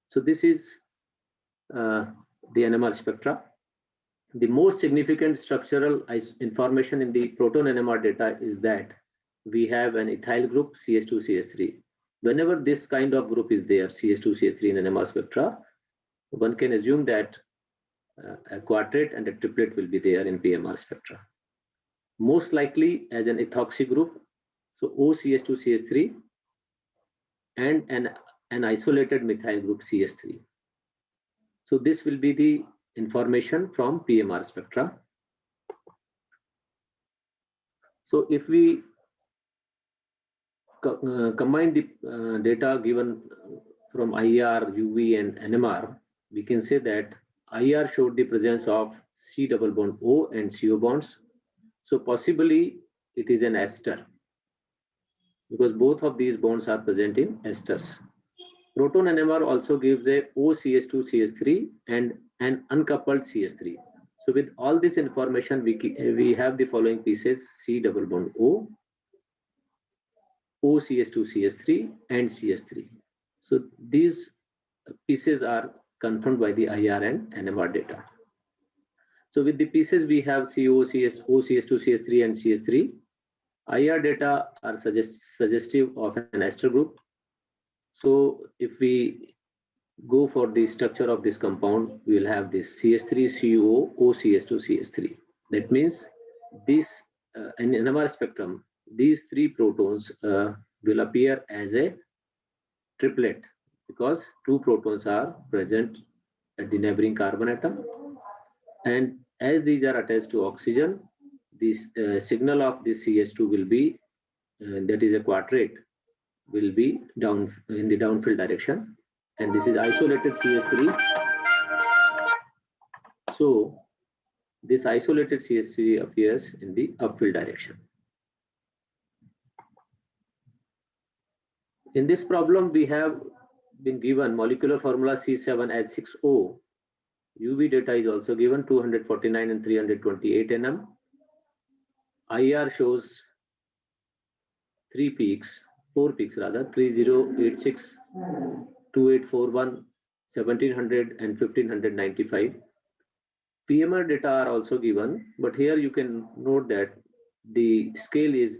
So this is the NMR spectra. The most significant structural information in the proton NMR data is that we have an ethyl group CH2CH3. Whenever this kind of group is there, CH2CH3 in NMR spectra, one can assume that a quartet and a triplet will be there in PMR spectra. Most likely as an ethoxy group, so OCH2CH3 and an isolated methyl group CH3. So this will be the information from PMR spectra. So if we combine the data given from IR, UV and NMR, we can say that IR showed the presence of C double bond O and CO bonds. So possibly it is an ester because both of these bonds are present in esters. Proton NMR also gives a OCH2CH3 and an uncoupled CH3. So with all this information, we have the following pieces: C double bond O, OCH2CH3 and CH3. So these pieces are confirmed by the IR and NMR data. So with the pieces we have CO, OCH2CH3 and CH3. IR data are suggestive of an ester group. So if we go for the structure of this compound, we will have this CH3CO OCH2CH3. That means this in NMR spectrum, these three protons will appear as a triplet because two protons are present at the neighboring carbon atom, and as these are attached to oxygen, this signal of this CH2 will be that is a quartet will be down in the downfield direction, and this is isolated CH3. So this isolated CH3 appears in the upfield direction. In this problem, we have been given molecular formula C7H6O. UV data is also given 249 and 328 nm. IR shows four peaks rather, 3086, 2841, 1700 and 1595. PMR data are also given, but here you can note that the scale is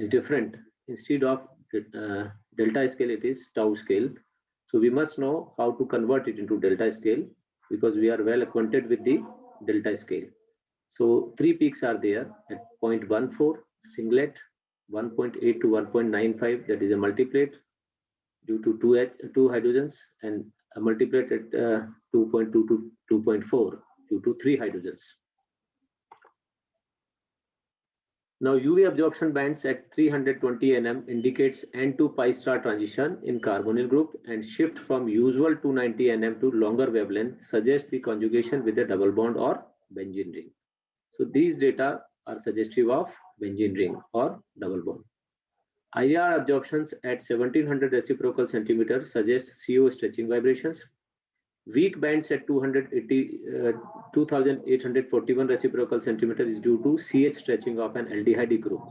different. Instead of delta scale, it is tau scale. So we must know how to convert it into delta scale because we are well acquainted with the delta scale. So three peaks are there at 0.14 singlet, 1.8 to 1.95, that is a multiplet due to two hydrogens, and a multiplet at 2.2 to 2.4 due to 3 hydrogens. Now UV absorption bands at 320 nm indicates N to pi star transition in carbonyl group, and shift from usual 290 nm to longer wavelength suggests the conjugation with a double bond or benzene ring. So these data are suggestive of benzene ring or double bond. IR absorptions at 1700 reciprocal centimeters suggest CO stretching vibrations. Weak bands at 2841 reciprocal centimeters is due to CH stretching of an aldehyde group.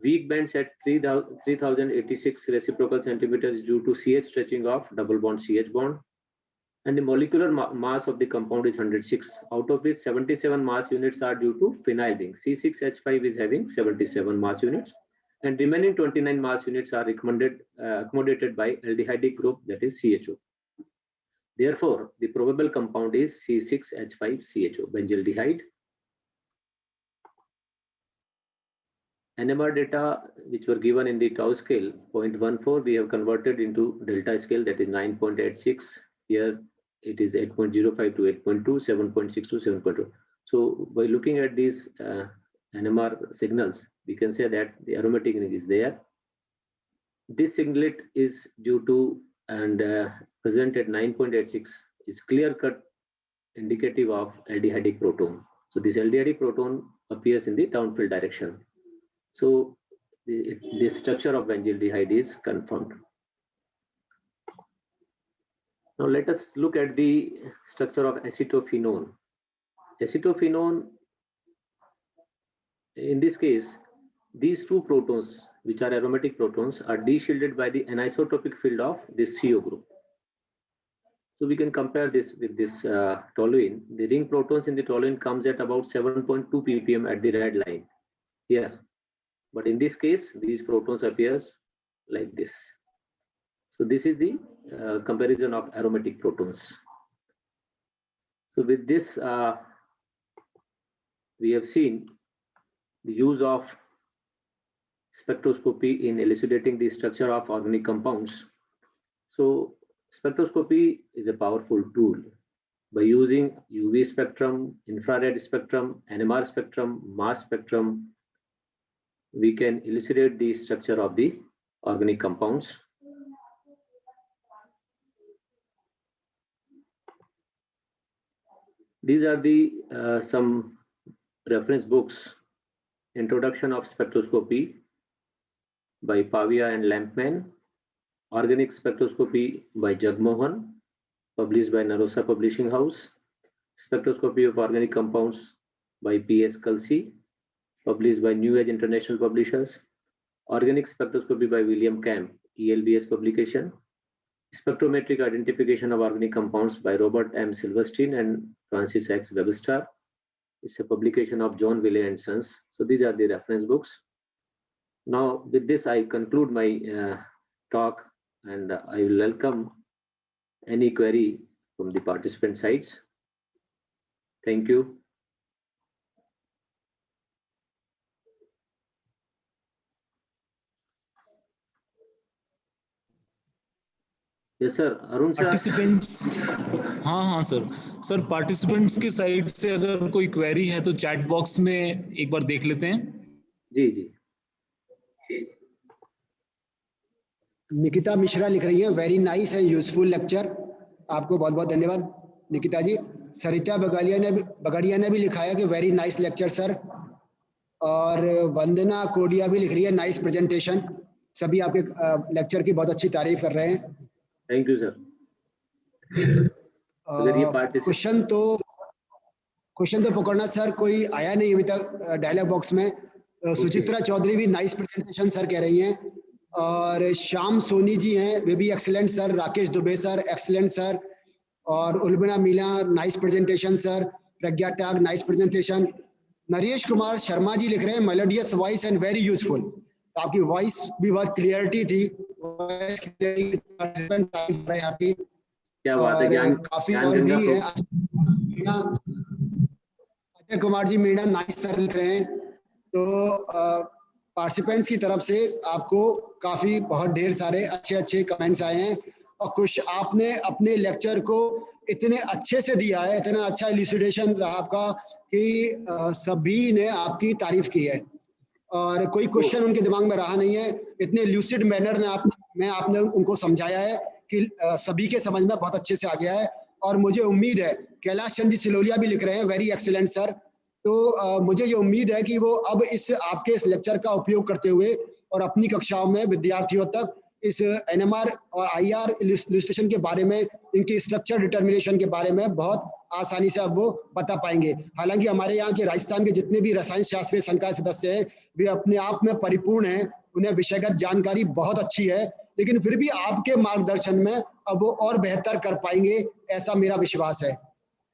Weak bands at 3086 reciprocal centimeters is due to CH stretching of double bond CH bond. And the molecular mass of the compound is 106, out of which 77 mass units are due to phenyl ring. C6H5 is having 77 mass units, and remaining 29 mass units are accommodated by aldehyde group, that is CHO. Therefore, the probable compound is C6H5CHO, benzaldehyde. NMR data which were given in the tau scale 0.14, we have converted into delta scale, that is 9.86. Here it is 8.05 to 8.2, 7.6 to 7.2. So by looking at these NMR signals, we can say that the aromatic ring is there. This singlet is due to and present at 9.86 is clear-cut indicative of aldehydic proton. So this aldehydic proton appears in the downfield direction. So the structure of benzaldehyde is confirmed. Now let us look at the structure of acetophenone. Acetophenone, in this case, these two protons, which are aromatic protons, are de-shielded by the anisotropic field of this CO group. So we can compare this with this toluene. The ring protons in the toluene comes at about 7.2 ppm at the red line here. But in this case, these protons appears like this. So this is the comparison of aromatic protons. So with this, we have seen the use of spectroscopy in elucidating the structure of organic compounds. So spectroscopy is a powerful tool. By using UV spectrum, infrared spectrum, NMR spectrum, mass spectrum, we can elucidate the structure of the organic compounds. These are the some reference books. Introduction of Spectroscopy by Pavia and Lampman. Organic Spectroscopy by Jagmohan, published by Narosa Publishing House. Spectroscopy of Organic Compounds by P.S. Kalsi, published by New Age International Publishers. Organic Spectroscopy by William Camp, ELBS publication. Spectrometric Identification of Organic Compounds by Robert M. Silverstein and Francis X. Webster. It's a publication of John Willey and Sons. So these are the reference books. Now with this, I conclude my talk, and I will welcome any query from the participant sides. Thank you. Yes, sir. Arun sir. Participants, हाँ sir participants की side से अगर कोई query है तो chat box में एक बार देख लेते हैं। जी। निकिता मिश्रा लिख रही है, very nice and useful lecture. आपको बहुत बहुत धन्यवाद निकिता जी। सरिता बगड़िया ने भी लिखा है कि वेरी नाइस लेक्चर सर। और वंदना कोडिया भी लिख रही है, नाइस प्रेजेंटेशन। सभी आपके लेक्चर की बहुत अच्छी तारीफ कर रहे हैं। Thank you sir. क्वेश्चन तो पकड़ना सर, कोई आया नहीं अभी तक डायलॉग बॉक्स में। सुचित्रा चौधरी भी नाइस प्रेजेंटेशन सर कह रही हैं, और श्याम सोनी जी हैं, वे भी excellent sir. Rakesh Dubey sir excellent sir, और उल्बना मीला नाइस प्रेजेंटेशन सर। प्रज्ञा टाग नाइस प्रेजेंटेशन। नरेश कुमार शर्मा जी लिख रहे हैं, melodious voice and very useful. तो आपकी वॉइस भी बहुत क्लियरिटी थी, आपकी क्या बात है। काफी और भी है। अजय कुमार जी मीणा नाइस सर लिख रहे हैं। तो पार्टिसिपेंट्स की तरफ से आपको काफी बहुत ढेर सारे अच्छे कमेंट्स आए हैं, और कुछ आपने अपने लेक्चर को इतने अच्छे से दिया है, इतना अच्छा इल्यूसिडेशन रहा आपका कि सभी ने आपकी तारीफ की है, और कोई क्वेश्चन उनके दिमाग में रहा नहीं है। इतने ल्यूसिड मैनर में आपने उनको समझाया है कि सभी के समझ में बहुत अच्छे से आ गया है। और मुझे उम्मीद है, कैलाश चंद जी सिलोलिया भी लिख रहे हैं, वेरी एक्सीलेंट सर। तो मुझे ये उम्मीद है कि वो अब आपके इस लेक्चर का उपयोग करते हुए और अपनी कक्षाओं में विद्यार्थियों तक इस एनएमआर और आईआर इल्यूस्ट्रेशन के बारे में, इनकी स्ट्रक्चर डिटर्मिनेशन के बारे में बहुत आसानी से अब वो बता पाएंगे। हालांकि हमारे यहाँ के राजस्थान के जितने भी रसायन शास्त्रीय संकाय सदस्य हैं, वे अपने आप में परिपूर्ण हैं, उन्हें विषयगत जानकारी बहुत अच्छी है, लेकिन फिर भी आपके मार्गदर्शन में अब वो और बेहतर कर पाएंगे, ऐसा मेरा विश्वास है।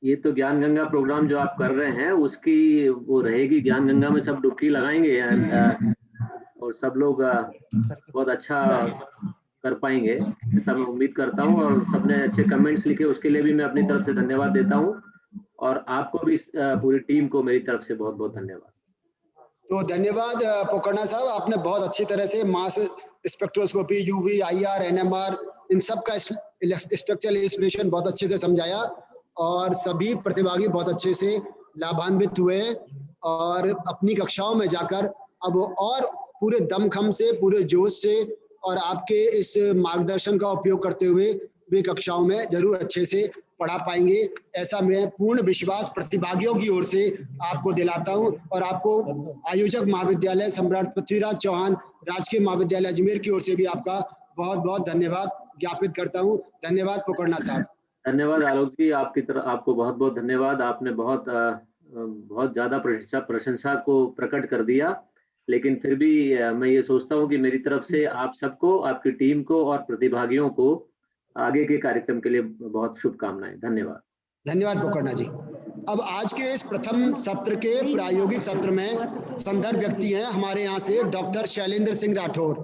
ये तो ज्ञान गंगा प्रोग्राम जो आप कर रहे हैं उसकी वो रहेगी, ज्ञान गंगा में सब डुबकी लगाएंगे और सब लोग बहुत अच्छा कर पाएंगे, ऐसा मैं उम्मीद करता हूं। और सबने अच्छे कमेंट्स लिखे, उसके लिए भी मैं अपनी तरफ से धन्यवाद देता हूं, और आपको भी पूरी टीम को मेरी तरफ से बहुत बहुत धन्यवाद। तो धन्यवाद पोकरना साहब, आपने बहुत अच्छी तरह से mass spectroscopy, UV, IR, NMR, इन सब का स्ट्रक्चरल इल्यूस्ट्रेशन बहुत अच्छे से समझाया, और सभी प्रतिभागी बहुत अच्छे से लाभान्वित हुए, और अपनी कक्षाओं में जाकर अब और पूरे दमखम से, पूरे जोश से और आपके इस मार्गदर्शन का उपयोग करते हुए वे कक्षाओं में जरूर अच्छे से पढ़ा पाएंगे, ऐसा मैं पूर्ण विश्वास प्रतिभागियों की ओर से आपको दिलाता हूं। और आपको आयोजक महाविद्यालय सम्राट पृथ्वीराज चौहान राजकीय महाविद्यालय अजमेर की ओर से भी आपका बहुत बहुत धन्यवाद ज्ञापित करता हूं। धन्यवाद पोकरना साहब। धन्यवाद आलोक जी, आपकी तरफ आपको बहुत बहुत धन्यवाद। आपने बहुत ज्यादा प्रशंसा को प्रकट कर दिया, लेकिन फिर भी मैं ये सोचता हूँ कि मेरी तरफ से आप सबको, आपकी टीम को और प्रतिभागियों को आगे के कार्यक्रम के लिए बहुत शुभकामनाएं। धन्यवाद। धन्यवाद पोकर्णा जी। अब आज के इस प्रथम सत्र के प्रायोगिक सत्र में संदर्भ व्यक्ति हैं हमारे यहाँ से डॉक्टर शैलेंद्र सिंह राठौर।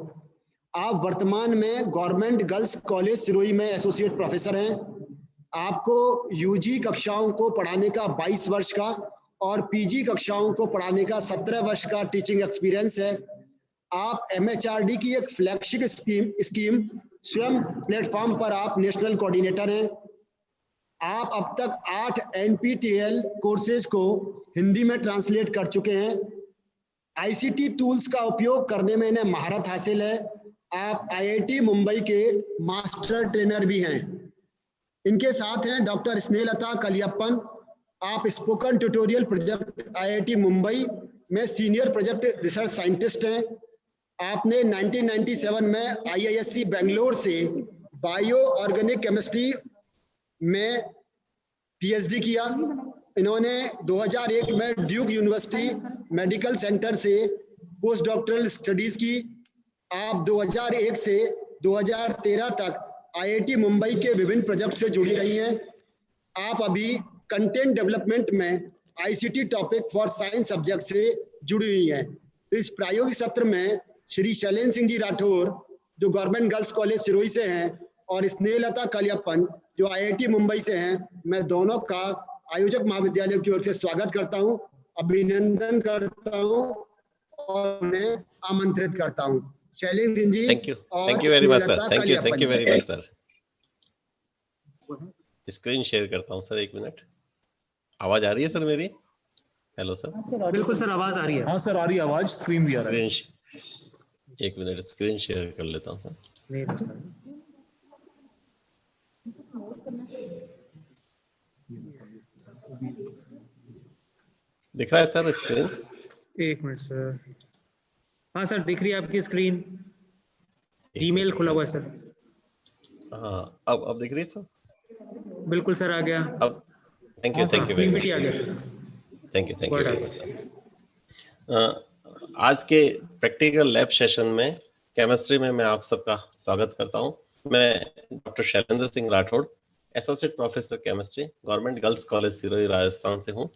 आप वर्तमान में गवर्नमेंट गर्ल्स कॉलेज सिरोही में एसोसिएट प्रोफेसर हैं। आपको यूजी कक्षाओं को पढ़ाने का 22 वर्ष का और पीजी कक्षाओं को पढ़ाने का 17 वर्ष का टीचिंग एक्सपीरियंस है। आप एमएचआरडी की एक फ्लैगशिप स्कीम स्वयं प्लेटफॉर्म पर आप नेशनल कोऑर्डिनेटर हैं। आप अब तक 8 एनपीटीईएल कोर्सेज को हिंदी में ट्रांसलेट कर चुके हैं। आईसीटी टूल्स का उपयोग करने में इन्हें महारत हासिल है। आप आईआईटी मुंबई के मास्टर ट्रेनर भी हैं। इनके साथ हैं डॉक्टर स्नेहलता कलियप्पन। आप spoken tutorial project IIT Mumbai में सीनियर प्रोजेक्ट रिसर्च साइंटिस्ट हैं। आपने 1997 में आईआईएससी बेंगलोर से बायो ऑर्गेनिक केमिस्ट्री में पीएचडी किया। इन्होंने 2001 में ड्यूक यूनिवर्सिटी मेडिकल सेंटर से पोस्ट डॉक्टरल स्टडीज की। आप 2001 से 2013 तक आईआईटी मुंबई के विभिन्न प्रोजेक्ट से जुड़ी रही हैं। आप अभी कंटेंट डेवलपमेंट में ICT topic for science subject से जुड़ी हुई हैं। तो इस प्रायोगिक सत्र में श्री शैलेंद्र सिंह जी राठौर जो गवर्नमेंट गर्ल्स कॉलेज सिरोही से हैं और स्नेहलता कलियप्पन जो आईआईटी मुंबई से हैं, मैं दोनों का आयोजक महाविद्यालय की ओर से स्वागत करता हूं, अभिनंदन करता हूं और उन्हें आमंत्रित करता हूं। Shailendra Singh ji, thank you very much sir. Thank you very much sir. Screen share करता हूं सर, 1 मिनट। आवाज आ रही है सर मेरी? Hello sir. बिल्कुल सर, आवाज आ रही है। हाँ सर, आ रही है आवाज, स्क्रीन भी आ रही है। 1 मिनट स्क्रीन शेयर कर लेता हूँ सर। दिख रहा है सर स्क्रीन? 1 minute sir. हाँ सर, दिख रही है आपकी स्क्रीन। जीमेल खुला हुआ है सर। हाँ, अब दिख रही है सर? बिल्कुल सर, आ गया। अब थैंक यू वेरी मच। आ गया sir. Thank you very much sir. आज के प्रैक्टिकल लैब सेशन में केमिस्ट्री में मैं आप सबका स्वागत करता हूं। मैं doctor Shailendra Singh Rathore, associate professor chemistry, government girls college Sirohi Rajasthan से हूं।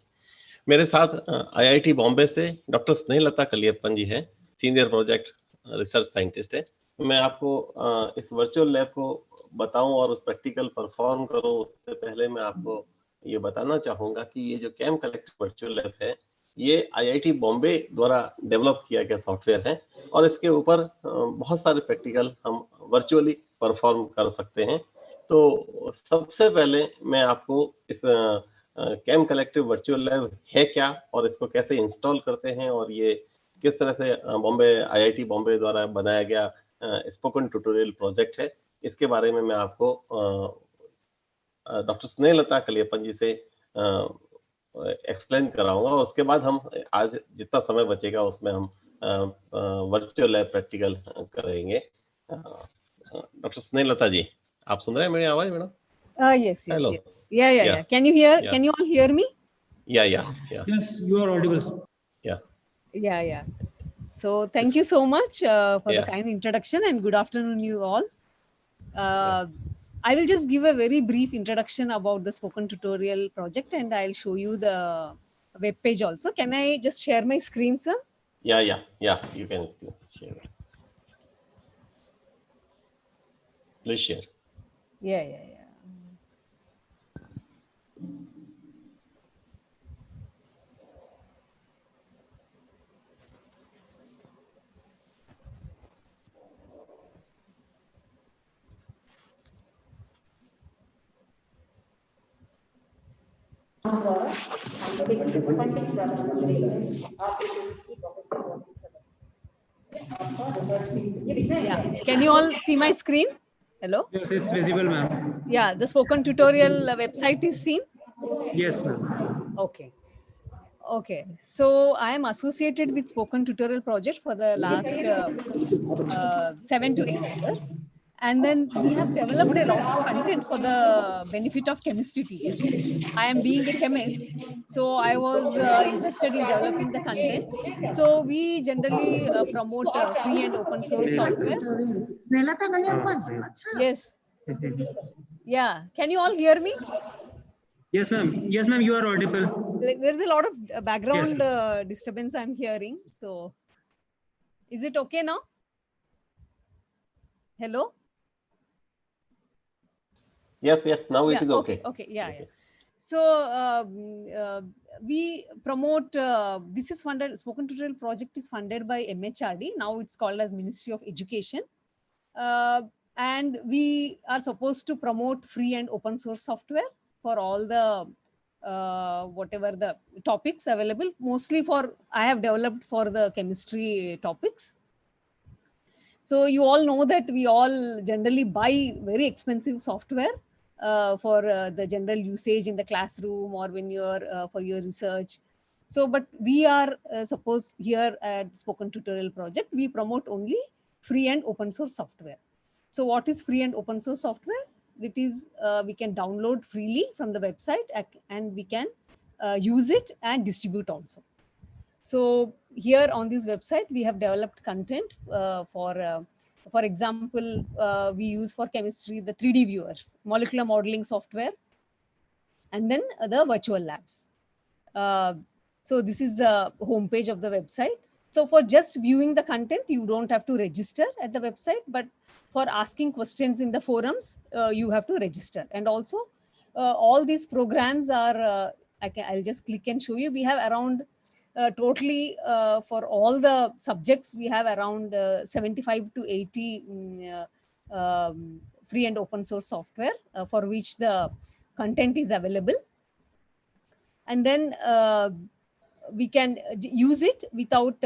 मेरे साथ आईआईटी बॉम्बे से डॉक्टर स्नेहलता कलियप्पन जी हैं, सीनियर प्रोजेक्ट रिसर्च साइंटिस्ट है। मैं आपको इस वर्चुअल लैब को बताऊं और उस प्रैक्टिकल परफॉर्म करूं उससे पहले मैं आपको ये बताना चाहूंगा कि ये जो कैम कलेक्ट वर्चुअल लैब है ये आईआईटी बॉम्बे द्वारा डेवलप किया गया सॉफ्टवेयर है और इसके ऊपर बहुत सारे प्रैक्टिकल हम वर्चुअली परफॉर्म कर सकते हैं। तो सबसे पहले मैं आपको इस कैम कलेक्टिव वर्चुअल लैब है क्या और इसको कैसे इंस्टॉल करते हैं और ये किस तरह से बॉम्बे आईआईटी बॉम्बे द्वारा बनाया गया स्पोकन ट्यूटोरियल प्रोजेक्ट है, इसके बारे में मैं आपको डॉक्टर स्नेहलता कलियप्पन जी से एक्सप्लेन कराऊंगा और उसके बाद हम आज जितना समय बचेगा उसमें हम वर्चुअल लैब प्रैक्टिकल करेंगे। डॉक्टर स्नेहलता जी, आप सुन रहे हैं मेरी आवाज madam? Yes. Yeah. Can you hear? Yeah. Can you all hear me? Yeah. Yes, you are audible. Yeah. So thank you so much for the kind introduction and good afternoon, you all. I will just give a very brief introduction about the spoken tutorial project and I'll show you the web page also. Can I just share my screen, sir? Yeah. You can share. Please share. Yeah. Yeah. Can you all see my screen? Hello? Yes, it's visible, ma'am. Yeah, the spoken tutorial website is seen? Yes, ma'am. Okay. So I am associated with spoken tutorial project for the last 7 to 8 years. And then we have developed a lot of content for the benefit of chemistry teachers. I am being a chemist, so I was interested in developing the content. So we generally promote free and open source software. Yes. Yeah, can you all hear me? Yes, ma'am. Yes, ma'am. You are audible. Like, there's a lot of background disturbance I'm hearing. So, is it okay now? Hello? Yes, now Yeah, it is okay. Okay, yeah. So we promote, this is funded, Spoken Tutorial project is funded by MHRD. Now it's called as Ministry of Education. And we are supposed to promote free and open source software for all the whatever the topics available. Mostly I have developed for the chemistry topics. So you all know that we all generally buy very expensive software for the general usage in the classroom or when you're for your research. So, but we are suppose here at Spoken Tutorial Project, we promote only free and open source software. So what is free and open source software? It is we can download freely from the website and we can use it and distribute also. So here on this website, we have developed content for example, we use for chemistry, the 3D viewers, molecular modeling software, and then the virtual labs. So this is the homepage of the website. So for just viewing the content, you don't have to register at the website, but for asking questions in the forums, you have to register. And also all these programs are, I'll just click and show you. We have around totally for all the subjects, we have around 75 to 80 free and open source software for which the content is available. And then we can use it without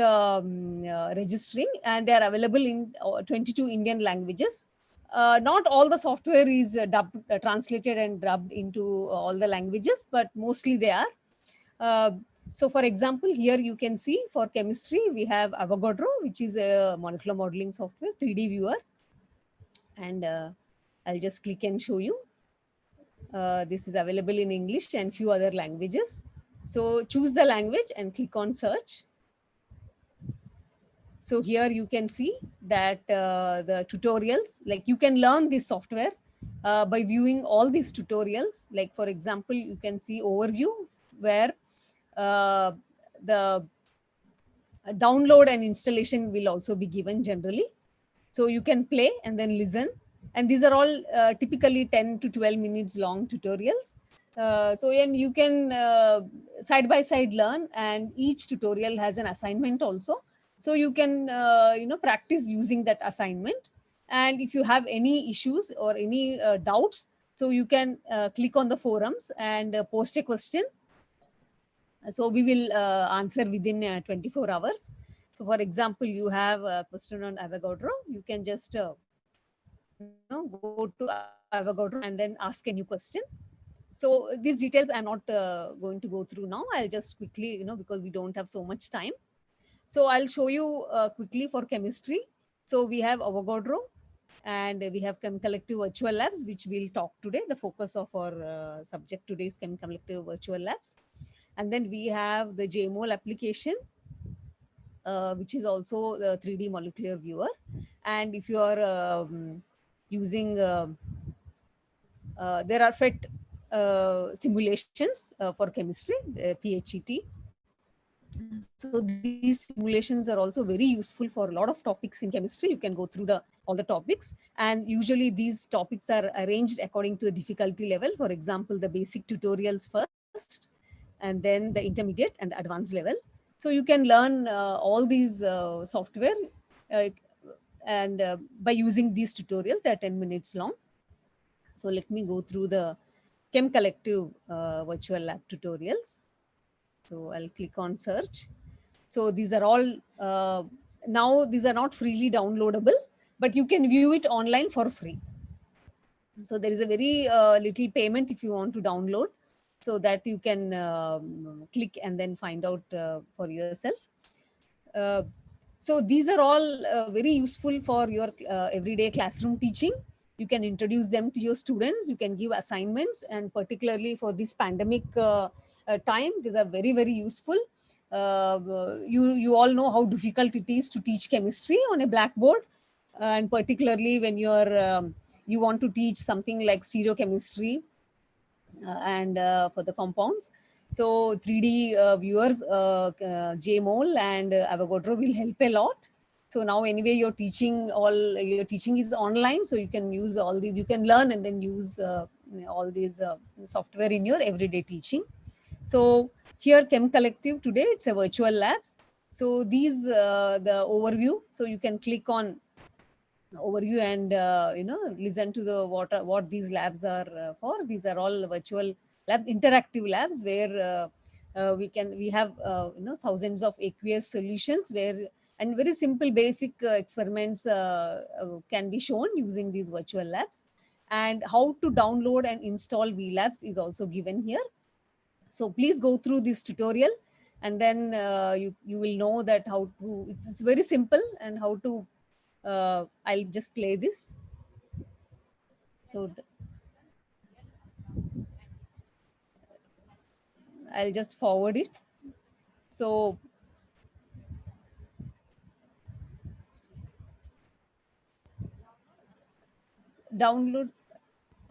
registering, and they are available in 22 Indian languages. Not all the software is translated and dubbed into all the languages, but mostly they are. So for example, here you can see for chemistry, we have Avogadro, which is a molecular modeling software, 3D viewer. And I'll just click and show you. This is available in English and few other languages. So choose the language and click on search. So here you can see that the tutorials, like you can learn this software by viewing all these tutorials. Like for example, you can see overview where the download and installation will also be given generally. So you can play and then listen. And these are all typically 10 to 12 minutes long tutorials. So and you can side by side learn, and each tutorial has an assignment also. So you can practice using that assignment. And if you have any issues or any doubts, so you can click on the forums and post a question. So we will answer within 24 hours. So for example, you have a question on Avogadro, you can just go to Avogadro and then ask a new question. So these details I'm not going to go through now. I'll just quickly, because we don't have so much time. So I'll show you quickly for chemistry. So we have Avogadro and we have Chem Collective Virtual Labs, which we'll talk today. The focus of our subject today is Chem Collective Virtual Labs. And then we have the JMOL application, which is also the 3D molecular viewer. And if you are using, there are PhET simulations for chemistry, PhET. So these simulations are also very useful for a lot of topics in chemistry. You can go through all the topics, and usually these topics are arranged according to the difficulty level. For example, the basic tutorials first, and then the intermediate and advanced level. So you can learn all these software and by using these tutorials. They're 10 minutes long. So let me go through the Chem Collective Virtual Lab tutorials. So I'll click on search. So these are all, now these are not freely downloadable, but you can view it online for free. So there is a very little payment if you want to download, so that you can click and then find out for yourself. So these are all very useful for your everyday classroom teaching. You can introduce them to your students, you can give assignments, and particularly for this pandemic time, these are very, very useful. You all know how difficult it is to teach chemistry on a blackboard, and particularly when you're you want to teach something like stereochemistry and for the compounds. So 3D viewers, JMOL and Avogadro will help a lot. So now anyway, your teaching is online, so you can use all these, you can learn and then use all these software in your everyday teaching. So here Chem Collective today, it's a virtual labs. So these, the overview, so you can click on overview and listen to the what these labs are for. These are all virtual labs, interactive labs, where we have thousands of aqueous solutions where, and very simple basic experiments can be shown using these virtual labs. And how to download and install VLabs is also given here. So please go through this tutorial, and then you will know that how to, it's very simple, and how to, I'll just play this. So I'll just forward it. So download.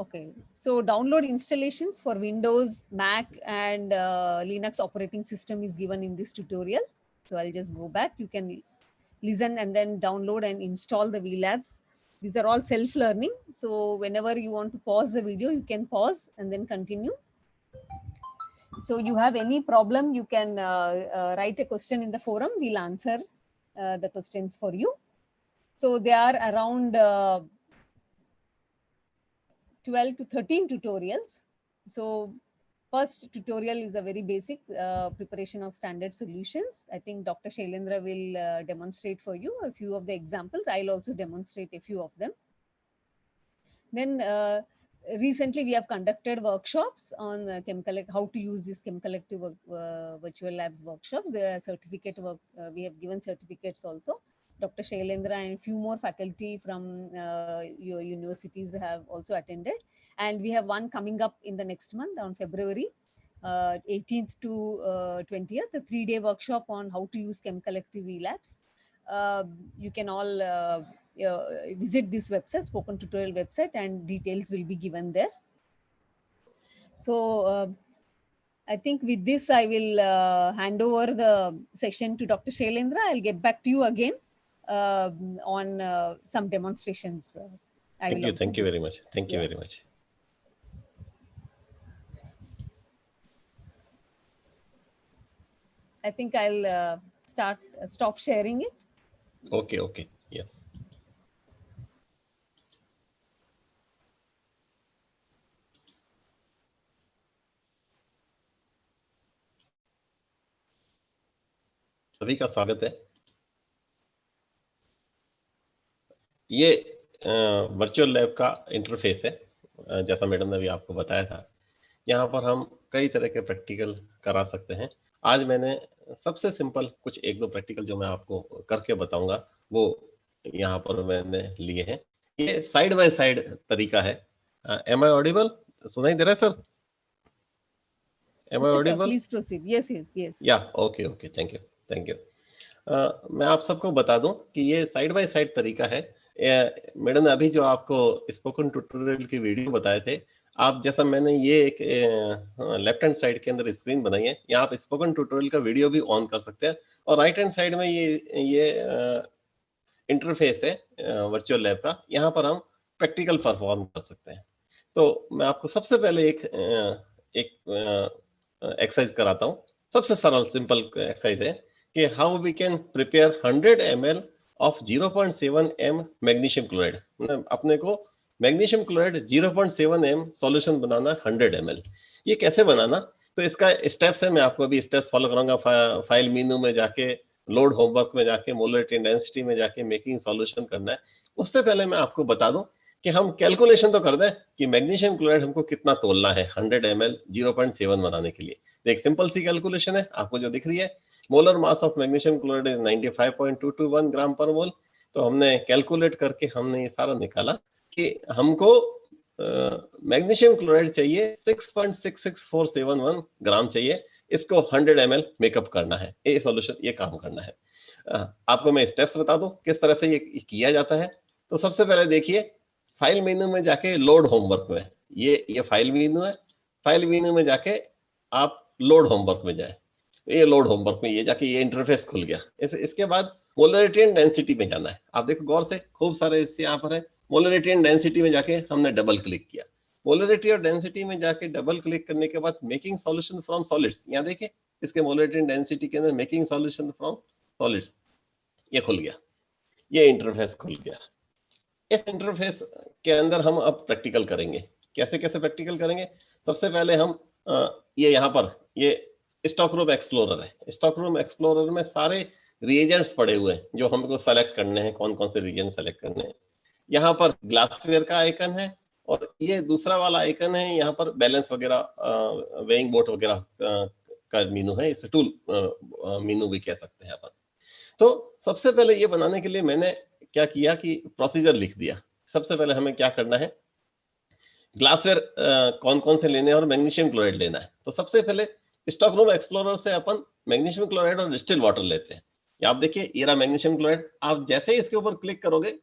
Okay, so download installations for Windows, Mac, and Linux operating system is given in this tutorial. So I'll just go back. You can listen and then download and install the VLabs. These are all self-learning. So whenever you want to pause the video, you can pause and then continue. So you have any problem, you can write a question in the forum. We'll answer the questions for you. So there are around 12 to 13 tutorials. So first tutorial is a very basic preparation of standard solutions. I think Dr. Shailendra will demonstrate for you a few of the examples. I'll also demonstrate a few of them. Then recently we have conducted workshops on how to use this Chem Collective virtual labs workshops. There are certificate work, we have given certificates also. Dr. Shailendra and few more faculty from your universities have also attended. And we have one coming up in the next month on February 18th to 20th, a 3-day workshop on how to use Chem Collective VLabs. You can all visit this website, Spoken Tutorial website, and details will be given there. So I think with this, I will hand over the session to Dr. Shailendra. I'll get back to you again on some demonstrations. Thank you very much. Thank you very much. I think I'll stop sharing it. Okay, yes. सभी का स्वागत है। ये virtual lab का interface है, जैसा madam ने भी आपको बताया था। यहाँ पर हम कई तरह के प्रैक्टिकल करा सकते हैं। आज मैंने सबसे सिंपल कुछ 1-2 प्रैक्टिकल जो मैं आपको करके बताऊंगा वो यहाँ पर मैंने लिए हैं। ये साइड बाय साइड तरीका है। Am I audible? सुनाई दे रहा है sir? Am I audible? Please proceed. Yes. Yeah okay, thank you. मैं आप सबको बता दूं कि ये साइड बाय साइड तरीका है। मैडम ने अभी जो आपको स्पोकन ट्यूटोरियल की वीडियो बताए थे, आप जैसा मैंने ये एक लेफ्ट हैंड साइड के अंदर स्क्रीन बनाई है, यहाँ आप स्पोकन ट्यूटोरियल का वीडियो भी ऑन कर सकते हैं। और राइट हैंड साइड में ये इंटरफेस है वर्चुअल लैब का, यहाँ पर हम प्रैक्टिकल परफॉर्म कर सकते हैं। तो मैं आपको सबसे पहले एक एक्सरसाइज कराता हूँ। सबसे सरल सिंपल एक्सरसाइज है कि how we can prepare 100 ml of 0.7 m magnesium chloride. अपने को मैग्नीशियम क्लोराइड 0.7 m सॉल्यूशन बनाना 100 ml। ये कैसे बनाना, तो इसका स्टेप्स है, मैं आपको अभी स्टेप्स फॉलो कराऊंगा। फाइल मेनू में जाके, लोड होमवर्क में जाके, मोलरिटी डेंसिटी में जाके मेकिंग सॉल्यूशन करना है। उससे पहले मैं आपको बता दूं कि हम कैलकुलेशन तो कर दें कि मैग्नीशियम क्लोराइड हमको कितना तोलना है 100 ml 0.7 बनाने के लिए। एक सिंपल सी कैलकुलेशन है, आपको जो दिख रही है, molar mass of magnesium chloride is 95.221 ग्राम पर मोल। तो हमने कैलकुलेट करके हमने ये सारा निकाला कि हमको मैग्नीशियम क्लोराइड चाहिए 6.66471 ग्राम चाहिए। इसको 100 ml मेकअप करना है, ये सॉल्यूशन, ये काम करना है। आपको मैं स्टेप्स बता दूं किस तरह से ये किया जाता है। तो सबसे पहले देखिए, फाइल मेनू में जाके लोड होमवर्क में, ये फाइल मेनू है, फाइल मेनू में जाके आप लोड होमवर्क में जाए, ये लोड होमवर्क में ये जाके ये इंटरफेस खुल गया। इसके बाद मोलरिटी एंड डेंसिटी में जाना है। आप देखो गौर से, खूब सारे इससे यहाँ पर है। मोलरिटी एंड डेंसिटी में जाके हमने डबल क्लिक किया। मोलरिटी और डेंसिटी में जाके डबल क्लिक करने के बाद मेकिंग सॉल्यूशन फ्रॉम सॉलिड्स, यहाँ देखिए इसके मोलरिटी एंड डेंसिटी के अंदर मेकिंग सॉल्यूशन फ्रॉम सॉलिड्स, ये खुल गया, ये इंटरफेस खुल गया। इस इंटरफेस के अंदर हम अब प्रैक्टिकल करेंगे। कैसे कैसे प्रैक्टिकल करेंगे? सबसे पहले हम ये यहाँ पर ये स्टॉक रूम एक्सप्लोरर है। स्टॉक रूम एक्सप्लोरर में सारे रिएजेंट्स पड़े हुए हैं जो हमको सेलेक्ट करने हैं, कौन कौन से रिएजेंट सेलेक्ट करने हैं। यहाँ पर ग्लासवेयर का आइकन है और ये दूसरा वाला आइकन है, यहाँ पर बैलेंस वगैरह, वेइंग बोट वगैरह का मीनू है, इसे टूल मीनू भी कह सकते हैं अपन। तो सबसे पहले ये बनाने के लिए मैंने क्या किया कि प्रोसीजर लिख दिया। सबसे पहले हमें क्या करना है, ग्लासवेयर कौन कौन से लेने हैं और मैग्नीशियम क्लोराइड लेना है। तो सबसे पहले स्टॉक रूम एक्सप्लोरर से अपन मैग्नीशियम क्लोराइड और डिस्टिल वाटर लेते हैं। आप देखिए ये रहा मैग्नीशियम क्लोराइड। आप जैसे ही इसके ऊपर क्लिक करोगे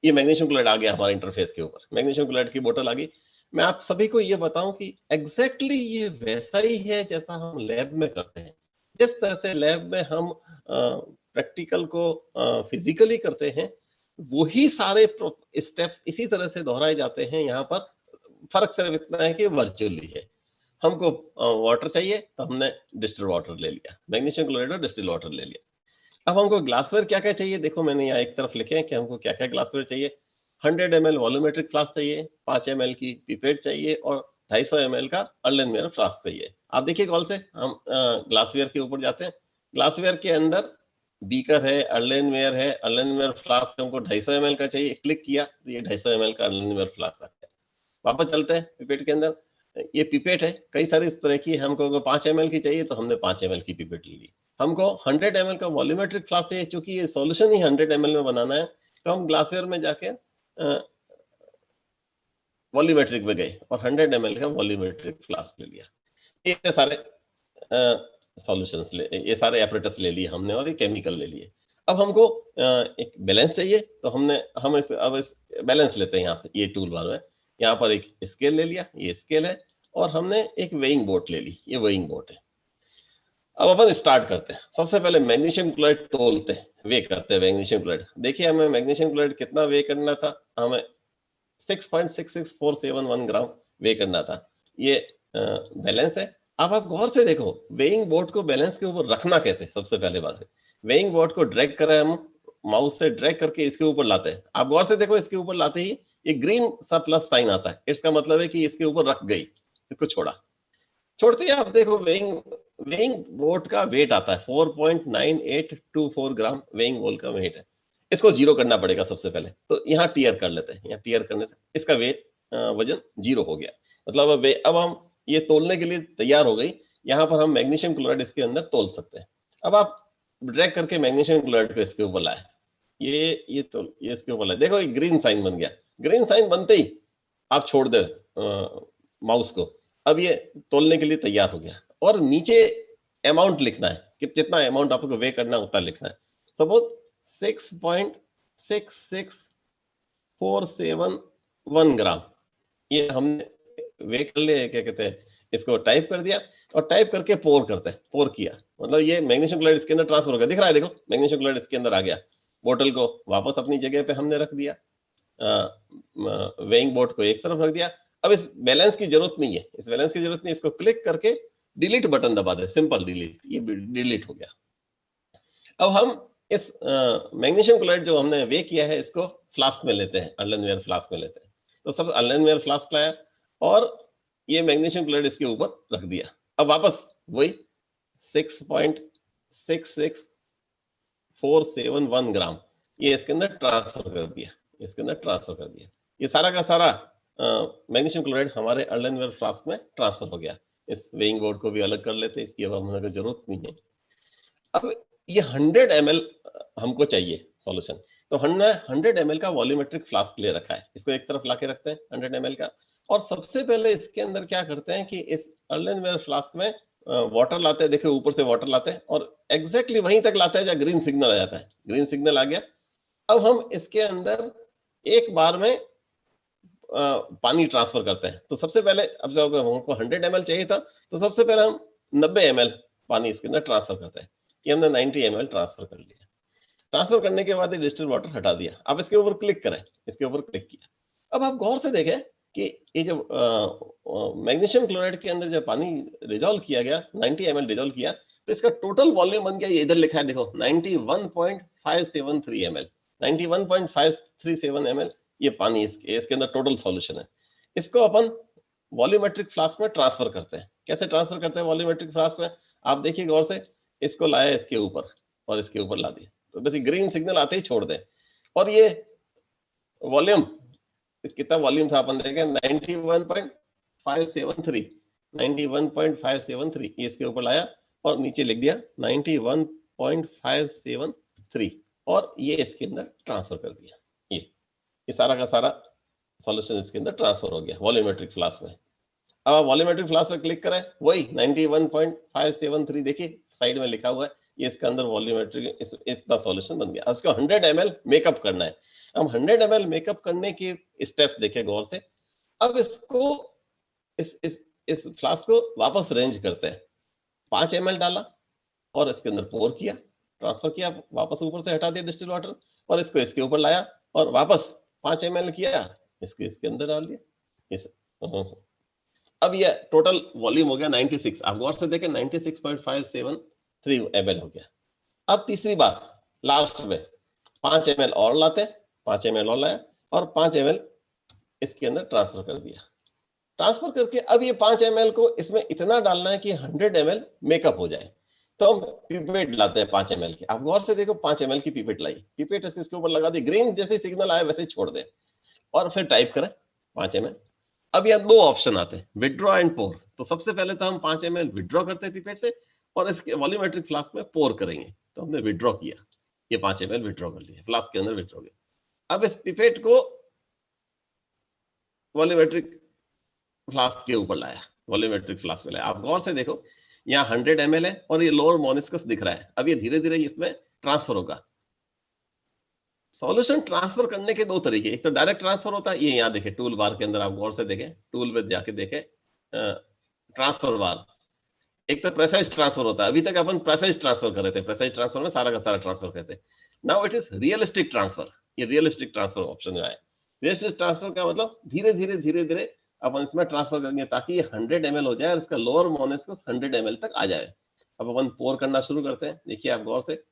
ये मैग्नीशियम क्लोराइड आ गया हमारे इंटरफेस के ऊपर, मैग्नीशियम क्लोराइड की बोतल आ गई। मैं आप सभी को ये बताऊं कि एग्जैक्टली ये वैसा ही है जैसा हम लैब में करते हैं। जिस तरह से लैब में हम प्रैक्टिकल को फिजिकली करते हैं, वही सारे स्टेप्स इसी तरह से दोहराए जाते हैं यहाँ पर। फर्क सिर्फ इतना है कि वर्चुअली है। हमको वाटर चाहिए तो हमने डिस्टिल वाटर ले लिया, मैग्नीशियम क्लोराइड और डिस्टिल वाटर ले लिया। अब हमको ग्लासवेयर क्या क्या चाहिए, देखो मैंने यहाँ एक तरफ लिखे हैं कि हमको क्या क्या ग्लासवेयर चाहिए। 100 ml वॉल्यूमेट्रिक फ्लास्क चाहिए, 5 ml की पिपेट चाहिए और 250 ml का अर्लेनवेयर फ्लास्क चाहिए। आप देखिए कॉल से हम ग्लासवेयर के ऊपर जाते हैं। ग्लासवेयर के अंदर बीकर है, अर्लेनवेयर है। अर्लेनवेयर फ्लास्क हमको 250 ml का चाहिए, क्लिक किया तो ये 250 ml का अर्लेनवेयर फ्लास्क आ गया। वापस चलते हैं पिपेट के अंदर, ये पिपेट है कई सारी इस तरह की। हमको 5 ml की चाहिए तो हमने 5 ml की पिपेट ले ली। हमको 100 ml का वॉल्यूमेट्रिक फ्लास्क चाहिए, चूंकि ये सॉल्यूशन ही 100 ml में बनाना है तो हम ग्लासवेयर में जाके वॉल्यूमेट्रिक में गए और 100 ml का वॉल्यूमेट्रिक फ्लास्क ले लिया। ये सारे सॉल्यूशंस ये सारे एपरेटस ले लिए हमने और ये केमिकल ले लिए। अब हमको एक बैलेंस चाहिए तो हम इस बैलेंस लेते हैं। यहाँ से ये टूल बार में यहाँ पर एक स्केल ले लिया, ये स्केल है, और हमने एक वेइंग बोट ले ली, ये वेइंग बोट है। अब अपन स्टार्ट करते हैं। सबसे पहले मैग्नीशियम क्लोराइड तोलते हैं, वे करते हैं मैग्नीशियम क्लोराइड। देखिए हमें मैग्नीशियम क्लोराइड कितना वे करना था, हमें 6.66471 ग्राम वे करना था। ये बैलेंस है। अब आप गौर से देखो वेइंग बोट को बैलेंस के ऊपर रखना कैसे। सबसे पहले बात है वेइंग बोट को ड्रैग करें, हम माउस से ड्रैग करके इसके ऊपर लाते हैं। आप गौर से देखो इसके ऊपर लाते ही ये ग्रीन सा प्लस साइन आता है, इसका मतलब है कि इसके ऊपर रख गई, इसको छोड़ा। छोड़ते ही आप देखो वेइंग बोट का वेट आता है 4.9824 ग्राम वेइंग बोट का वेट है। इसको जीरो करना पड़ेगा सबसे पहले, तो यहाँ टीयर कर लेते हैं। यहाँ टीयर करने से इसका वेट वजन जीरो हो गया। मतलब अब हम ये तोलने के लिए तैयार हो गई। यहाँ पर हम मैग्नीशियम क्लोराइड इसके अंदर तोल सकते हैं। अब आप ड्रैग करके मैग्नीशियम क्लोराइड को इसके ऊपर लाए, ये इसके ऊपर लाए, देखो ये ग्रीन साइन बन गया। ग्रीन साइन बनते ही आप छोड़ दे माउस को। अब ये तोलने के लिए तैयार हो गया और नीचे अमाउंट लिखना है कि जितना अमाउंट आपको वे करना है उतना लिखना है। सपोज 6.66471 ग्राम ये हमने वे कर लिया, क्या कहते हैं, इसको टाइप कर दिया और टाइप करके पोर करते हैं। पोर किया मतलब ये मैग्नीशियम क्लोराइड इसके अंदर ट्रांसफर हो गया। दिख रहा है देखो मैग्नीशियम क्लोराइड इसके अंदर आ गया। बोतल को वापस अपनी जगह पे हमने रख दिया, वेइंग बोट को एक तरफ रख दिया। अब इस बैलेंस की जरूरत नहीं है, इस बैलेंस की जरूरत नहीं, इसको क्लिक करके डिलीट बटन दबा दे, सिंपल डिलीट, ये डिलीट हो गया। अब हम इस मैग्नीशियम क्लोराइड जो हमने वे किया है इसको फ्लास्क में लेते हैं, अर्लेनवेयर फ्लास्क में लेते हैं। तो सब अर्लेनवेयर फ्लास्क लाया और ये मैग्नीशियम क्लोराइड इसके ऊपर रख दिया। अब वापस वही 6.66471 ग्राम ये इसके अंदर ट्रांसफर कर दिया, इसके अंदर ट्रांसफर कर दिया। ये सारा का सारा मैग्नीशियम क्लोराइड हमारे अर्लेनवेयर फ्लास्क में ट्रांसफर हो गया। इस वेइंग बोर्ड को भी अलग कर लेते हैं, इसकी अब हमें जरूरत नहीं है। अब ये 100 ml हमको चाहिए सॉल्यूशन, तो 100 ml का वॉल्यूमेट्रिक फ्लास्क ले रखा है, इसको एक तरफ लाके रखते हैं 100 ml का। और सबसे पहले इसके अंदर क्या करते हैं कि इस अर्लेनवेयर फ्लास्क में वाटर लाते हैं। देखिए ऊपर से वाटर लाते हैं और एग्जैक्टली वहीं तक लाते हैं जहाँ ग्रीन सिग्नल आ जाता है। ग्रीन सिग्नल आ गया। अब हम इसके अंदर एक बार में पानी ट्रांसफर करते हैं। तो सबसे पहले अब जब हमको 100 ml चाहिए था तो सबसे पहले हम 90 ml पानी इसके अंदर ट्रांसफर करते हैं। ये हमने 90 ml ट्रांसफर कर लिया। ट्रांसफर करने के बाद ये डिस्टिल वाटर हटा दिया। अब इसके ऊपर क्लिक करें, इसके ऊपर क्लिक किया। अब आप गौर से देखें कि ये जो मैग्नीशियम क्लोराइड के अंदर जब पानी रिजॉल्व किया गया, 90 ml रिजॉल्व किया, तो इसका टोटल वॉल्यूम बन गया, ये इधर लिखा है देखो 91.573 ml। 91.537 ml ये पानी इसके अंदर टोटल सॉल्यूशन है। इसको अपन वॉल्यूमेट्रिक फ्लास्क में ट्रांसफर करते हैं। कैसे ट्रांसफर करते हैं वॉल्यूमेट्रिक फ्लास्क में? आप देखिए गौर से, इसको लाया इसके ऊपर और इसके ऊपर ला दिया, तो बस ग्रीन सिग्नल आते ही छोड़ दें। और ये वॉल्यूम कितना वॉल्यूम था अपन देखें, 91.573 91.573 ये इसके ऊपर लाया और नीचे लिख दिया 91.573 और ये इसके अंदर ट्रांसफर कर दिया। ये सारा का सारा सॉल्यूशन इसके अंदर ट्रांसफर हो गया वॉल्यूमेट्रिक फ्लास्क में। अब आप वॉल्यूमेट्रिक फ्लास्क पे क्लिक करें, वही 91.573 देखिए साइड में लिखा हुआ है, ये इसके अंदर वॉल्यूमेट्रिक इतना सॉल्यूशन बन गया। अब इसको 100 ml मेकअप करना है। अब 100 ml मेकअप करने के स्टेप्स देखें गौर से। अब इसको इस फ्लास्क को वापस रेंज करते हैं। 5 ml डाला और इसके अंदर पोर किया, ट्रांसफर किया, वापस ऊपर से हटा दिया डिस्टिल वाटर और इसको इसके ऊपर लाया और वापस 5 ml किया, इसके अंदर डाल दिया। अब ये टोटल वॉल्यूम हो गया 96। आप गौर से देखें 96.573 ml हो गया। अब तीसरी बार लास्ट में 5 ml और लाते हैं, 5 ml और लाया और 5 ml इसके अंदर ट्रांसफर कर दिया। ट्रांसफर करके अब ये 5 ml को इसमें इतना डालना है कि 100 ml मेकअप हो जाए। तो हम पिपेट लाते हैं 5 ml की। आप गौर से देखो 5 ml की पिपेट लाई, पिपेट इसके ऊपर लगा दी, ग्रीन जैसे सिग्नल आया वैसे ही छोड़ दे और फिर टाइप करें 5 ml। अब यहाँ दो ऑप्शन आते हैं, विड्रॉ एंड पोर। तो सबसे पहले तो हम 5 ml विड्रॉ करते हैं पिपेट से और इसके वॉल्यूमेट्रिक फ्लास्क में पोर करेंगे। तो हमने विड्रॉ किया, ये 5 ml विड्रॉ कर लिया, फ्लास्क के अंदर विड्रॉ किया। अब इस पिपेट को वॉल्यूमेट्रिक फ्लास्क के ऊपर लाया, वॉल्यूमेट्रिक फ्लास्क में लाया। आप गौर से देखो यहाँ 100 ml है और ये लोअर मोनिस्कस दिख रहा है। अब ये धीरे धीरे इसमें ट्रांसफर होगा। सॉल्यूशन ट्रांसफर करने के दो तरीके, एक तो डायरेक्ट ट्रांसफर होता है, ये यहाँ देखें टूल बार के अंदर, आप गौर से देखें, टूल में जाके देखें ट्रांसफर बार। एक तो प्रेसाइज ट्रांसफर होता है, अभी तक अपन प्रेसाइज ट्रांसफर कर रहे थे, प्रेसाइज ट्रांसफर में सारा का सारा ट्रांसफर करते। Now it is realistic transfer. ये रियलिस्टिक ट्रांसफर ऑप्शन जो है, रियलिस्टिक ट्रांसफर का मतलब धीरे धीरे अपन इसमें ट्रांसफर करेंगे ताकि ये 100 ml हो जाए और इसका लोअर मोनिस्कस 100 ml तक आ जाए। अब अपन पोर करना शुरू करते हैं। देखिए आप गौर से,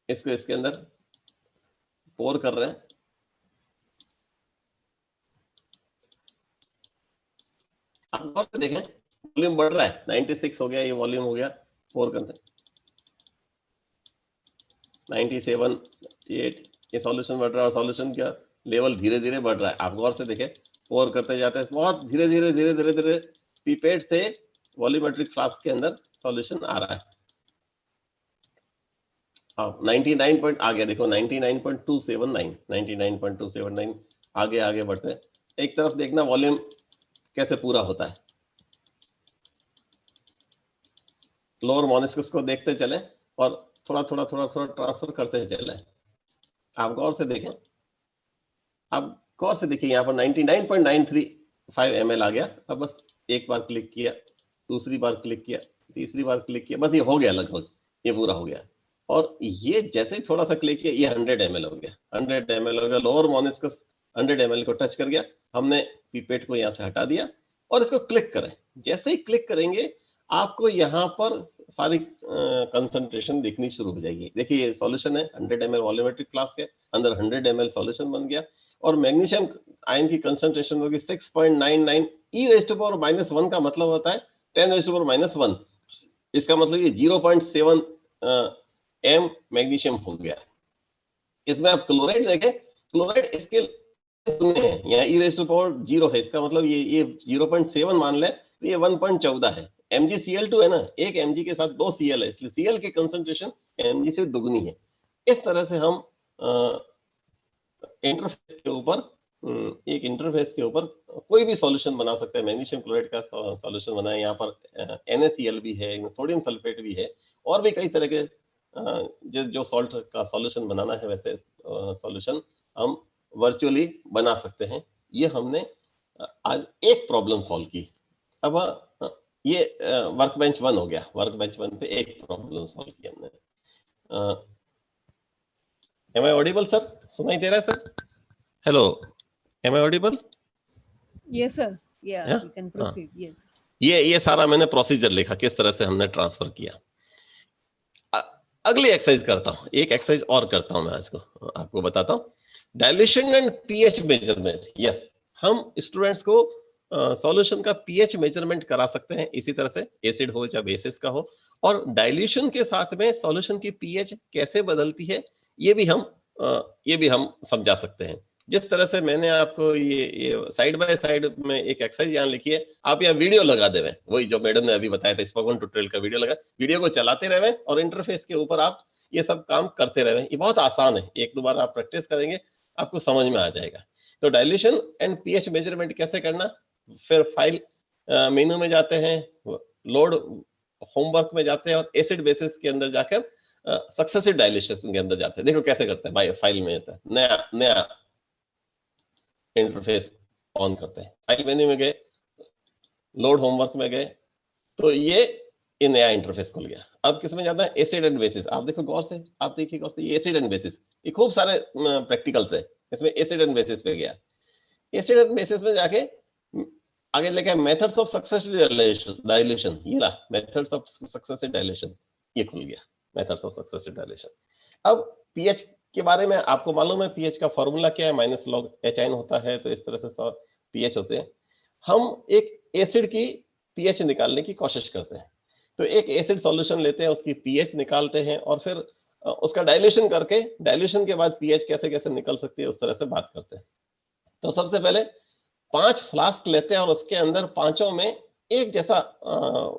इसको इसके अंदर पोर कर रहे हैं। आप गौर से देखें वॉल्यूम बढ़ रहा है, 96 हो गया, ये वॉल्यूम हो गया। पोर करते हैं 97, 8, ये सॉल्यूशन बढ़ रहा है और सॉल्यूशन का लेवल धीरे धीरे बढ़ रहा है। आप गौर से देखें, पोर करते जाते हैं, बहुत धीरे धीरे पिपेट से वॉल्यूमेट्रिक फ्लास्क के अंदर सॉल्यूशन आ रहा है। 99 पॉइंट आ गया, देखो 99.279, 99.279 आगे बढ़ते हैं। एक तरफ देखना वॉल्यूम कैसे पूरा होता है, लोअर मोनिस्कस को देखते चले और थोड़ा ट्रांसफर करते चले। आप गौर से देखें, आप गौर से देखिए यहाँ पर 99.935 ml आ गया। अब बस एक बार क्लिक किया, दूसरी बार क्लिक किया, तीसरी बार क्लिक किया, बस ये हो गया, लगभग ये पूरा हो गया। और ये जैसे ही थोड़ा सा क्लिक किया, ये 100 ml हो गया, 100 ml हो गया। लोअर मोनिस्कस 100 ml को टच कर गया। हमने पिपेट को यहाँ से हटा दिया और इसको क्लिक करें। जैसे ही क्लिक करेंगे आपको यहाँ पर सारी कंसंट्रेशन दिखनी शुरू हो जाएगी। देखिए ये सॉल्यूशन है, 100 ml वॉल्यूमेट्रिक फ्लास्क के अंदर 100 ml सॉल्यूशन बन गया और मैग्नीशियम आयन की कंसंट्रेशन होगी 6.99। e⁻1 का मतलब होता है 10⁻⁻1। इसका मतलब ये 0.7 m मैग्नीशियम हो गया। इसमें आप क्लोराइड देखें, क्लोराइड इसके यहाँ e⁻0 है, इसका मतलब ये 0.7 मान ले तो ये 1.14 है। MgCl2 है ना, एक Mg के साथ 2 Cl है, इसलिए Cl की कंसंट्रेशन Mg से दुगनी है। इस तरह से हम इंटरफेस के ऊपर, एक इंटरफेस के ऊपर कोई भी सॉल्यूशन बना सकते हैं। मैग्नीशियम क्लोराइड का सॉल्यूशन बनाए, यहाँ पर NaCl भी है, सोडियम सल्फेट भी है और भी कई तरह के जो सॉल्ट का सॉल्यूशन बनाना है वैसे सॉल्यूशन हम वर्चुअली बना सकते हैं। ये हमने आज एक प्रॉब्लम सॉल्व की। अब ये वर्क बेंच 1 हो गया। वर्क बेंच 1 पे एक प्रॉब्लम सॉल्व की हमने। Am I audible sir? सुनाई दे रहा है sir? Hello, am I audible? Yes, sir. Yeah, Yeah? we can proceed. Yes. ये सारा मैंने प्रोसीजर लिखा, किस तरह से हमने ट्रांसफर किया। अगली एक्सरसाइज करता हूं, एक एक्सरसाइज और करता हूं मैं आज को, आपको बताता हूं। Dilution and pH measurement. Yes, हम स्टूडेंट्स को सॉल्यूशन का पीएच मेजरमेंट करा सकते हैं इसी तरह से, एसिड हो या बेसिस का हो, और डाइल्यूशन के साथ में सॉल्यूशन की पीएच कैसे बदलती है ये भी हम समझा सकते हैं। जिस तरह से मैंने आपको ये साइड बाय साइड में एक एक्सरसाइज यहाँ लिखी है, आप यहाँ वीडियो लगा देवे, वही जो मैडम ने अभी बताया था, स्पोकन ट्यूटोरियल का वीडियो को चलाते रहे और इंटरफेस के ऊपर आप ये सब काम करते रहे। ये बहुत आसान है, एक दो बार आप प्रैक्टिस करेंगे आपको समझ में आ जाएगा। तो डाइल्यूशन एंड पीएच मेजरमेंट कैसे करना, फिर फाइल मेनू में जाते हैं, लोड होमवर्क में जाते हैं और एसिड बेसिस के अंदर जाकर सक्सेसिव डाइल्यूशन के अंदर जाते हैं। देखो कैसे करते हैं, भाई फाइल में आता है, नया इंटरफेस ऑन करते हैं, फाइल मेन्यू में गए, लोड होमवर्क में गए, तो ये नया इंटरफेस खुल गया। अब किस में जाता है, एसिड एंड बेसिस। आप देखो गौर से, आप देखिए गौर से, ये एसिड एंड बेसिस, ये खूब सारे प्रैक्टिकल्स है, इसमें एसिड एंड बेसिस पे गया। एसिड एंड बेसिस में जाके आगे लेके मेथड्स ऑफ सक्सेसिव डाइल्यूशन, ये ला मेथड्स ऑफ सक्सेसिव डाइल्यूशन, ये खुल गया मेथड्स ऑफ सक्सेसिव डाइल्यूशन। अब पीएच के बारे में आपको मालूम है, पीएच का फॉर्मूला क्या है, माइनस लॉग HN होता है, तो इस तरह से पीएच होते हैं। हम एक एसिड की पीएच निकालने की कोशिश करते हैं, तो एक एसिड सॉल्यूशन लेते हैं, उसकी पीएच निकालते हैं और फिर उसका डाइल्यूशन करके, डाइल्यूशन के बाद पीएच कैसे कैसे निकल सकती है उस तरह से बात करते हैं। तो सबसे पहले 5 फ्लास्क लेते हैं और उसके अंदर पांचों में एक जैसा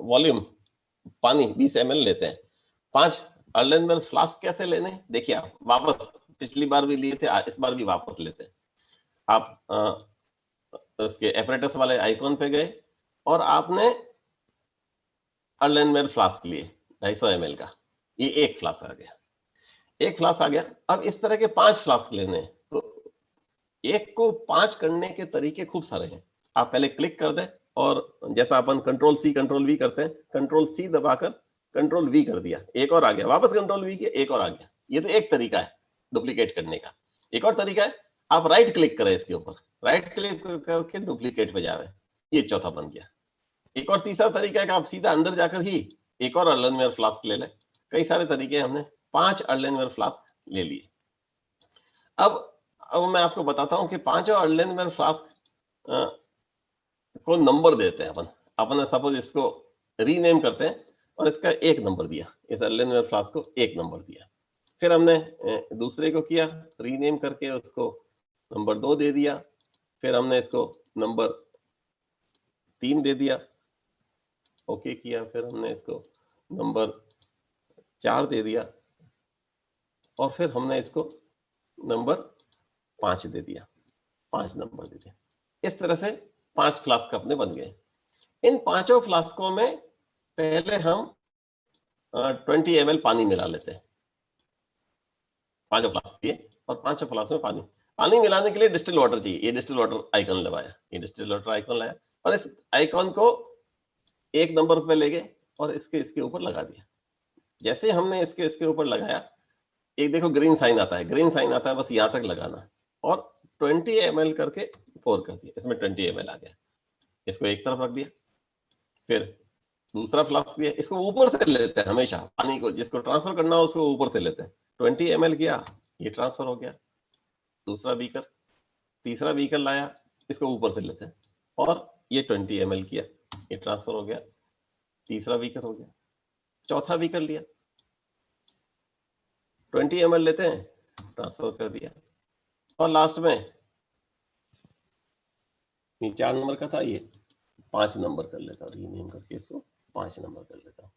वॉल्यूम पानी 20 ml लेते हैं। 5 अर्लेनवेल फ्लास्क कैसे लेने, देखिए आप वापस पिछली बार भी लिए थे, इस बार भी वापस लेते हैं। आप उसके एपरेटस वाले आइकॉन पे गए और आपने अर्लेनवेल फ्लास्क लिए 250 ml का, ये एक फ्लास्क आ गया, एक फ्लास्क आ गया। अब इस तरह के 5 फ्लास्क लेने हैं, तो एक को 5 करने के तरीके खूब सारे हैं। आप पहले क्लिक कर दें और जैसा अपन कंट्रोल C कंट्रोल V करते हैं, कंट्रोल C दबाकर कंट्रोल V कर दिया, एक और आ गया, वापस कंट्रोल V किया, एक और आ गया। ये तो एक तरीका है डुप्लीकेट करने का। एक और तरीका है, आप राइट क्लिक करें इसके ऊपर, राइट क्लिक करके डुप्लीकेट पे जावे, ये चौथा बन गया। एक और तीसरा तरीका है कि आप सीधा अंदर जाकर ही एक और अर्लेनवेल फ्लास्क ले लें। कई सारे तरीके, हमने 5 अर्लेनवेल फ्लास्क ले लिए। अब मैं आपको बताता हूं कि 5 अर्लेनवेल फ्लास्क को नंबर देते हैं अपन सपोज इसको रीनेम करते हैं और इसका 1 नंबर दिया, इस अर्लेनवेल फ्लास्क को 1 नंबर दिया। फिर हमने दूसरे को किया रीनेम करके, उसको नंबर 2 दे दिया। फिर हमने इसको नंबर 3 दे दिया, ओके किया। फिर हमने इसको नंबर 4 दे दिया और फिर हमने इसको नंबर 5 दे दिया, 5 नंबर दे दिया। इस तरह से 5 फ्लास्क अपने बन गए। इन 5 फ्लास्कों में पहले हम 20 ml पानी मिला लेते हैं। 5 फ्लास्क लिए और 5 फ्लास्क में पानी मिलाने के लिए डिस्टिल वाटर चाहिए। ये डिस्टिल वाटर आइकन लगाया, ये डिस्टिल वाटर आइकन लाया और इस आइकन को 1 नंबर पे ले गए और इसके ऊपर लगा दिया। जैसे हमने इसके ऊपर लगाया, एक देखो ग्रीन साइन आता है, ग्रीन साइन आता है, बस यहां तक लगाना और 20 ml करके पोर कर दिया। इसमें 20 ml आ गया, इसको एक तरफ रख दिया। फिर दूसरा फ्लास्क लिया, इसको ऊपर से लेते हैं हमेशा, पानी को जिसको ट्रांसफर करना हो उसको ऊपर से लेते हैं। 20 ml किया, ये ट्रांसफर हो गया। दूसरा बीकर, तीसरा बीकर लाया, इसको ऊपर से लेते हैं और ये 20 ml किया, ये ट्रांसफर हो गया। तीसरा बीकर हो गया, चौथा बीकर लिया, 20 ml लेते हैं, ट्रांसफर कर दिया और लास्ट में ये 4 नंबर का था, ये 5 नंबर कर लेता हूँ, रीनेम करके इसको 5 नंबर कर लेता हूँ।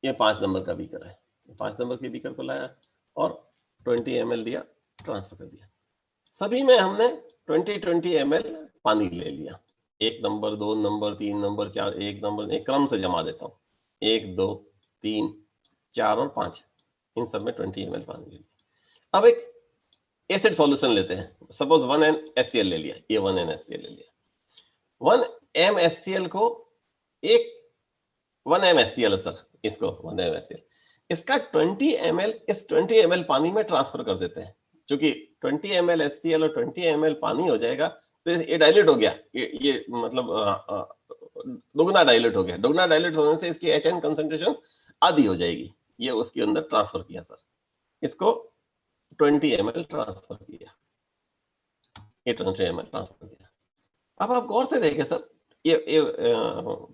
ये 5 नंबर का बीकर है, 5 नंबर के बीकर को लाया और 20 ml दिया, ट्रांसफर कर दिया। सभी में हमने 20 ml पानी ले लिया। 1 नंबर, 2 नंबर, 3 नंबर, 4, 1 नंबर, एक क्रम से जमा देता हूँ, 1, 2, 3, 4 और 5। इन सब में 20 ml पानी ले लिया। अब एक एसिड सॉल्यूशन लेते हैं, सपोज 1NaCl ले लिया, ये 1NaCl ले लिया। 1MSCl को एक 1MSCl सर, इसको 1MSCl, इसका 20 ml इस 20 ml पानी में ट्रांसफर कर देते हैं। क्योंकि 20 ml HCl और 20 ml पानी हो जाएगा तो ये डाइल्यूट हो गया, ये मतलब दुगना डाइल्यूट हो गया। दुगना डाइल्यूट होने से इसकी HN कंसंट्रेशन आधी हो जाएगी। ये उसके अंदर ट्रांसफर किया सर, इसको 20 ml ट्रांसफर किया, ये 20 ml ट्रांसफर किया। अब आप गौर से देखें सर, ये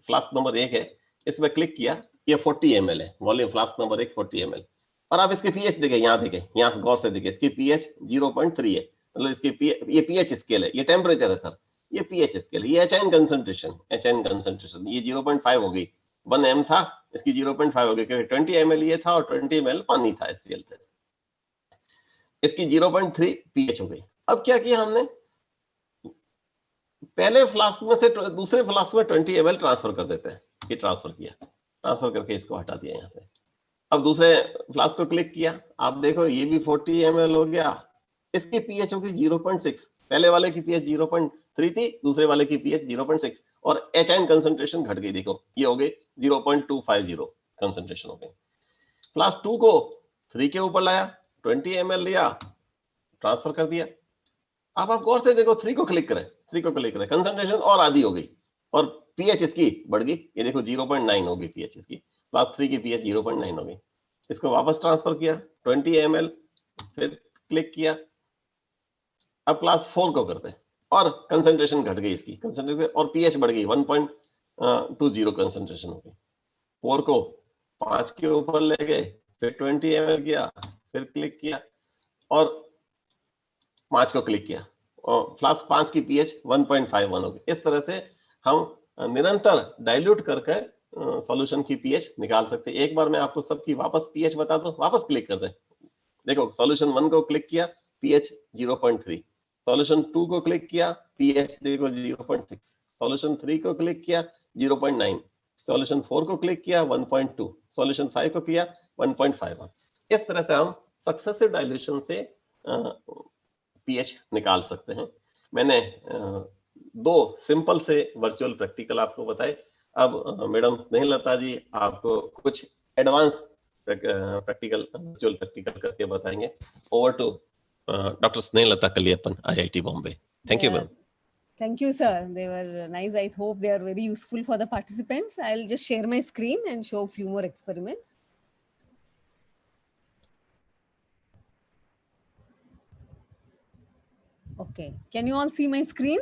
फ्लास्क नंबर 1 है, इसमें क्लिक किया, ये 40 ml है, वॉल्यूम फ्लास्क नंबर 1 40 ml। और आप इसके पीएच देखें, यहाँ देखें, यहाँ गौर से देखें, इसकी पीएच 0.3 है, मतलब इसकी ये पीएच स्केल है, ये टेम्परेचर है सर, ये पीएच स्केल है, ये HN कंसंट्रेशन ये 0.5 हो गई, 1 m था, इसकी 0.5 हो गई, क्योंकि 20 ml ये था और 20 ml पानी था HCl थे, इसकी 0.3 पीएच हो गई। अब क्या किया हमने, पहले फ्लास्क में से दूसरे फ्लास्क में 20 ml ट्रांसफर कर देते हैं, ये ट्रांसफर किया, ट्रांसफर करके इसको हटा दिया यहाँ से। अब दूसरे फ्लास्क को क्लिक किया, आप देखो ये भी 40 ml हो गया, इसकी पीएच होगी 0.6, पहले वाले की पीएच 0.3 थी, दूसरे वाले की पीएच 0.6, और HN कंसंट्रेशन घट गई, देखो ये हो गई 0.250 कंसंट्रेशन हो गई। फ्लास्क 2 को 3 के ऊपर लाया, 20 ml लिया, ट्रांसफर कर दिया। अब आप गौर से देखो, 3 को क्लिक करें, 3 को क्लिक करें, कंसंट्रेशन और आधी हो गई और पीएच इसकी बढ़ गई, ये देखो 0.9 हो गई पीएच इसकी, फ्लास्क 3 की पीएच 0.9 हो गई। इसको वापस ट्रांसफर किया 20 ml, फिर क्लिक किया। अब क्लास 4 को करते हैं और कंसंट्रेशन घट गई इसकी, कंसंट्रेशन और पीएच बढ़ गई, 1.20 कंसंट्रेशन हो गई। 4 को 5 के ऊपर ले गए, फिर 20 ml किया, फिर क्लिक किया और 5 को क्लिक किया और फ्लास्क 5 की पीएच 1.51 हो गई। इस तरह से हम निरंतर डाइल्यूट करके सॉल्यूशन की पीएच निकाल सकते हैं। एक बार मैं आपको सबकी वापस पीएच बता दूं, वापस क्लिक कर दें, देखो सॉल्यूशन 1 को क्लिक किया, पीएच 0.3, सॉल्यूशन 2 को क्लिक किया, पीएच देखो 0.6, सॉल्यूशन 3 को क्लिक किया 0.9, सॉल्यूशन 4 को क्लिक किया 1.2, सॉल्यूशन 5 को किया 1.51। इस तरह से हम सक्सेसिव डाइल्यूशन से पीएच निकाल सकते हैं। मैंने 2 सिंपल से वर्चुअल प्रैक्टिकल आपको बताए। अब मैडम स्नेहलता जी आपको कुछ एडवांस प्रैक्टिकल वर्चुअल प्रैक्टिकल करके बताएंगे। Over to doctor Snehlata Kaliappan, IIT Bombay. Thank you ma'am. Thank you, sir. They were nice. I hope they are very useful for the participants. I'll just share my screen and show a few more experiments. Okay. Can you all see my screen?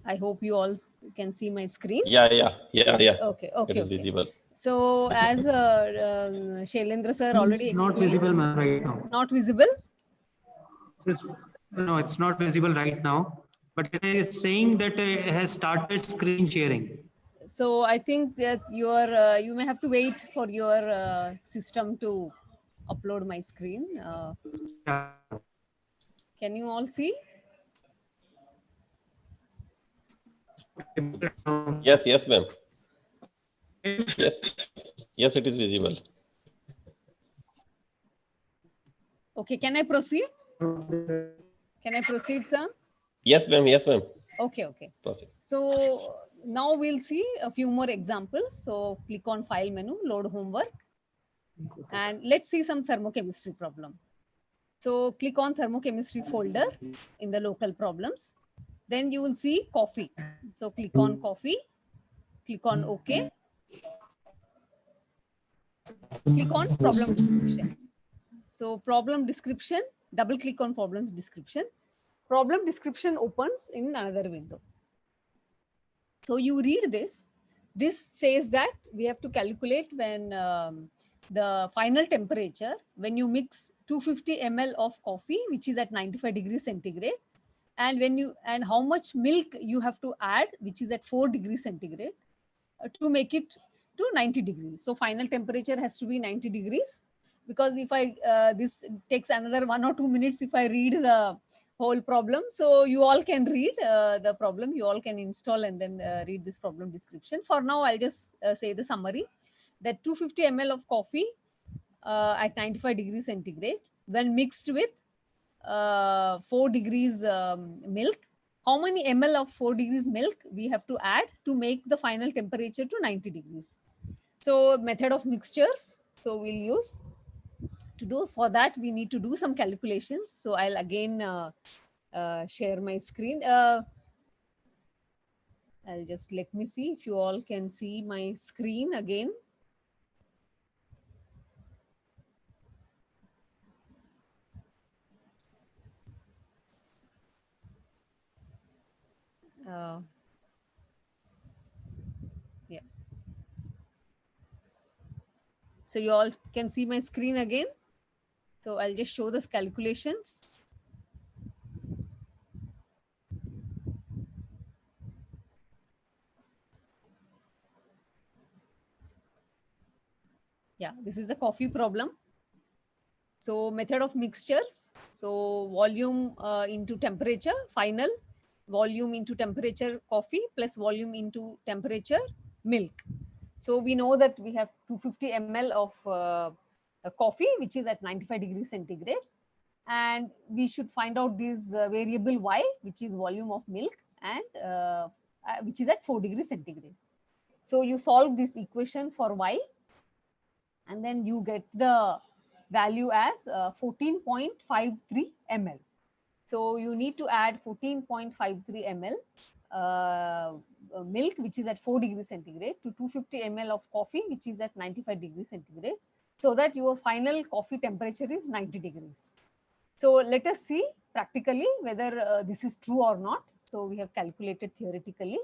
I hope you all can see my screen. Yeah. Okay. It is visible. So as Shailendra sir already explained. Not visible right now. Not visible? No, it's not visible right now. But it is saying that it has started screen sharing. So I think that you may have to wait for your system to upload my screen. Can you all see? Yes, ma'am. Yes, it is visible. Okay, can I proceed? Can I proceed, sir? Yes, ma'am. Okay. Proceed. So now we'll see a few more examples. So click on File menu, Load Homework, and let's see some thermochemistry problem. So click on Thermochemistry folder in the local problems. Then you will see coffee. So click on coffee, click on OK. Click on problem description. So problem description, double click on problem description. Problem description opens in another window. So you read this. This says that we have to calculate when the final temperature, when you mix 250 ml of coffee, which is at 95 degrees centigrade, and how much milk you have to add, which is at 4 degrees centigrade, to make it to 90 degrees. So final temperature has to be 90 degrees, because if this takes another 1 or 2 minutes if I read the whole problem. So you all can read the problem, you all can install and then read this problem description. For now, I'll just say the summary that 250 ml of coffee at 95 degrees centigrade when mixed with 4 degrees milk. How many ml of 4 degrees milk we have to add to make the final temperature to 90 degrees? So method of mixtures. So we'll use to do for that, we need to do some calculations. So I'll again share my screen. I'll just let me see if you all can see my screen again. Yeah. So you all can see my screen again. So I'll just show this calculations. Yeah, this is a coffee problem. So method of mixtures. So volume into temperature, final volume into temperature coffee plus volume into temperature milk. So we know that we have 250 ml of coffee, which is at 95 degrees centigrade. And we should find out this variable y, which is volume of milk, and which is at 4 degrees centigrade. So you solve this equation for y, and then you get the value as 14.53 ml. So you need to add 14.53 ml milk, which is at 4 degrees centigrade, to 250 ml of coffee, which is at 95 degrees centigrade, so that your final coffee temperature is 90 degrees. So let us see practically whether this is true or not. So we have calculated theoretically.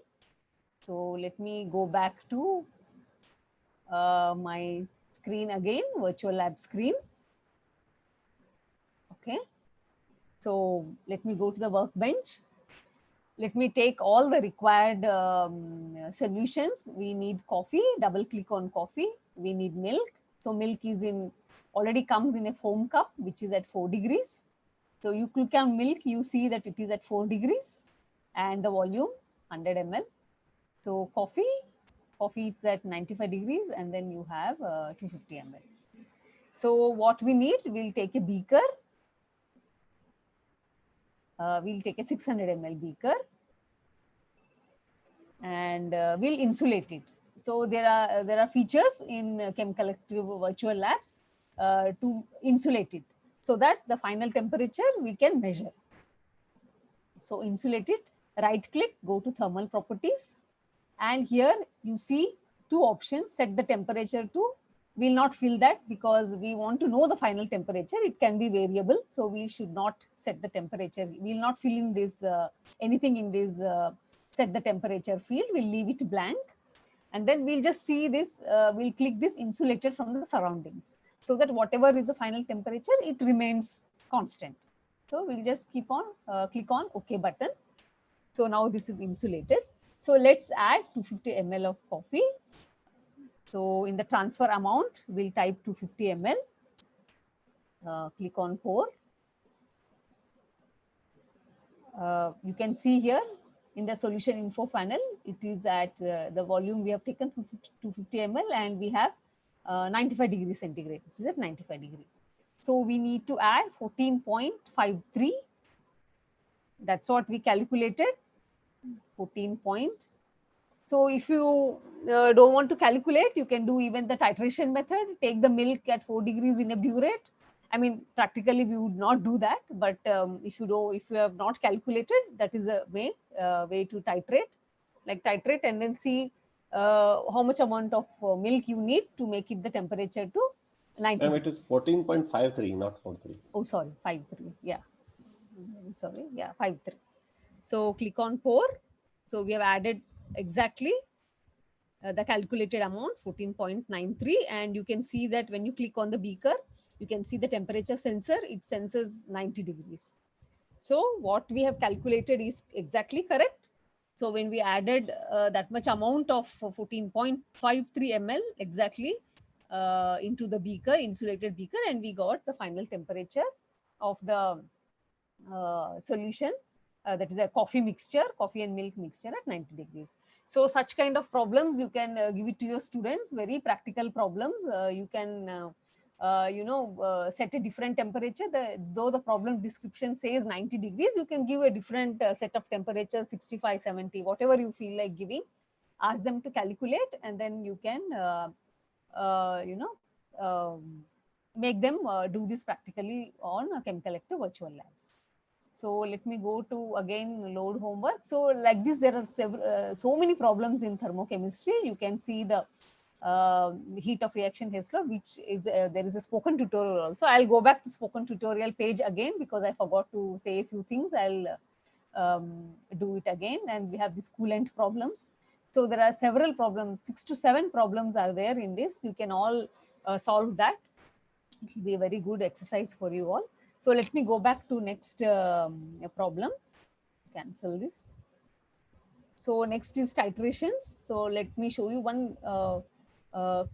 So let me go back to my screen again, virtual lab screen. Okay. So let me go to the workbench. Let me take all the required solutions. We need coffee, double click on coffee. We need milk. So milk is already comes in a foam cup, which is at 4 degrees. So you click on milk, you see that it is at 4 degrees and the volume 100 ml. So coffee is at 95 degrees and then you have 250 ml. So what we need, we'll take a beaker. We'll take a 600 ml beaker and we'll insulate it. So there are features in chemical active virtual labs to insulate it, so that the final temperature we can measure. So insulate it, right click, go to thermal properties, and here you see two options. Set the temperature to, we'll not fill that because we want to know the final temperature. It can be variable, so we should not set the temperature. We'll not fill in this anything in this set the temperature field. We'll leave it blank, and then we'll just see this. We'll click this insulated from the surroundings, so that whatever is the final temperature, it remains constant. So we'll just keep on click on OK button. So now this is insulated. So let's add 250 ml of coffee. So in the transfer amount, we'll type 250 ml. Click on pour. You can see here in the solution info panel, it is at the volume we have taken 250 ml and we have 95 degrees centigrade. It is at 95 degrees. So we need to add 14.53. That's what we calculated. 14 point. So if you don't want to calculate, you can do even the titration method. Take the milk at 4 degrees in a burette. I mean, practically we would not do that, but if you have not calculated, that is a way to titrate, like titrate and then see how much amount of milk you need to make it the temperature to 90. It is 14.53, not 43. Oh, sorry, 53. Yeah, sorry. Yeah, 53. So click on pour. So we have added exactly the calculated amount 14.93, and you can see that when you click on the beaker, you can see the temperature sensor, it senses 90 degrees. So what we have calculated is exactly correct. So when we added that much amount of 14.53 ml exactly into the beaker, insulated beaker, and we got the final temperature of the solution, that is a coffee mixture, coffee and milk mixture at 90 degrees. So such kind of problems you can give it to your students, very practical problems. You can set a different temperature. Though the problem description says 90 degrees, you can give a different set of temperature, 65, 70, whatever you feel like giving. Ask them to calculate, and then you can make them do this practically on chemical active virtual labs. So let me go to again load homework. So like this, there are so many problems in thermochemistry. You can see the heat of reaction Hess law, which is there is a spoken tutorial also. I'll go back to spoken tutorial page again because I forgot to say a few things. I'll do it again, and we have these coolant problems. So there are several problems, 6 to 7 problems are there in this. You can all solve that. It will be a very good exercise for you all. So let me go back to next problem. Cancel this. So next is titrations. So let me show you one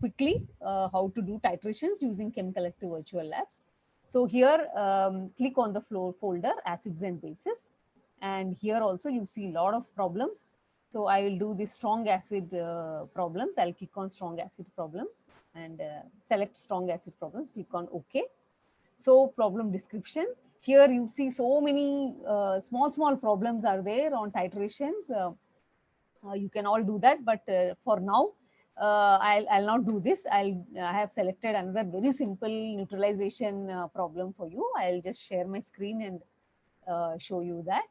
quickly how to do titrations using chemical active virtual labs. So here click on the floor folder acids and bases, and here also you see a lot of problems. So I will do the strong acid problems. I'll click on strong acid problems and select strong acid problems, click on OK. So problem description, here you see so many small problems are there on titrations. You can all do that, but for now I'll not do this. I have selected another very simple neutralization problem for you. I'll just share my screen and show you that.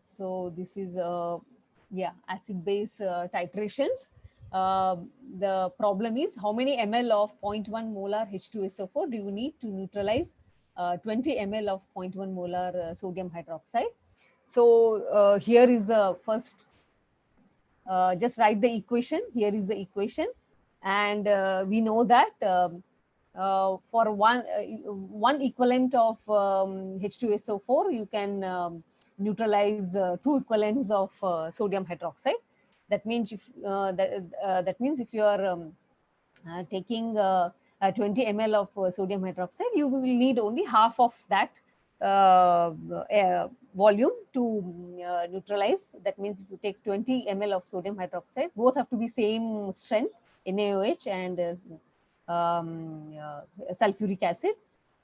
So this is acid base titrations. The problem is how many ml of 0.1 molar H2SO4 do you need to neutralize 20 ml of 0.1 molar sodium hydroxide. So here is the first, just write the equation. Here is the equation, and we know that for one equivalent of H2SO4, you can neutralize 2 equivalents of sodium hydroxide. That means if that means if you are taking 20 ml of sodium hydroxide, you will need only half of that volume to neutralize. That means if you take 20 ml of sodium hydroxide, both have to be same strength, NaOH and sulfuric acid.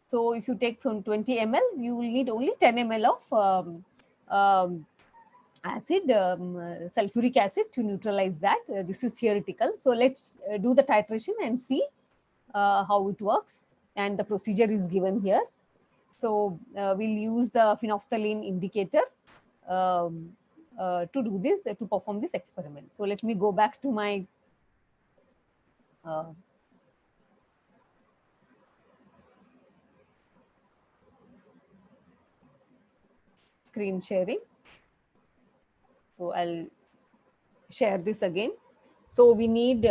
So if you take some 20 ml, you will need only 10 ml of acid, sulfuric acid to neutralize that. This is theoretical. So let's do the titration and see how it works. And the procedure is given here. So we'll use the phenolphthalein indicator to do this, to perform this experiment. So let me go back to my screen sharing. So I'll share this again. So we need,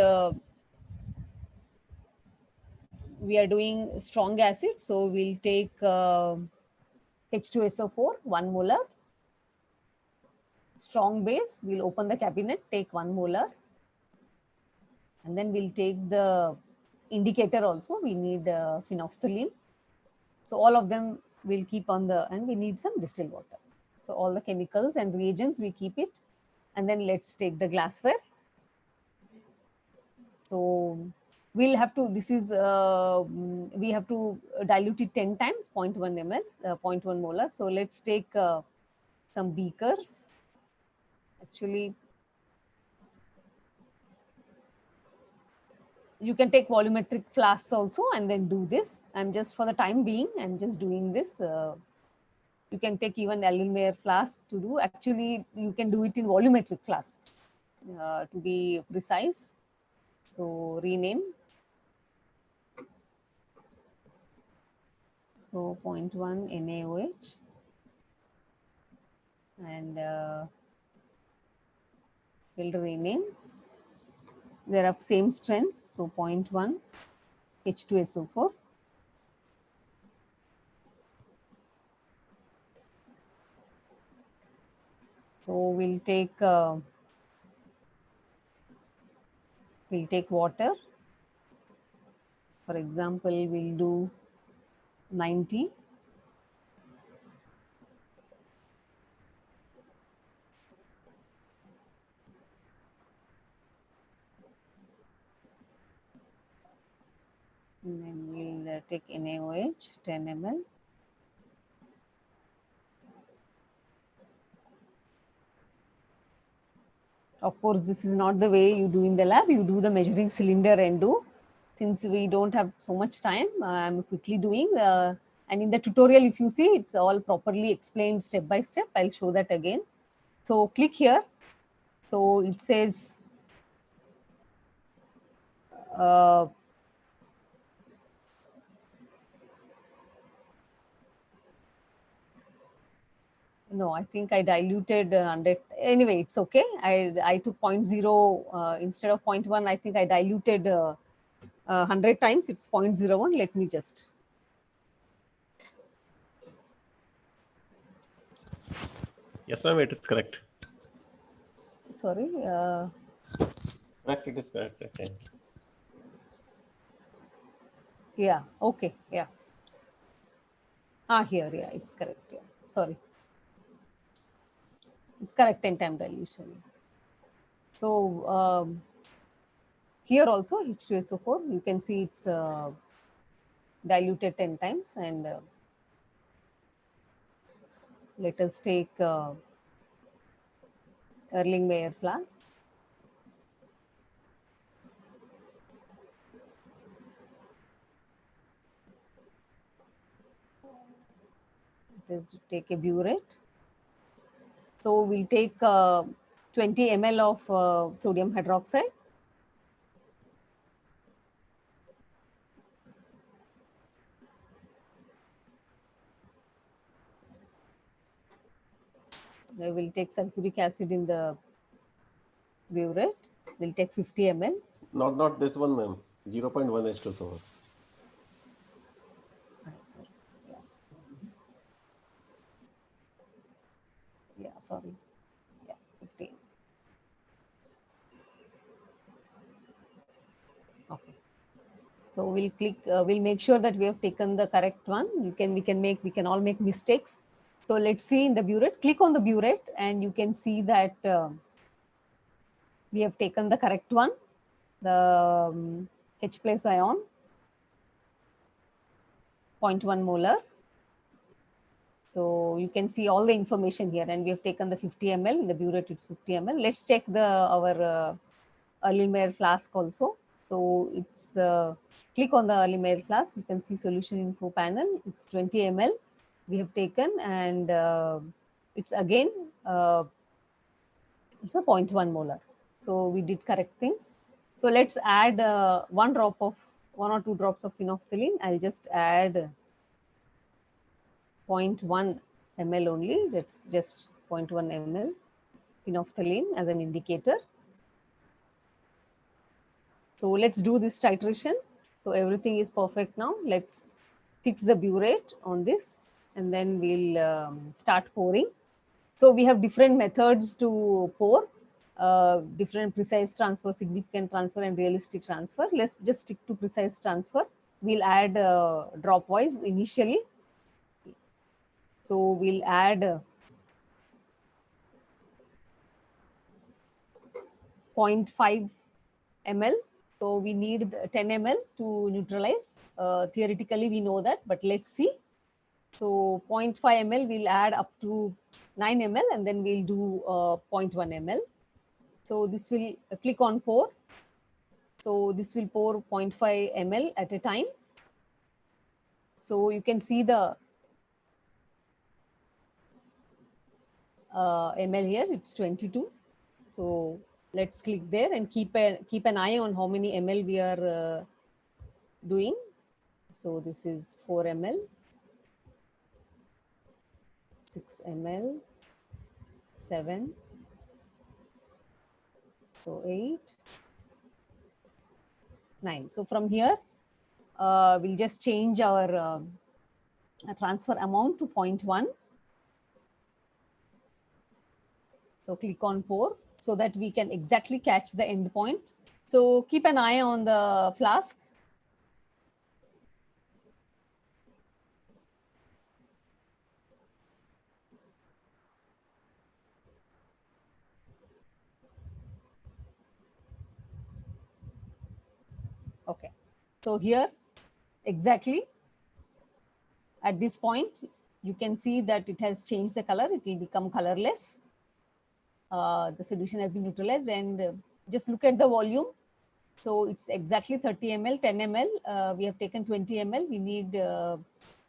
we are doing strong acid. So we'll take H2SO4, 1 molar. Strong base, we'll open the cabinet, take 1 molar. And then we'll take the indicator also. We need phenolphthalein. So all of them will keep on the, and we need some distilled water. So all the chemicals and reagents, we keep it. And then let's take the glassware. So we'll have to, this is, we have to dilute it 10 times, 0.1 ml, 0.1 molar. So let's take some beakers. Actually, you can take volumetric flasks also and then do this. I'm just, for the time being, I'm just doing this. You can take even Erlenmeyer flask to do. Actually, you can do it in volumetric flasks to be precise. So rename. So 0.1 NaOH. And we'll rename. They are of same strength. So 0.1 H2SO4. So we'll take We'll take water. For example, we'll do 90. And then we'll take NaOH, 10 ml. Of course, this is not the way you do in the lab. You do the measuring cylinder and do. Since we don't have so much time, I'm quickly doing. And in the tutorial, if you see, it's all properly explained step by step. I'll show that again. So click here. So it says no, I think I diluted 100. Anyway, it's okay. I took 0.0 instead of 0.1. I think I diluted 100 times. It's 0.01. Let me just. Yes, ma'am, it is correct. Sorry. Correct, it is correct. Okay. Yeah, okay, yeah. Here, yeah, it's correct. Yeah, sorry. It's correct 10 time dilution. So here also H2SO4, you can see it's diluted 10 times. And let us take Erlenmeyer flask. Let us take a burette. So we'll take 20 ml of sodium hydroxide. I will take sulfuric acid in the burette. We'll take 50 ml. Not this one, ma'am. 0.1 H2SO4. Yeah, sorry. Yeah, 15. Okay. So we'll click. We'll make sure that we have taken the correct one. We can all make mistakes. So let's see in the burette. Click on the burette, and you can see that we have taken the correct one. The H plus ion, 0.1 molar. So you can see all the information here, and we have taken the 50 ml. In the burette, it's 50 ml. Let's check our Erlenmeyer flask also. So it's click on the Erlenmeyer flask. You can see solution info panel. It's 20 ml we have taken, and it's again it's a 0.1 molar. So we did correct things. So let's add 1 or 2 drops of phenolphthalein. I'll just add 0.1 ml only. That's just 0.1 ml phenolphthalein as an indicator. So let's do this titration. So everything is perfect now. Let's fix the burette on this, and then we'll start pouring. So we have different methods to pour, different precise transfer, significant transfer, and realistic transfer. Let's just stick to precise transfer. We'll add drop wise initially. So we'll add 0.5 ml. So we need 10 ml to neutralize. Theoretically, we know that, but let's see. So 0.5 ml, we'll add up to 9 ml, and then we'll do 0.1 ml. So this will click on pour. So this will pour 0.5 ml at a time. So you can see the ml here, it's 22. So let's click there and keep an eye on how many ml we are doing. So this is 4 ml, 6 ml, 7, so 8, 9. So from here, we'll just change our transfer amount to 0.1. So click on pour so that we can exactly catch the end point. So keep an eye on the flask. Okay, so here exactly at this point, you can see that it has changed the color. It will become colorless. The solution has been neutralized, and just look at the volume. So it's exactly 30 ml, 10 ml. We have taken 20 ml. We need 10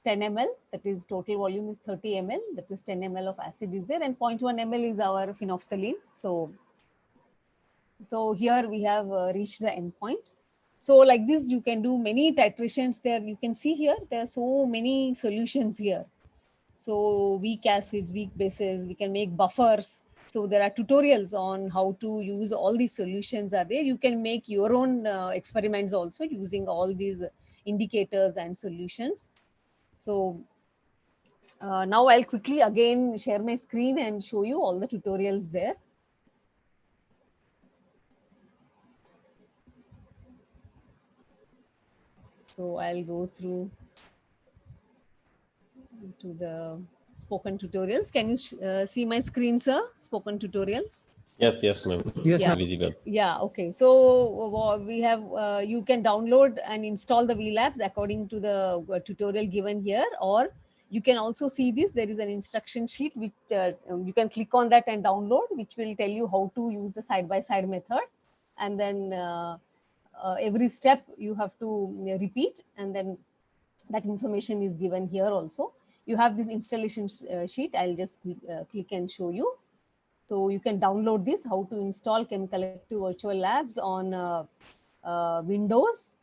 ml. That is total volume is 30 ml. That is 10 ml of acid is there, and 0.1 ml is our phenolphthalein. So here we have reached the end point. So like this, you can do many titrations there. You can see here, there are so many solutions here. So weak acids, weak bases, we can make buffers. So there are tutorials on how to use all these solutions are there. You can make your own experiments also using all these indicators and solutions. So now I'll quickly again share my screen and show you all the tutorials there. So I'll go through to the spoken tutorials. Can you see my screen, sir? Spoken tutorials. Yes, yes, ma'am. Yes, Yeah. Visible. Yeah. Okay. So we have you can download and install the VLabs according to the tutorial given here, or you can also see this. There is an instruction sheet which you can click on that and download, which will tell you how to use the side-by-side method, and then every step you have to repeat, and then that information is given here also. You have this installation sheet. I'll just click and show you. So you can download this, how to install Chem Collective Virtual Labs on Windows.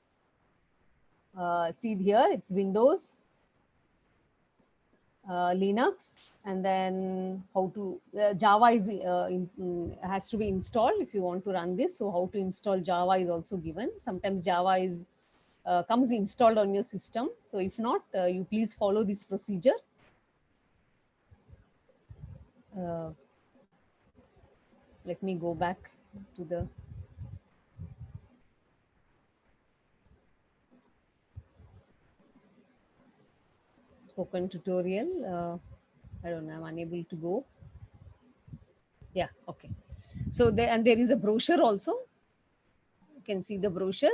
See here, it's Windows, Linux, and then how to, Java is has to be installed if you want to run this. So how to install Java is also given. Sometimes Java is comes installed on your system. So if not, you please follow this procedure. Let me go back to the spoken tutorial. I don't know, I'm unable to go. Yeah, okay. So there is a brochure also. You can see the brochure.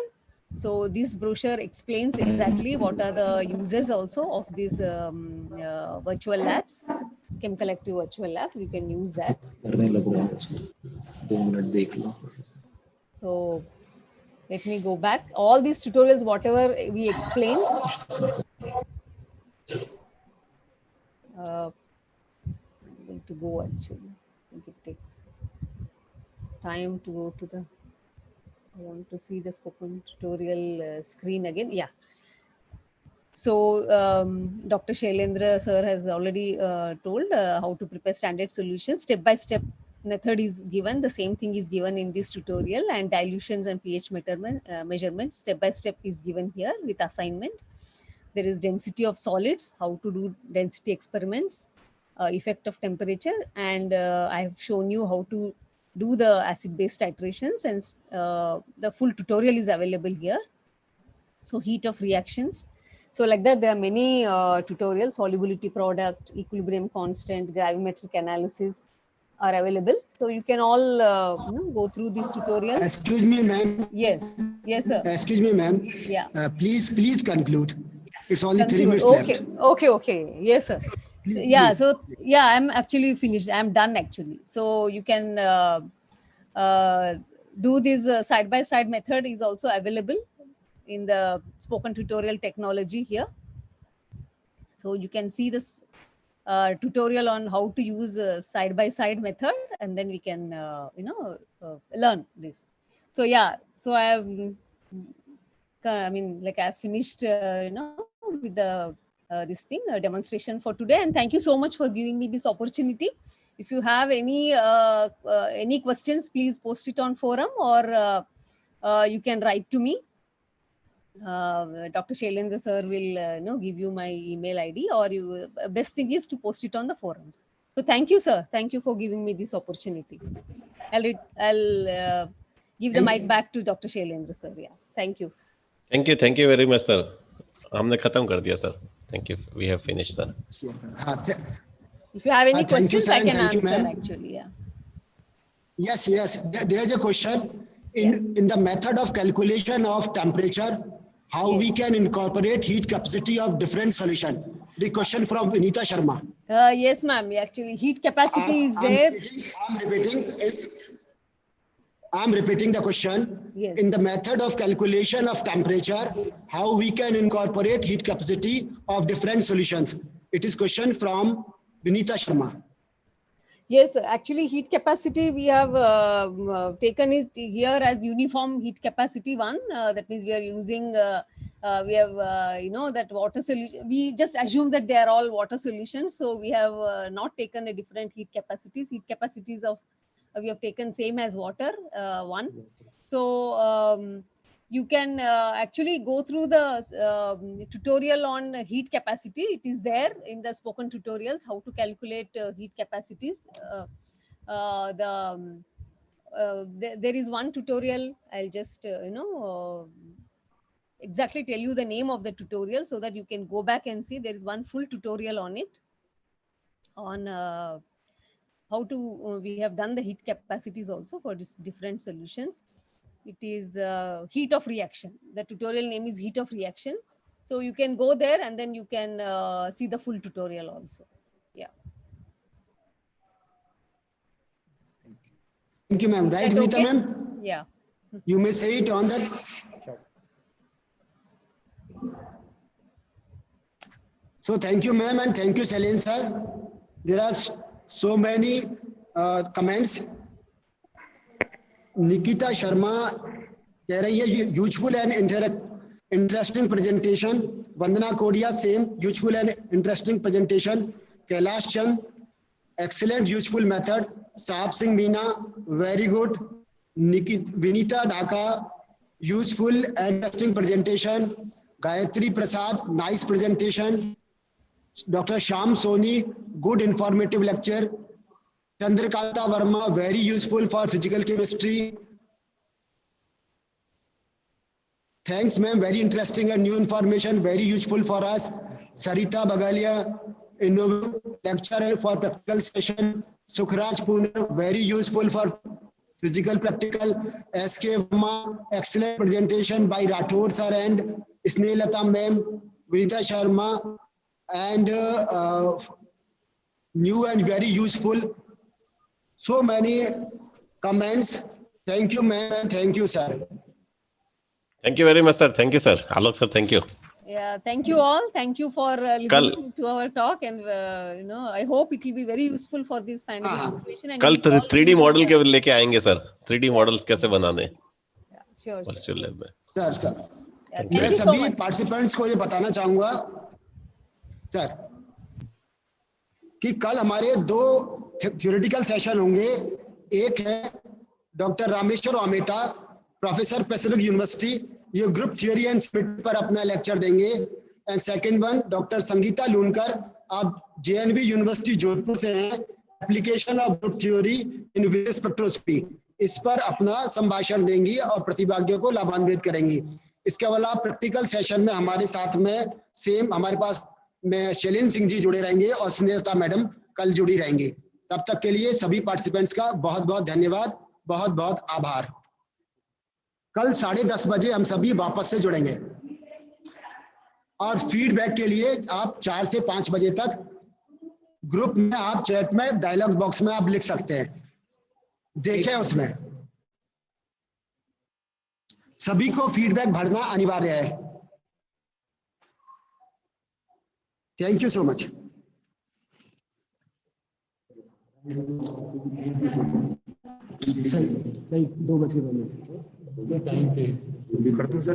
So this brochure explains exactly what are the uses also of these virtual labs, Chem Collective Virtual Labs. You can use that. So let me go back. All these tutorials, whatever we explained, I'm going to go actually. I think it takes time to go to the, I want to see the spoken tutorial screen again. Yeah. So Dr. Shailendra sir has already told how to prepare standard solutions. Step-by-step method is given. The same thing is given in this tutorial, and dilutions and pH measurement step-by-step is given here with assignment. There is density of solids, how to do density experiments, effect of temperature, and I have shown you how to do the acid-base titrations, and the full tutorial is available here. So heat of reactions. So like that, there are many tutorials, solubility product, equilibrium constant, gravimetric analysis are available. So you can all go through these tutorials. Excuse me, ma'am. Yes. Yes, sir. Excuse me, ma'am. Yeah. Please conclude. It's only Conclude. 3 minutes left. Okay. Yes, sir. Please, So I'm actually finished. I'm done actually. So you can do this side-by-side method is also available in the spoken tutorial technology here. So you can see this tutorial on how to use side-by-side method, and then we can learn this. So yeah, so I have I've finished with the this thing demonstration for today, and thank you so much for giving me this opportunity. If you have any questions, please post it on forum, or you can write to me. Dr. Shailendra sir will give you my email ID, or best thing is to post it on the forums. So thank you, sir. Thank you for giving me this opportunity. I'll give the mic back to Dr. Shailendra sir. Yeah, thank you. Thank you very much, sir. हमने खत्म कर दिया, sir. Thank you. We have finished, sir. If you have any questions, sir, I can thank you, answer ma'am. actually. Yeah. Yes. There is a question in the method of calculation of temperature, how we can incorporate heat capacity of different solution. The question from Vinita Sharma. Yes, ma'am. Actually, heat capacity is there. I'm repeating the question. Yes. In the method of calculation of temperature, how we can incorporate heat capacity of different solutions. It is question from Vinita Sharma. Yes, actually heat capacity we have taken it here as uniform heat capacity 1. That means we are using, we have, that water solution. We just assume that they are all water solutions. So we have not taken a different heat capacities. Heat capacities of, we have taken same as water 1. So you can actually go through the tutorial on heat capacity. It is there in the spoken tutorials, how to calculate heat capacities. There is one tutorial, I'll just, exactly tell you the name of the tutorial so that you can go back and see. There is one full tutorial on it, on how to, we have done the heat capacities also for this different solutions. It is heat of reaction. The tutorial name is heat of reaction. So you can go there and then you can see the full tutorial also. Yeah. Thank you, ma'am. Right, Vinita, okay? ma'am? Yeah. You may say it on that. So thank you, ma'am, and thank you, Shailendra sir. There are so many comments. Nikita Sharma कह रही है useful and interesting presentation. Vandana Kodiya same useful and interesting presentation. Kailash Chand excellent useful method. Sahab Singh Meena very good. Vinita Dhaka useful and interesting presentation. Gayatri Prasad nice presentation. Doctor Shyam Soni good informative lecture. Chandrakanta Verma very useful for physical chemistry. Thanks, ma'am. Very interesting and new information. Very useful for us. Sarita Bagalia, innovative lecturer for practical session. Sukhraj Pune, very useful for physical practical. SK Verma, excellent presentation by Rathore sir and Snehata ma'am. Vinita Sharma, and new and very useful. So many comments. Thank you, ma'am, and thank you, sir. Thank you very much, sir. Thank you, sir. Alok sir, thank you. Yeah, thank you all. Thank you for listening to our talk, and I hope it will be very useful for this pandemic situation. And कल 3D model के लेके आएंगे sir. 3D models कैसे बनाने? Sure. Virtual lab में. Sir मैं सभी participants को ये बताना चाहूंगा सर कि कल हमारे 2 थ्योरेटिकल सेशन होंगे. एक है doctor Rameshwar Ameta, professor Pacific university, ये ग्रुप थ्योरी एंड स्पिरिट पर अपना लेक्चर देंगे. And second one doctor Sangeeta Lunkar, आप जेएनवी यूनिवर्सिटी जोधपुर से हैं, application of group theory in visual spectroscopy, इस पर अपना संभाषण देंगी और प्रतिभागियों को लाभान्वित करेंगी. इसके अलावा प्रैक्टिकल सेशन में हमारे साथ में सेम हमारे पास में शैलेंद्र सिंह जी जुड़े रहेंगे और स्नेहता मैडम कल जुड़ी रहेंगी. तब तक के लिए सभी पार्टिसिपेंट्स का बहुत बहुत धन्यवाद, बहुत बहुत आभार. कल 10:30 बजे हम सभी वापस से जुड़ेंगे और फीडबैक के लिए आप 4 से 5 बजे तक ग्रुप में आप चैट में डायलॉग बॉक्स में आप लिख सकते हैं. देखें उसमें सभी को फीडबैक भरना अनिवार्य है. Thank you so much. सही 2 बजे 2 मिनट टाइम पे कर दूं सर.